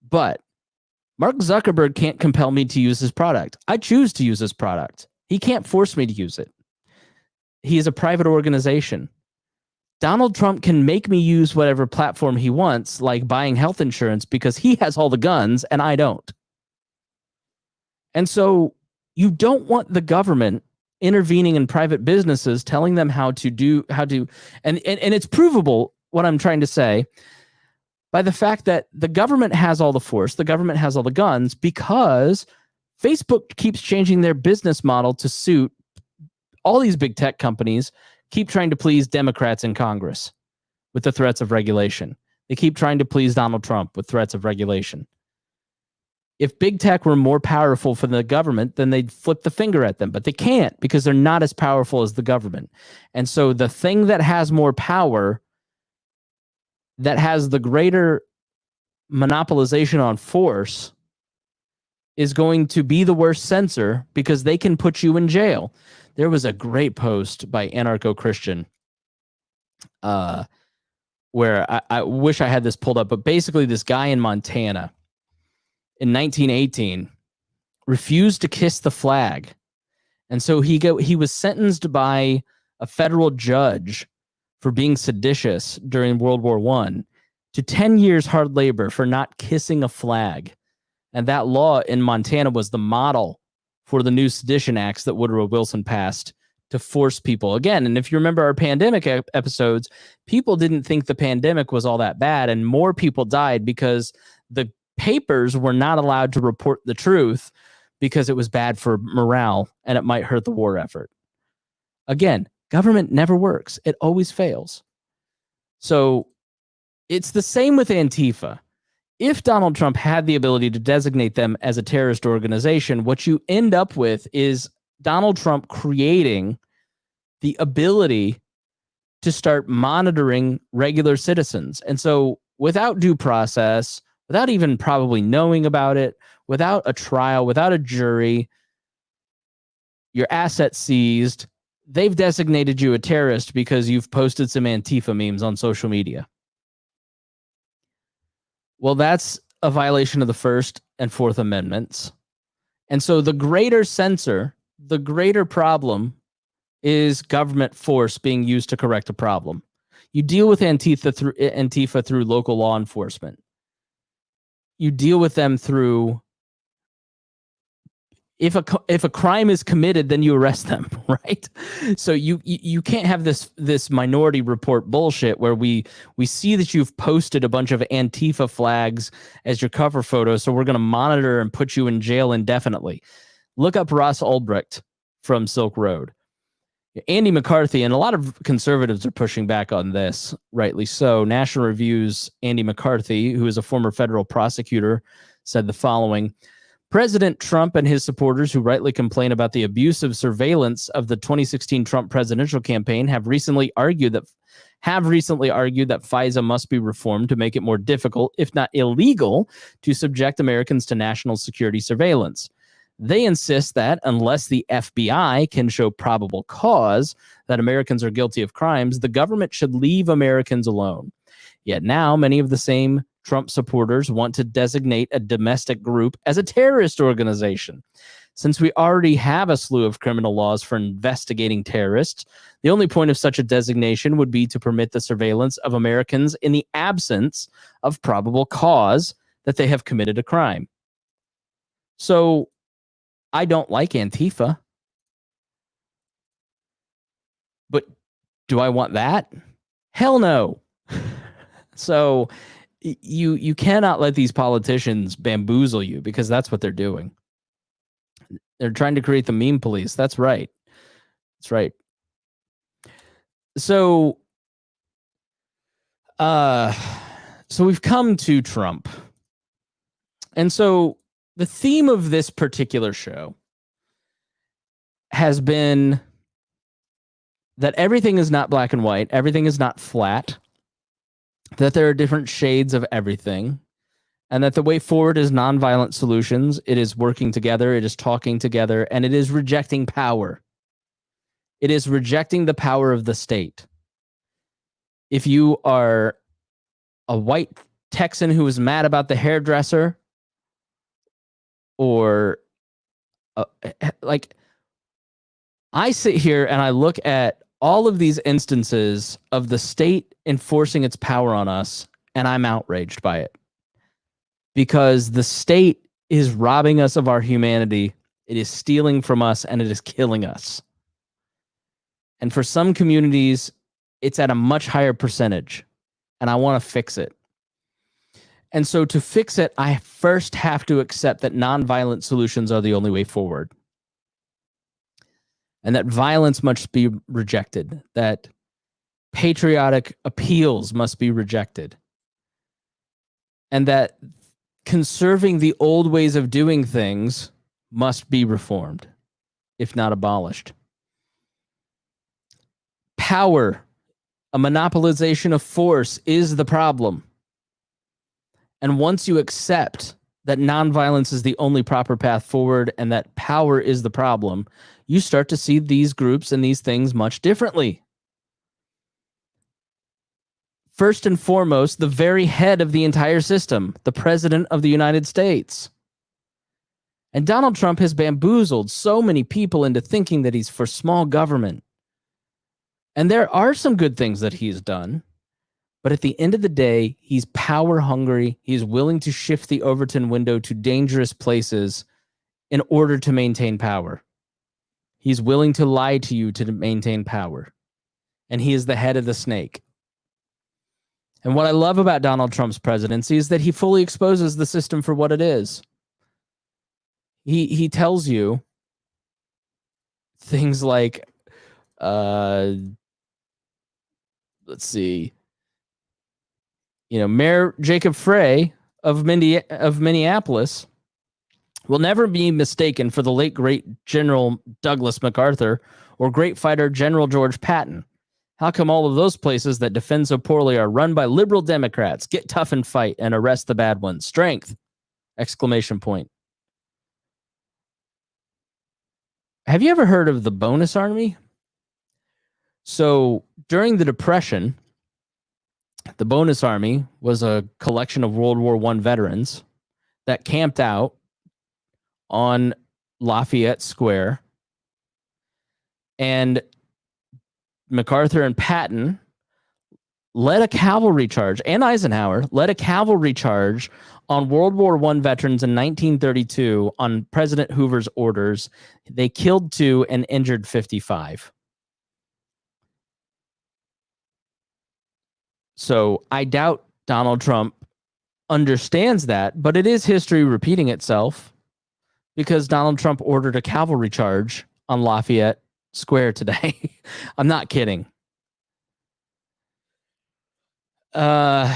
A: But Mark Zuckerberg can't compel me to use his product. I choose to use his product. He can't force me to use it. He is a private organization. Donald Trump can make me use whatever platform he wants, like buying health insurance, because he has all the guns and I don't. And so you don't want the government intervening in private businesses, telling them and it's provable what I'm trying to say by the fact that the government has all the force, the government has all the guns, because Facebook keeps changing their business model to suit all these big tech companies. Keep trying to please Democrats in Congress with the threats of regulation. They keep trying to please Donald Trump with threats of regulation. If big tech were more powerful for the government, then they'd flip the finger at them, but they can't because they're not as powerful as the government. And so the thing that has more power, that has the greater monopolization on force, is going to be the worst censor because they can put you in jail. There was a great post by Anarcho-Christian where I wish I had this pulled up, but basically this guy in Montana in 1918 refused to kiss the flag. And so he was sentenced by a federal judge for being seditious during World War I to 10 years hard labor for not kissing a flag. And that law in Montana was the model for the new sedition acts that Woodrow Wilson passed to force people. Again, and if you remember our pandemic episodes, people didn't think the pandemic was all that bad, and more people died because the papers were not allowed to report the truth because it was bad for morale and it might hurt the war effort. Again, government never works. It always fails. So it's the same with Antifa. If Donald Trump had the ability to designate them as a terrorist organization, what you end up with is Donald Trump creating the ability to start monitoring regular citizens. And so without due process, without even probably knowing about it, without a trial, without a jury, your assets seized, they've designated you a terrorist because you've posted some Antifa memes on social media. Well, that's a violation of the First and Fourth Amendments. And so the greater censor, the greater problem is government force being used to correct a problem. You deal with Antifa through local law enforcement. You deal with them through, if a crime is committed, then you arrest them, right? So you can't have this Minority Report bullshit where we see that you've posted a bunch of Antifa flags as your cover photo, so we're going to monitor and put you in jail indefinitely. Look up Ross Ulbricht from Silk Road. Andy McCarthy, and a lot of conservatives are pushing back on this, rightly so. National Review's Andy McCarthy, who is a former federal prosecutor, said the following: President Trump and his supporters, who rightly complain about the abusive surveillance of the 2016 Trump presidential campaign, have recently argued that FISA must be reformed to make it more difficult, if not illegal, to subject Americans to national security surveillance. They insist that unless the FBI can show probable cause that Americans are guilty of crimes, the government should leave Americans alone. Yet now, many of the same Trump supporters want to designate a domestic group as a terrorist organization. Since we already have a slew of criminal laws for investigating terrorists, the only point of such a designation would be to permit the surveillance of Americans in the absence of probable cause that they have committed a crime. So, I don't like Antifa. But do I want that? Hell no. So you cannot let these politicians bamboozle you, because that's what they're doing. They're trying to create the meme police. That's right. That's right. So we've come to Trump. And so the theme of this particular show has been that everything is not black and white, everything is not flat, that there are different shades of everything, and that the way forward is nonviolent solutions. It is working together, it is talking together, and it is rejecting power. It is rejecting the power of the state. If you are a white Texan who is mad about the hairdresser, or like, I sit here and I look at all of these instances of the state enforcing its power on us, and I'm outraged by it. Because the state is robbing us of our humanity, it is stealing from us, and it is killing us. And for some communities, it's at a much higher percentage, and I want to fix it. And so to fix it, I first have to accept that nonviolent solutions are the only way forward. And that violence must be rejected, that patriotic appeals must be rejected, and that conserving the old ways of doing things must be reformed, if not abolished. Power, a monopolization of force, is the problem. And once you accept that nonviolence is the only proper path forward and that power is the problem, you start to see these groups and these things much differently. First and foremost, the very head of the entire system, the President of the United States. And Donald Trump has bamboozled so many people into thinking that he's for small government. And there are some good things that he's done. But at the end of the day, he's power hungry. He's willing to shift the Overton window to dangerous places in order to maintain power. He's willing to lie to you to maintain power. And he is the head of the snake. And what I love about Donald Trump's presidency is that he fully exposes the system for what it is. He tells you things like, let's see, Mayor Jacob Frey of Minneapolis will never be mistaken for the late great General Douglas MacArthur or great fighter General George Patton. How come all of those places that defend so poorly are run by liberal Democrats? Get tough and fight and arrest the bad ones. Strength! Exclamation point. Have you ever heard of the Bonus Army? So during the Depression, the Bonus Army was a collection of World War I veterans that camped out on Lafayette Square, and MacArthur and Patton led a cavalry charge, and Eisenhower led a cavalry charge on World War I veterans in 1932 on President Hoover's orders. They killed 2 and injured 55. So I doubt Donald Trump understands that, but it is history repeating itself, because Donald Trump ordered a cavalry charge on Lafayette Square today. I'm not kidding. Then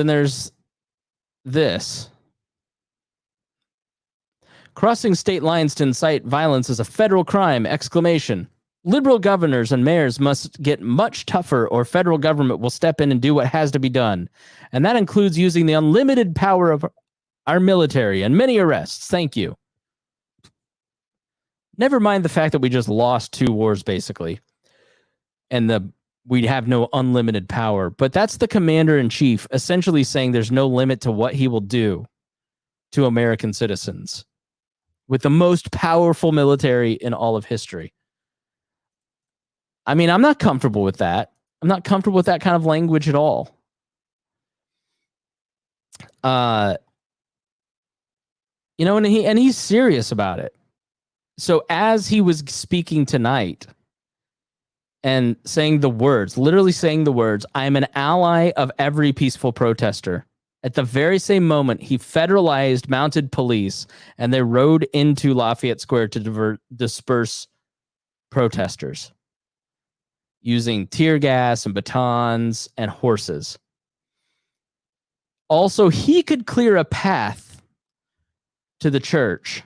A: there's this. Crossing state lines to incite violence is a federal crime! Exclamation. Liberal governors and mayors must get much tougher or federal government will step in and do what has to be done. And that includes using the unlimited power of our military and many arrests. Thank you. Never mind the fact that we just lost 2 wars, basically. And we have no unlimited power. But that's the commander-in-chief essentially saying there's no limit to what he will do to American citizens with the most powerful military in all of history. I mean, I'm not comfortable with that. I'm not comfortable with that kind of language at all. You know, and he's serious about it. So as he was speaking tonight and saying the words, literally saying the words, "I'm an ally of every peaceful protester." At the very same moment, he federalized mounted police and they rode into Lafayette Square to disperse protesters using tear gas and batons and horses. Also, he could clear a path to the church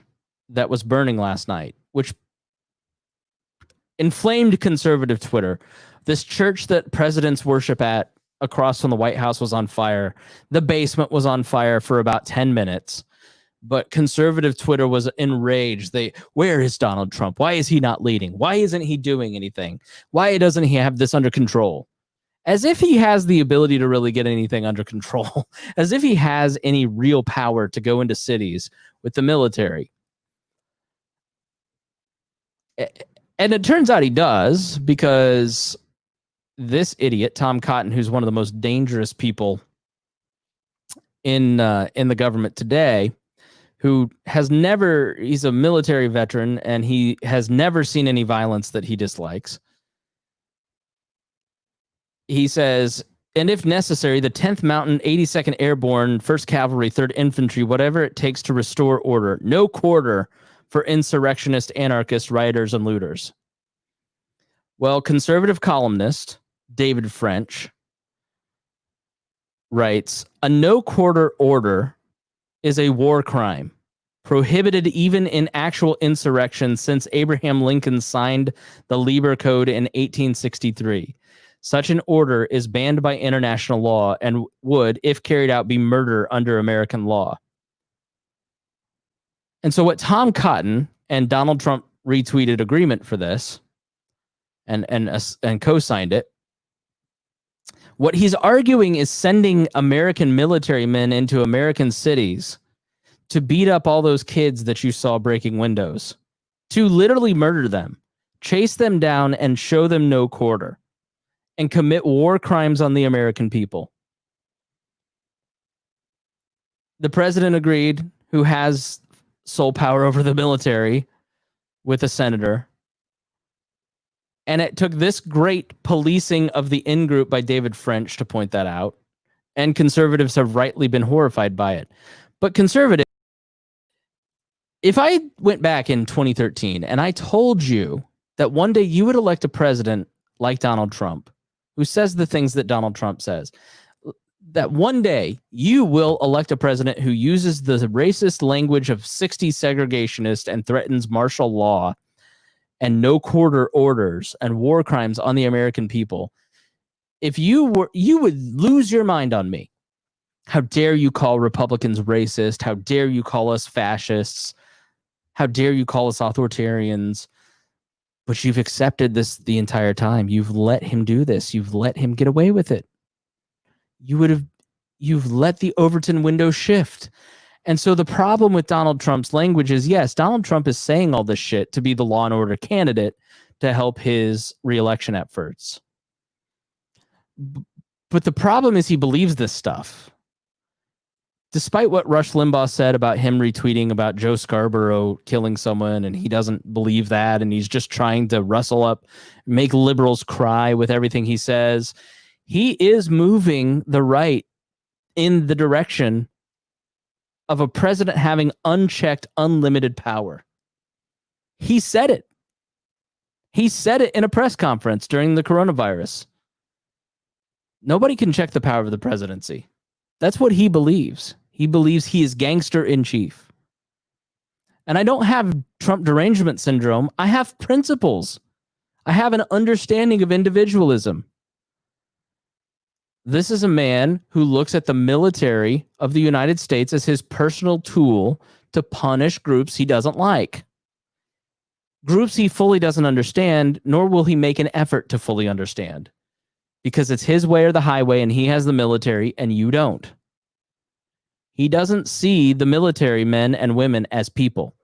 A: that was burning last night, which inflamed conservative Twitter. This church that presidents worship at across from the White House was on fire. The basement was on fire for about 10 minutes. But conservative Twitter was enraged. Where is Donald Trump? Why is he not leading? Why isn't he doing anything? Why doesn't he have this under control? As if he has the ability to really get anything under control. As if he has any real power to go into cities with the military. And it turns out he does, because this idiot, Tom Cotton, who's one of the most dangerous people in the government today, who he's a military veteran and he has never seen any violence that he dislikes. He says, and if necessary, the 10th Mountain, 82nd Airborne, 1st Cavalry, 3rd Infantry, whatever it takes to restore order. No quarter for insurrectionist, anarchist, rioters, and looters. Well, conservative columnist David French writes, a no quarter order is a war crime, prohibited even in actual insurrection since Abraham Lincoln signed the Lieber Code in 1863. Such an order is banned by international law and would, if carried out, be murder under American law. And so what Tom Cotton and Donald Trump retweeted agreement for this and co-signed it. What he's arguing is sending American military men into American cities to beat up all those kids that you saw breaking windows, to literally murder them, chase them down and show them no quarter, and commit war crimes on the American people. The president agreed, who has sole power over the military, with a senator. And it took this great policing of the in-group by David French to point that out. And conservatives have rightly been horrified by it. But conservatives, if I went back in 2013 and I told you that one day you would elect a president like Donald Trump, who says the things that Donald Trump says, that one day you will elect a president who uses the racist language of 60s segregationist and threatens martial law and no quarter orders and war crimes on the American people. If you would lose your mind on me. How dare you call Republicans racist? How dare you call us fascists? How dare you call us authoritarians? But you've accepted this the entire time. You've let him do this. You've let him get away with it. You've let the Overton window shift. And so the problem with Donald Trump's language is, yes, Donald Trump is saying all this shit to be the law and order candidate to help his reelection efforts. But the problem is he believes this stuff. Despite what Rush Limbaugh said about him retweeting about Joe Scarborough killing someone, and he doesn't believe that, and he's just trying to rustle up, make liberals cry with everything he says, he is moving the right in the direction of a president having unchecked, unlimited power. He said it. He said it in a press conference during the coronavirus. Nobody can check the power of the presidency. That's what he believes. He believes he is gangster in chief. And I don't have Trump derangement syndrome. I have principles. I have an understanding of individualism. This is a man who looks at the military of the United States as his personal tool to punish groups he doesn't like. Groups he fully doesn't understand, nor will he make an effort to fully understand. Because it's his way or the highway, and he has the military, and you don't. He doesn't see the military men and women as people.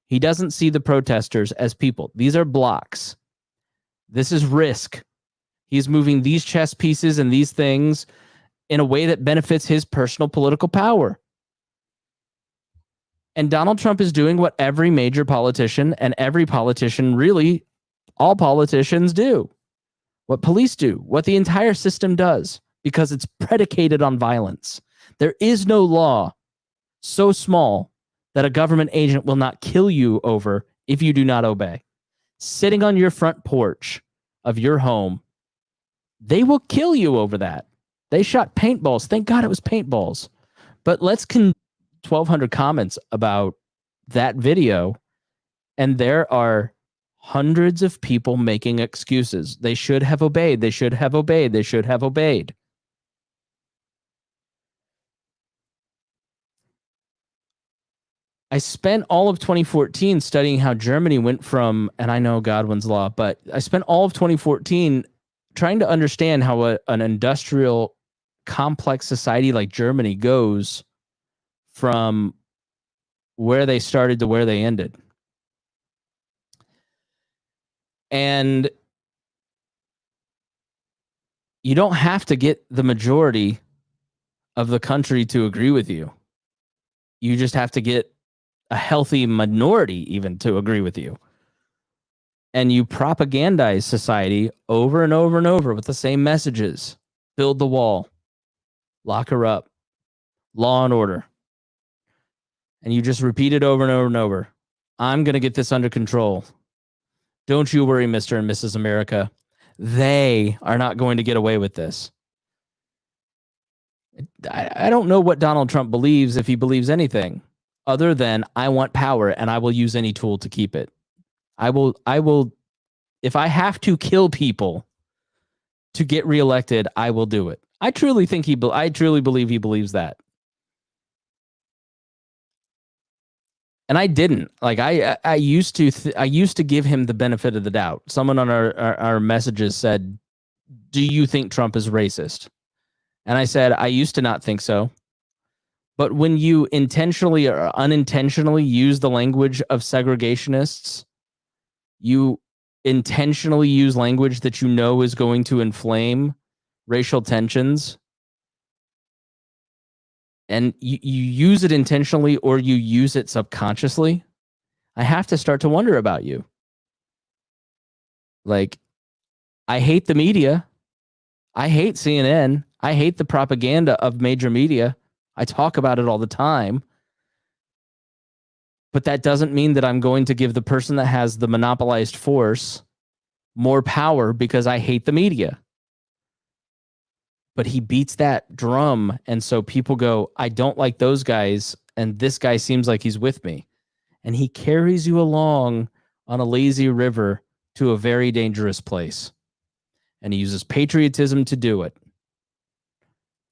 A: He doesn't see the protesters as people. These are blocks. This is risk. He's moving these chess pieces and these things in a way that benefits his personal political power. And Donald Trump is doing what every major politician and every politician, really, all politicians do. What police do, what the entire system does, because it's predicated on violence. There is no law so small that a government agent will not kill you over if you do not obey. Sitting on your front porch of your home, they will kill you over that. They shot paintballs. Thank God it was paintballs. But let's 1,200 comments about that video, and there are hundreds of people making excuses. They should have obeyed. They should have obeyed. They should have obeyed. I spent all of 2014 studying how Germany went from, and I know Godwin's law, but I spent all of 2014 trying to understand how an industrial, complex society like Germany goes from where they started to where they ended. And you don't have to get the majority of the country to agree with you. You just have to get a healthy minority even to agree with you. And you propagandize society over and over and over with the same messages. Build the wall. Lock her up. Law and order. And you just repeat it over and over and over. I'm going to get this under control. Don't you worry, Mr. and Mrs. America. They are not going to get away with this. I don't know what Donald Trump believes, if he believes anything, other than I want power and I will use any tool to keep it. I will, if I have to kill people to get reelected, I will do it. I truly believe he believes that. And I didn't. Like I used to give him the benefit of the doubt. Someone on our messages said, "Do you think Trump is racist?" And I said, I used to not think so. But when you intentionally or unintentionally use the language of segregationists, you intentionally use language that you know is going to inflame racial tensions, and you use it intentionally or you use it subconsciously, I have to start to wonder about you. Like, I hate the media. I hate CNN. I hate the propaganda of major media. I talk about it all the time. But that doesn't mean that I'm going to give the person that has the monopolized force more power because I hate the media. But he beats that drum, and so people go, I don't like those guys, and this guy seems like he's with me. And he carries you along on a lazy river to a very dangerous place. And he uses patriotism to do it.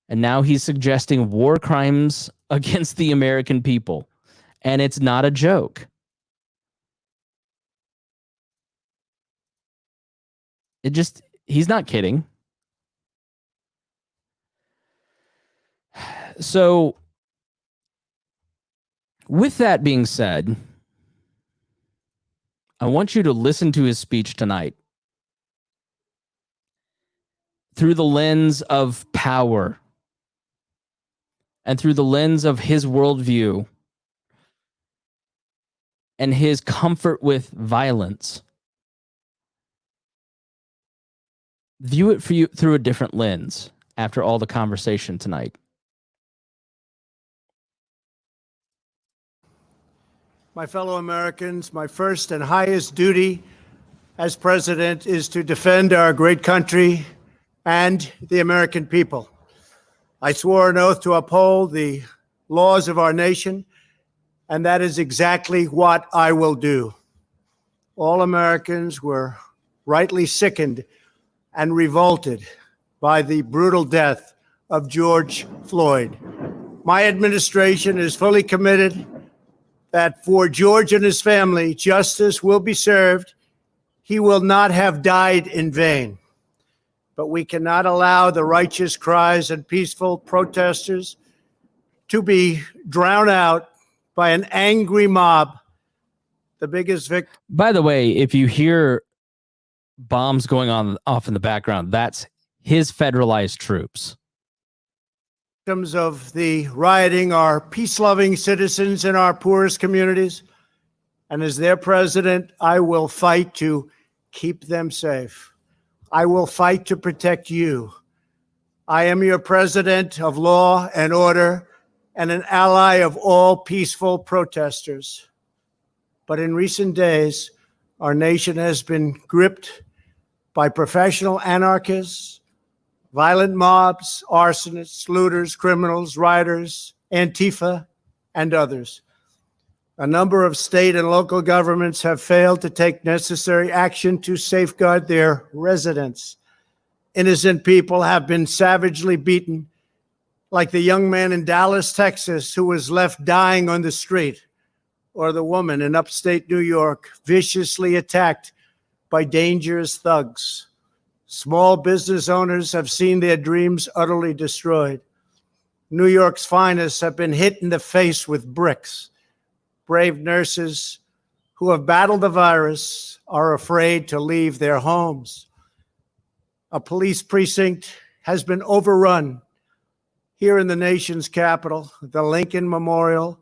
A: And now he's suggesting war crimes against the American people. And it's not a joke. He's not kidding. So, with that being said, I want you to listen to his speech tonight through the lens of power and through the lens of his worldview and his comfort with violence. View it for you through a different lens after all the conversation tonight.
J: My fellow Americans, my first and highest duty as president is to defend our great country and the American people. I swore an oath to uphold the laws of our nation and that is exactly what I will do. All Americans were rightly sickened and revolted by the brutal death of George Floyd. My administration is fully committed that for George and his family, justice will be served. He will not have died in vain. But we cannot allow the righteous cries and peaceful protesters to be drowned out by an angry mob. The biggest victim.
A: By the way, if you hear bombs going on off in the background, that's his federalized troops.
J: Victims of the rioting are peace-loving citizens in our poorest communities. And as their president, I will fight to keep them safe. I will fight to protect you. I am your president of law and order and an ally of all peaceful protesters. But in recent days, our nation has been gripped by professional anarchists, violent mobs, arsonists, looters, criminals, rioters, Antifa, and others. A number of state and local governments have failed to take necessary action to safeguard their residents. Innocent people have been savagely beaten, like the young man in Dallas, Texas, who was left dying on the street, or the woman in upstate New York viciously attacked by dangerous thugs. Small business owners have seen their dreams utterly destroyed. New York's finest have been hit in the face with bricks. Brave nurses who have battled the virus are afraid to leave their homes. A police precinct has been overrun here in the nation's capital. The Lincoln Memorial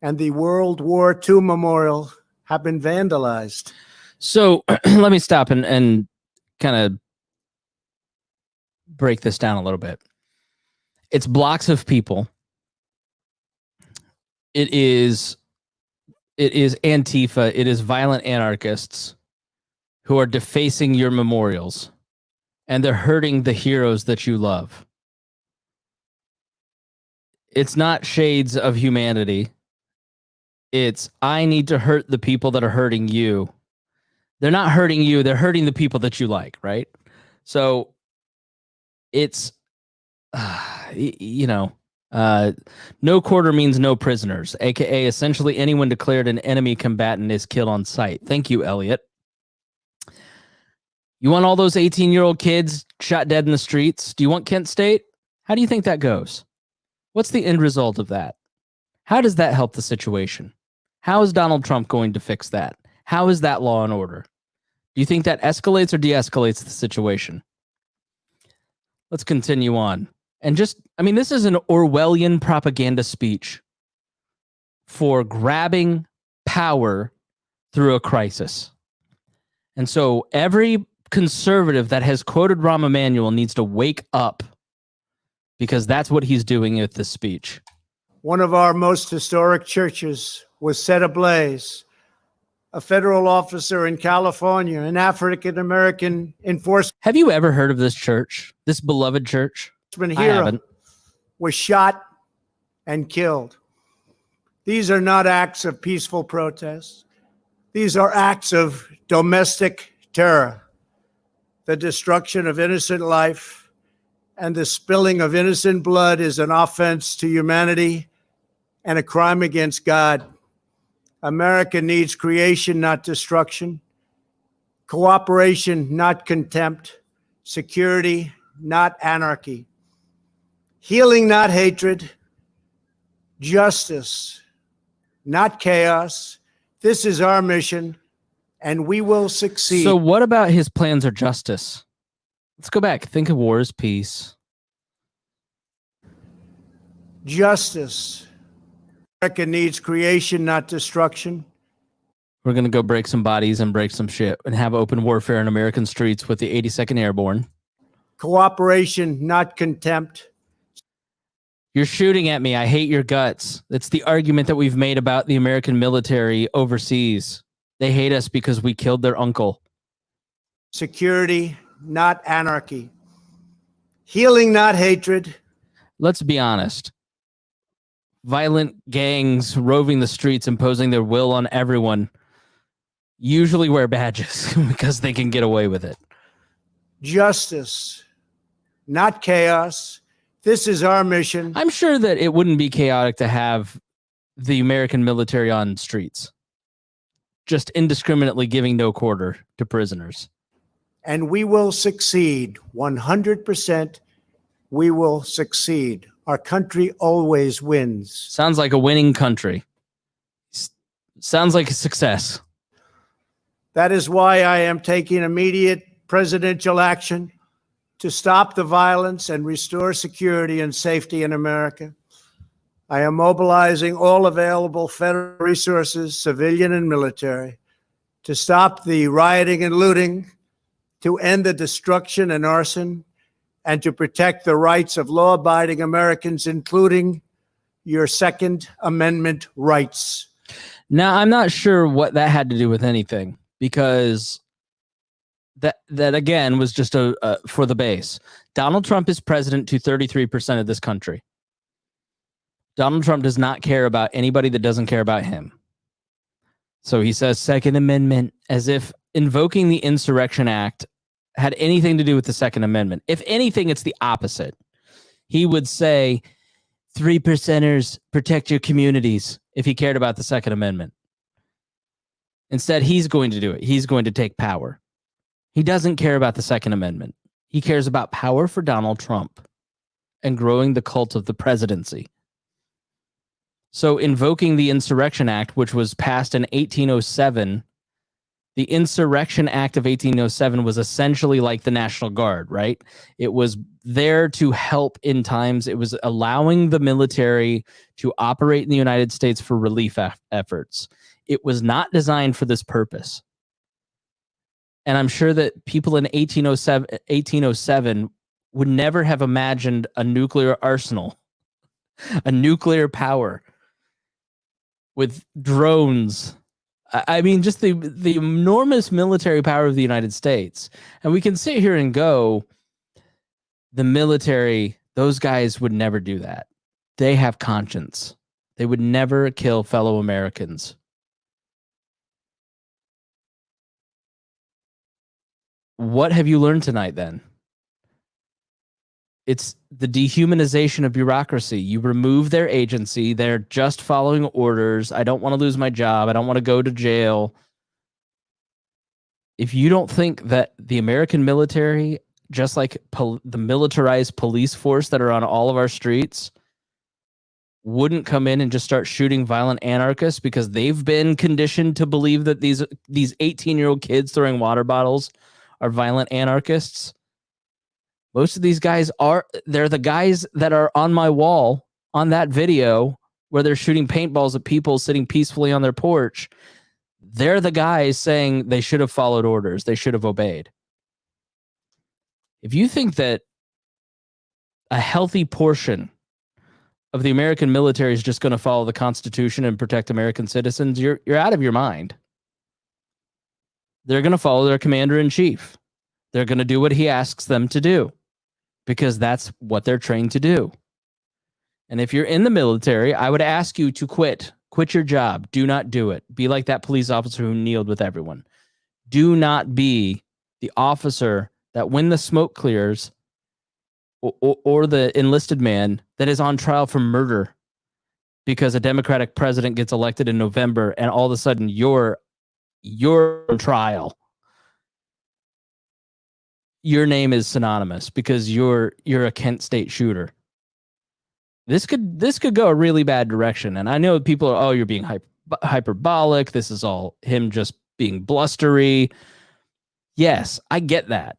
J: and the World War II Memorial have been vandalized.
A: So let me stop and kind of break this down a little bit. It's blocks of people. It is Antifa. It is violent anarchists who are defacing your memorials, and they're hurting the heroes that you love. It's not shades of humanity. It's, I need to hurt the people that are hurting you. They're not hurting you. They're hurting the people that you like, right? So it's, no quarter means no prisoners, aka essentially anyone declared an enemy combatant is killed on sight. Thank you, Elliot. You want all those 18-year-old kids shot dead in the streets? Do you want Kent State? How do you think that goes? What's the end result of that? How does that help the situation? How is Donald Trump going to fix that? How is that law and order? Do you think that escalates or de-escalates the situation? Let's continue on. And this is an Orwellian propaganda speech for grabbing power through a crisis. And so every conservative that has quoted Rahm Emanuel needs to wake up, because that's what he's doing with this speech.
J: One of our most historic churches was set ablaze. A federal officer in California, an African-American enforcement.
A: Have you ever heard of this church, this beloved church?
J: Hero was shot and killed. These are not acts of peaceful protest. These are acts of domestic terror. The destruction of innocent life and the spilling of innocent blood is an offense to humanity and a crime against God. America needs creation, not destruction. Cooperation, not contempt. Security, not anarchy. Healing, not hatred. Justice, not chaos. This is our mission, and we will succeed.
A: So what about his plans or justice? Let's go back. Think of war as peace.
J: Justice. America needs creation, not destruction.
A: We're going to go break some bodies and break some shit and have open warfare in American streets with the 82nd Airborne.
J: Cooperation, not contempt.
A: You're shooting at me. I hate your guts. That's the argument that we've made about the American military overseas. They hate us because we killed their uncle.
J: Security, not anarchy. Healing, not hatred.
A: Let's be honest. violent gangs roving the streets, imposing their will on everyone, usually wear badges because they can get away with it.
J: Justice, not chaos. This is our mission.
A: I'm sure that it wouldn't be chaotic to have the American military on streets, just indiscriminately giving no quarter to prisoners.
J: And we will succeed. 100%. We will succeed. Our country always wins.
A: Sounds like a winning country. Sounds like a success.
J: That is why I am taking immediate presidential action to stop the violence and restore security and safety in America. I am mobilizing all available federal resources, civilian and military, to stop the rioting and looting, to end the destruction and arson, and to protect the rights of law-abiding Americans, including your Second Amendment rights.
A: Now, I'm not sure what that had to do with anything, because that again was just for the base. Donald Trump is president to 33% of this country. Donald Trump does not care about anybody that doesn't care about him. So he says Second Amendment as if invoking the Insurrection Act had anything to do with the Second Amendment. If anything, it's the opposite. He would say 3%ers protect your communities if he cared about the Second Amendment. Instead, he's going to do it. He's going to take power. He doesn't care about the Second Amendment. He cares about power for Donald Trump and growing the cult of the presidency. So invoking the Insurrection Act, which was passed in 1807, the Insurrection Act of 1807 was essentially like the National Guard, right? It was there to help in times. It was allowing the military to operate in the United States for relief efforts. It was not designed for this purpose. And I'm sure that people in 1807 would never have imagined a nuclear arsenal, a nuclear power with drones. I mean, just the enormous military power of the United States. And we can sit here and go, the military, those guys would never do that. They have conscience. They would never kill fellow Americans. What have you learned tonight then? It's the dehumanization of bureaucracy. You remove their agency. They're just following orders. I don't want to lose my job. I don't want to go to jail. If you don't think that the American military, just like the militarized police force that are on all of our streets, wouldn't come in and just start shooting violent anarchists because they've been conditioned to believe that these 18-year-old kids throwing water bottles are violent anarchists. Most of these guys they're the guys that are on my wall on that video where they're shooting paintballs at people sitting peacefully on their porch. They're the guys saying they should have followed orders. They should have obeyed. If you think that a healthy portion of the American military is just going to follow the Constitution and protect American citizens, you're out of your mind. They're going to follow their commander-in-chief. They're going to do what he asks them to do because that's what they're trained to do. And if you're in the military, I would ask you to quit. Quit your job. Do not do it. Be like that police officer who kneeled with everyone. Do not be the officer that when the smoke clears or the enlisted man that is on trial for murder because a Democratic president gets elected in November and all of a sudden you're on trial. Your name is synonymous because you're a Kent State shooter. This could go a really bad direction. And I know people are, oh, you're being hyperbolic. This is all him just being blustery. Yes, I get that.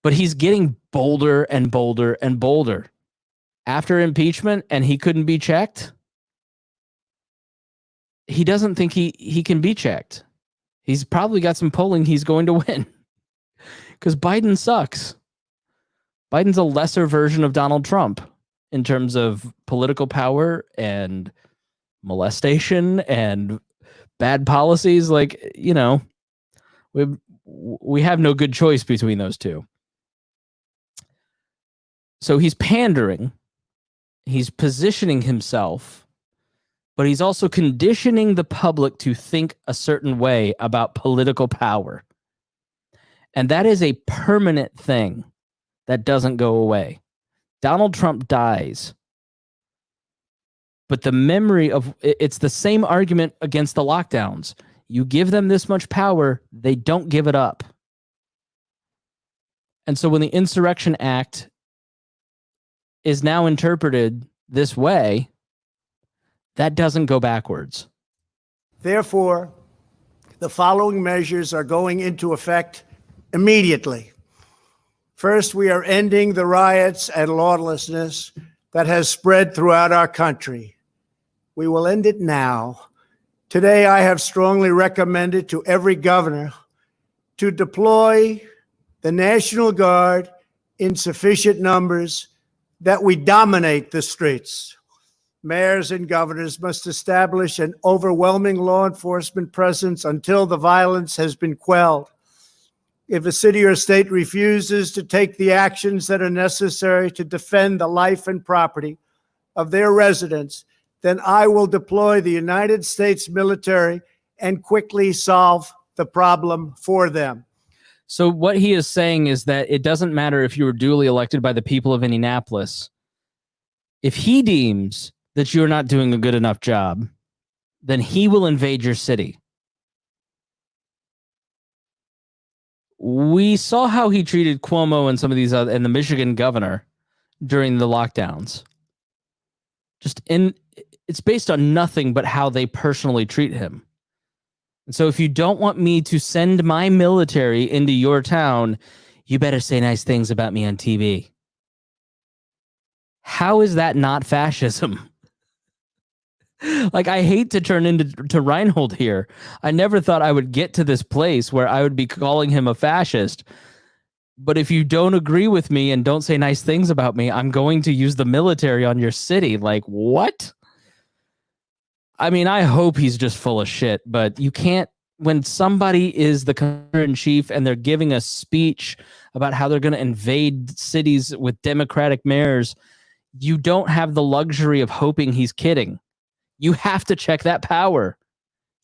A: But he's getting bolder and bolder and bolder. After impeachment and he couldn't be checked, he doesn't think he can be checked. He's probably got some polling he's going to win because Biden sucks. Biden's a lesser version of Donald Trump in terms of political power and molestation and bad policies. Like, you know, we have no good choice between those two. So he's pandering he's positioning himself, but he's also conditioning the public to think a certain way about political power. And that is a permanent thing that doesn't go away. Donald Trump dies, but the memory of it's the same argument against the lockdowns. You give them this much power, they don't give it up. And so when the Insurrection Act is now interpreted this way, that doesn't go backwards.
J: Therefore, the following measures are going into effect immediately. First, we are ending the riots and lawlessness that has spread throughout our country. We will end it now. Today, I have strongly recommended to every governor to deploy the National Guard in sufficient numbers that we dominate the streets. Mayors and governors must establish an overwhelming law enforcement presence until the violence has been quelled. If a city or state refuses to take the actions that are necessary to defend the life and property of their residents, then I will deploy the United States military and quickly solve the problem for them.
A: So what he is saying is that it doesn't matter if you were duly elected by the people of Indianapolis. If he deems that you're not doing a good enough job, then he will invade your city. We saw how he treated Cuomo and some of these other, and the Michigan governor during the lockdowns. It's based on nothing but how they personally treat him. And so if you don't want me to send my military into your town, you better say nice things about me on TV. How is that not fascism? Like, I hate to turn into Reinhold here. I never thought I would get to this place where I would be calling him a fascist. But if you don't agree with me and don't say nice things about me, I'm going to use the military on your city. Like, what? I mean, I hope he's just full of shit, but you can't, when somebody is the commander-in-chief and they're giving a speech about how they're going to invade cities with Democratic mayors, you don't have the luxury of hoping he's kidding. You have to check that power.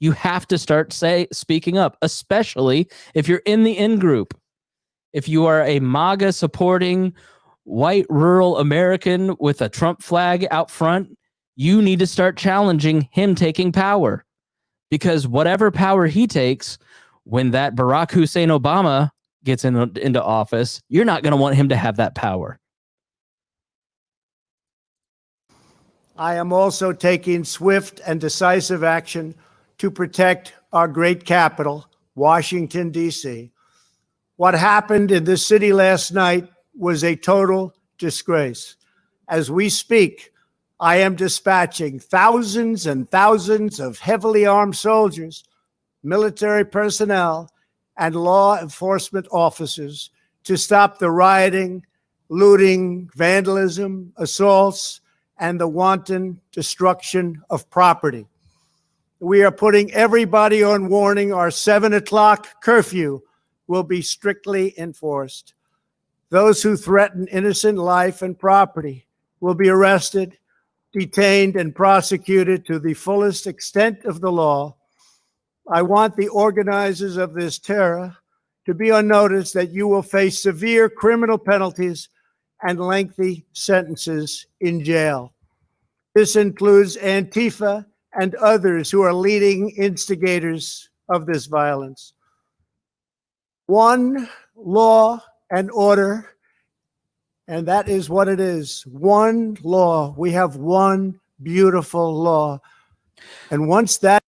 A: You have to start speaking up, especially if you're in the in-group. If you are a MAGA supporting white rural American with a Trump flag out front, you need to start challenging him taking power, because whatever power he takes, when that Barack Hussein Obama gets into office, you're not going to want him to have that power.
J: I am also taking swift and decisive action to protect our great capital, Washington, D.C. What happened in this city last night was a total disgrace. As we speak, I am dispatching thousands and thousands of heavily armed soldiers, military personnel, and law enforcement officers to stop the rioting, looting, vandalism, assaults, and the wanton destruction of property. We are putting everybody on warning. Our 7 o'clock curfew will be strictly enforced. Those who threaten innocent life and property will be arrested, detained, and prosecuted to the fullest extent of the law. I want the organizers of this terror to be on notice that you will face severe criminal penalties and lengthy sentences in jail. This includes Antifa and others who are leading instigators of this violence. One law and order, and that is what it is. One law. We have one beautiful law. And once that...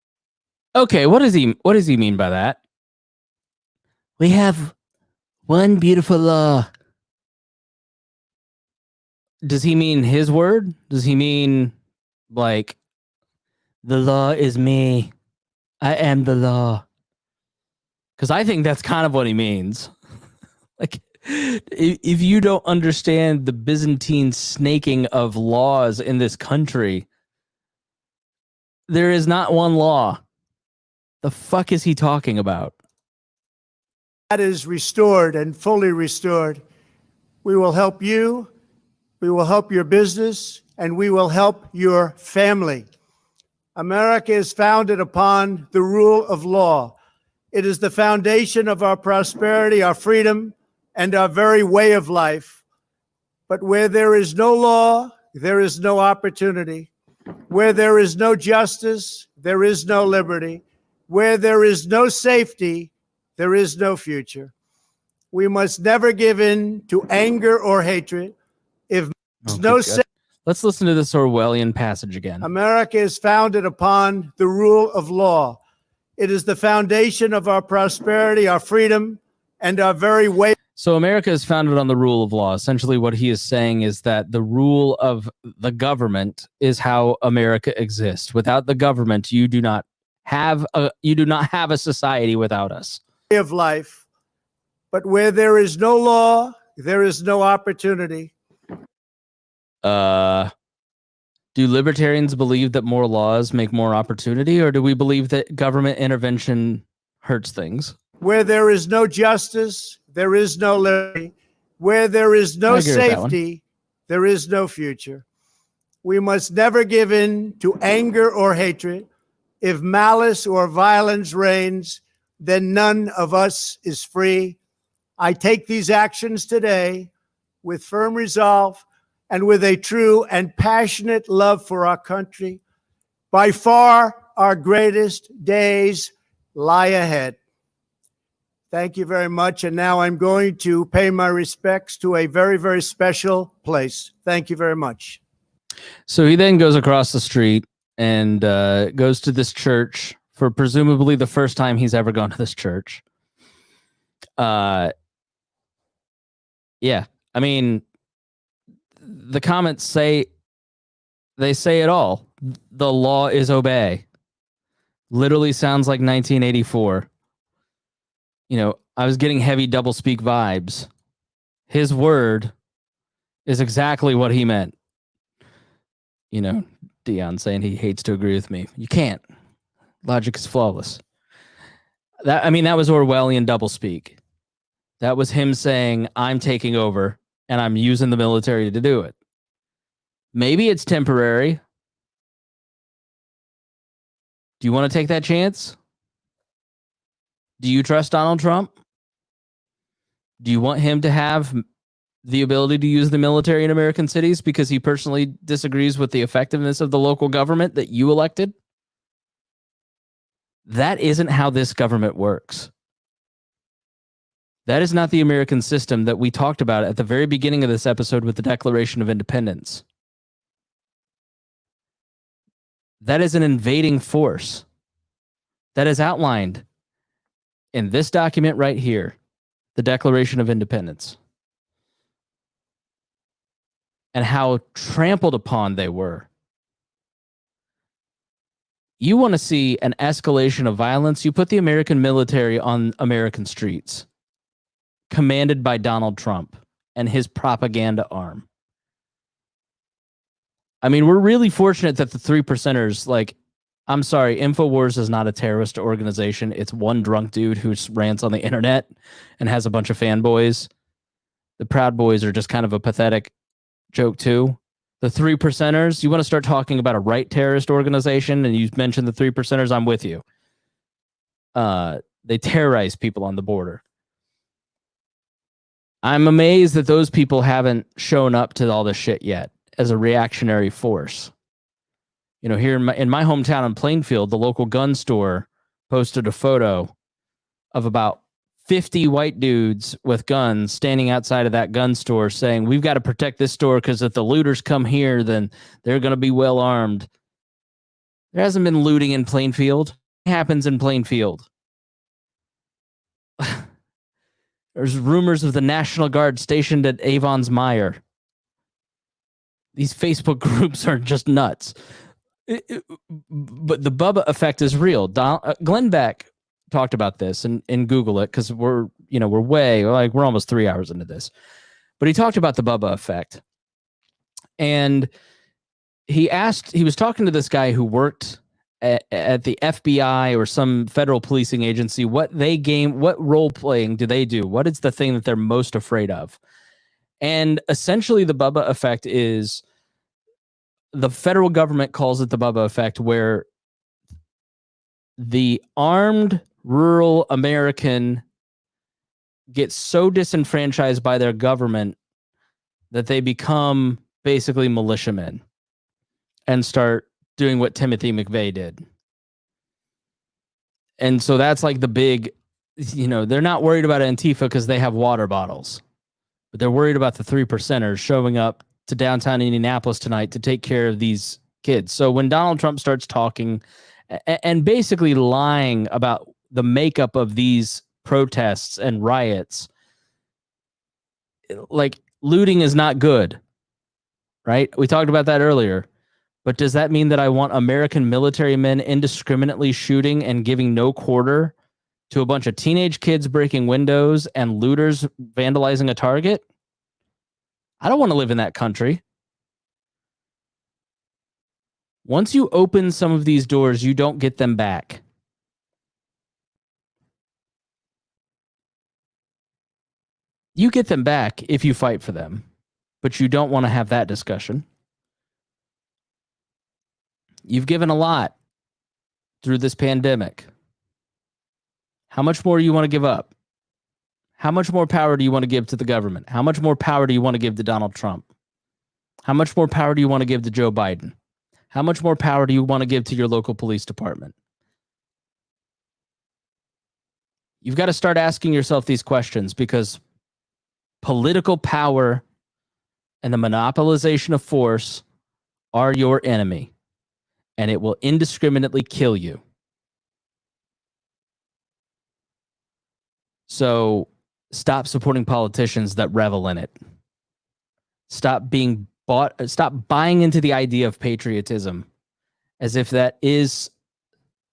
A: Okay, what does he mean by that? We have one beautiful law. Does he mean his word? Does he mean, like, the law is me? I am the law. Because I think that's kind of what he means. Like, if you don't understand the Byzantine snaking of laws in this country, there is not one law. The fuck is he talking about?
J: That is restored and fully restored. We will help you. We will help your business and we will help your family. America is founded upon the rule of law. It is the foundation of our prosperity, our freedom, and our very way of life. But where there is no law, there is no opportunity. Where there is no justice, there is no liberty. Where there is no safety, there is no future. We must never give in to anger or hatred. If
A: Let's listen to this Orwellian passage again.
J: America is founded upon the rule of law. It is the foundation of our prosperity, our freedom, and our very way.
A: So America is founded on the rule of law. Essentially, what he is saying is that the rule of the government is how America exists. Without the government, you do not have a society without us.
J: Of life. But where there is no law, there is no opportunity.
A: Do libertarians believe that more laws make more opportunity, or do we believe that government intervention hurts things?
J: Where there is no justice, there is no liberty. Where there is no safety, there is no future. We must never give in to anger or hatred. If malice or violence reigns, then none of us is free. I take these actions today with firm resolve and with a true and passionate love for our country. By far, our greatest days lie ahead. Thank you very much. And now I'm going to pay my respects to a very, very special place. Thank you very much.
A: So he then goes across the street and goes to this church for presumably the first time he's ever gone to this church. Yeah, I mean, the comments say it all. The law is obey. Literally sounds like 1984. You know, I was getting heavy doublespeak vibes. His word is exactly what he meant. You know, Dion saying he hates to agree with me. You can't. Logic is flawless. That was Orwellian doublespeak. That was him saying, I'm taking over and I'm using the military to do it. Maybe it's temporary. Do you want to take that chance? Do you trust Donald Trump? Do you want him to have the ability to use the military in American cities because he personally disagrees with the effectiveness of the local government that you elected? That isn't how this government works. That is not the American system that we talked about at the very beginning of this episode with the Declaration of Independence. That is an invading force that is outlined in this document right here, the Declaration of Independence, and how trampled upon they were. You want to see an escalation of violence, you put the American military on American streets, commanded by Donald Trump and his propaganda arm. I mean, we're really fortunate that the 3%ers, like, I'm sorry, InfoWars is not a terrorist organization. It's one drunk dude who rants on the internet and has a bunch of fanboys. The Proud Boys are just kind of a pathetic joke too. The 3%ers, you want to start talking about a right terrorist organization and you mentioned the 3%ers, I'm with you. They terrorize people on the border. I'm amazed that those people haven't shown up to all this shit yet as a reactionary force. You know, here in my hometown in Plainfield, the local gun store posted a photo of about 50 white dudes with guns standing outside of that gun store saying, we've got to protect this store because if the looters come here, then they're going to be well armed. There hasn't been looting in Plainfield. It happens in Plainfield. There's rumors of the National Guard stationed at Avon's Mire. These Facebook groups are just nuts. But the Bubba effect is real. Glenn Beck talked about this and Google it because we're almost 3 hours into this. But he talked about the Bubba effect. And he was talking to this guy who worked at the FBI or some federal policing agency. What role playing do they do? What is the thing that they're most afraid of? And essentially the Bubba effect is the federal government calls it the Bubba effect, where the armed rural American gets so disenfranchised by their government that they become basically militiamen and start doing what Timothy McVeigh did. And so that's like the big, they're not worried about Antifa because they have water bottles, but they're worried about the 3%ers showing up to downtown Indianapolis tonight to take care of these kids. So when Donald Trump starts talking and basically lying about the makeup of these protests and riots, like looting is not good, right? We talked about that earlier. But does that mean that I want American military men indiscriminately shooting and giving no quarter to a bunch of teenage kids breaking windows and looters vandalizing a Target? I don't want to live in that country. Once you open some of these doors, you don't get them back. You get them back if you fight for them, but you don't want to have that discussion. You've given a lot through this pandemic. How much more do you want to give up? How much more power do you want to give to the government? How much more power do you want to give to Donald Trump? How much more power do you want to give to Joe Biden? How much more power do you want to give to your local police department? You've got to start asking yourself these questions, because political power and the monopolization of force are your enemy, and it will indiscriminately kill you. So stop supporting politicians that revel in it. Stop buying into the idea of patriotism as if that is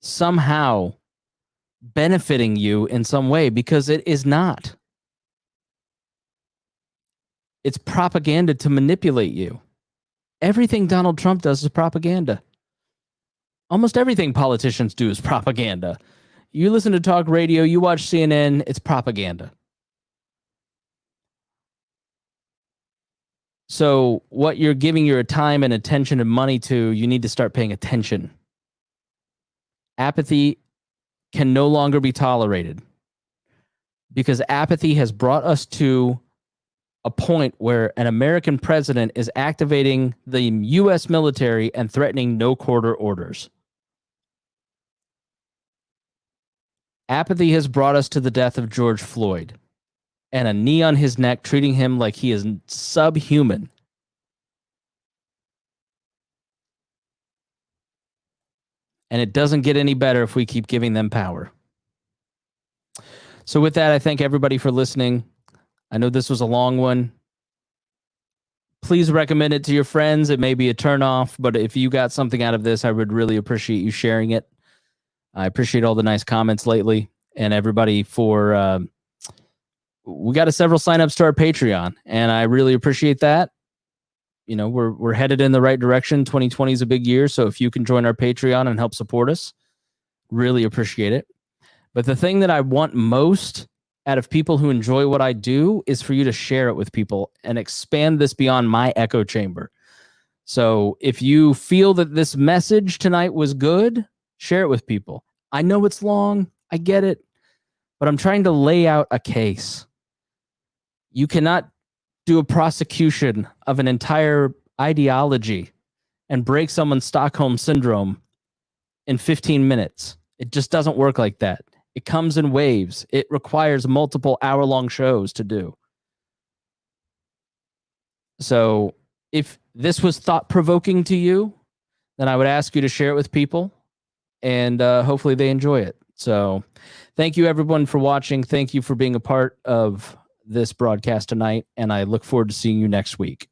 A: somehow benefiting you in some way, because it is not. It's propaganda to manipulate you. Everything Donald Trump does is propaganda. Almost everything politicians do is propaganda. You listen to talk radio, you watch CNN, it's propaganda. So what you're giving your time and attention and money to, you need to start paying attention. Apathy can no longer be tolerated, because apathy has brought us to a point where an American president is activating the U.S. military and threatening no quarter orders. Apathy has brought us to the death of George Floyd and a knee on his neck, treating him like he is subhuman. And it doesn't get any better if we keep giving them power. So with that, I thank everybody for listening. I know this was a long one. Please recommend it to your friends. It may be a turnoff, but if you got something out of this, I would really appreciate you sharing it. I appreciate all the nice comments lately, and everybody for, we got several signups to our Patreon, and I really appreciate that. You know, we're headed in the right direction. 2020 is a big year. So if you can join our Patreon and help support us, really appreciate it. But the thing that I want most out of people who enjoy what I do is for you to share it with people and expand this beyond my echo chamber. So if you feel that this message tonight was good, share it with people. I know it's long. I get it. But I'm trying to lay out a case. You cannot do a prosecution of an entire ideology and break someone's Stockholm syndrome in 15 minutes. It just doesn't work like that. It comes in waves. It requires multiple hour-long shows to do. So if this was thought-provoking to you, then I would ask you to share it with people, and hopefully they enjoy it. So thank you, everyone, for watching. Thank you for being a part of this broadcast tonight, and I look forward to seeing you next week.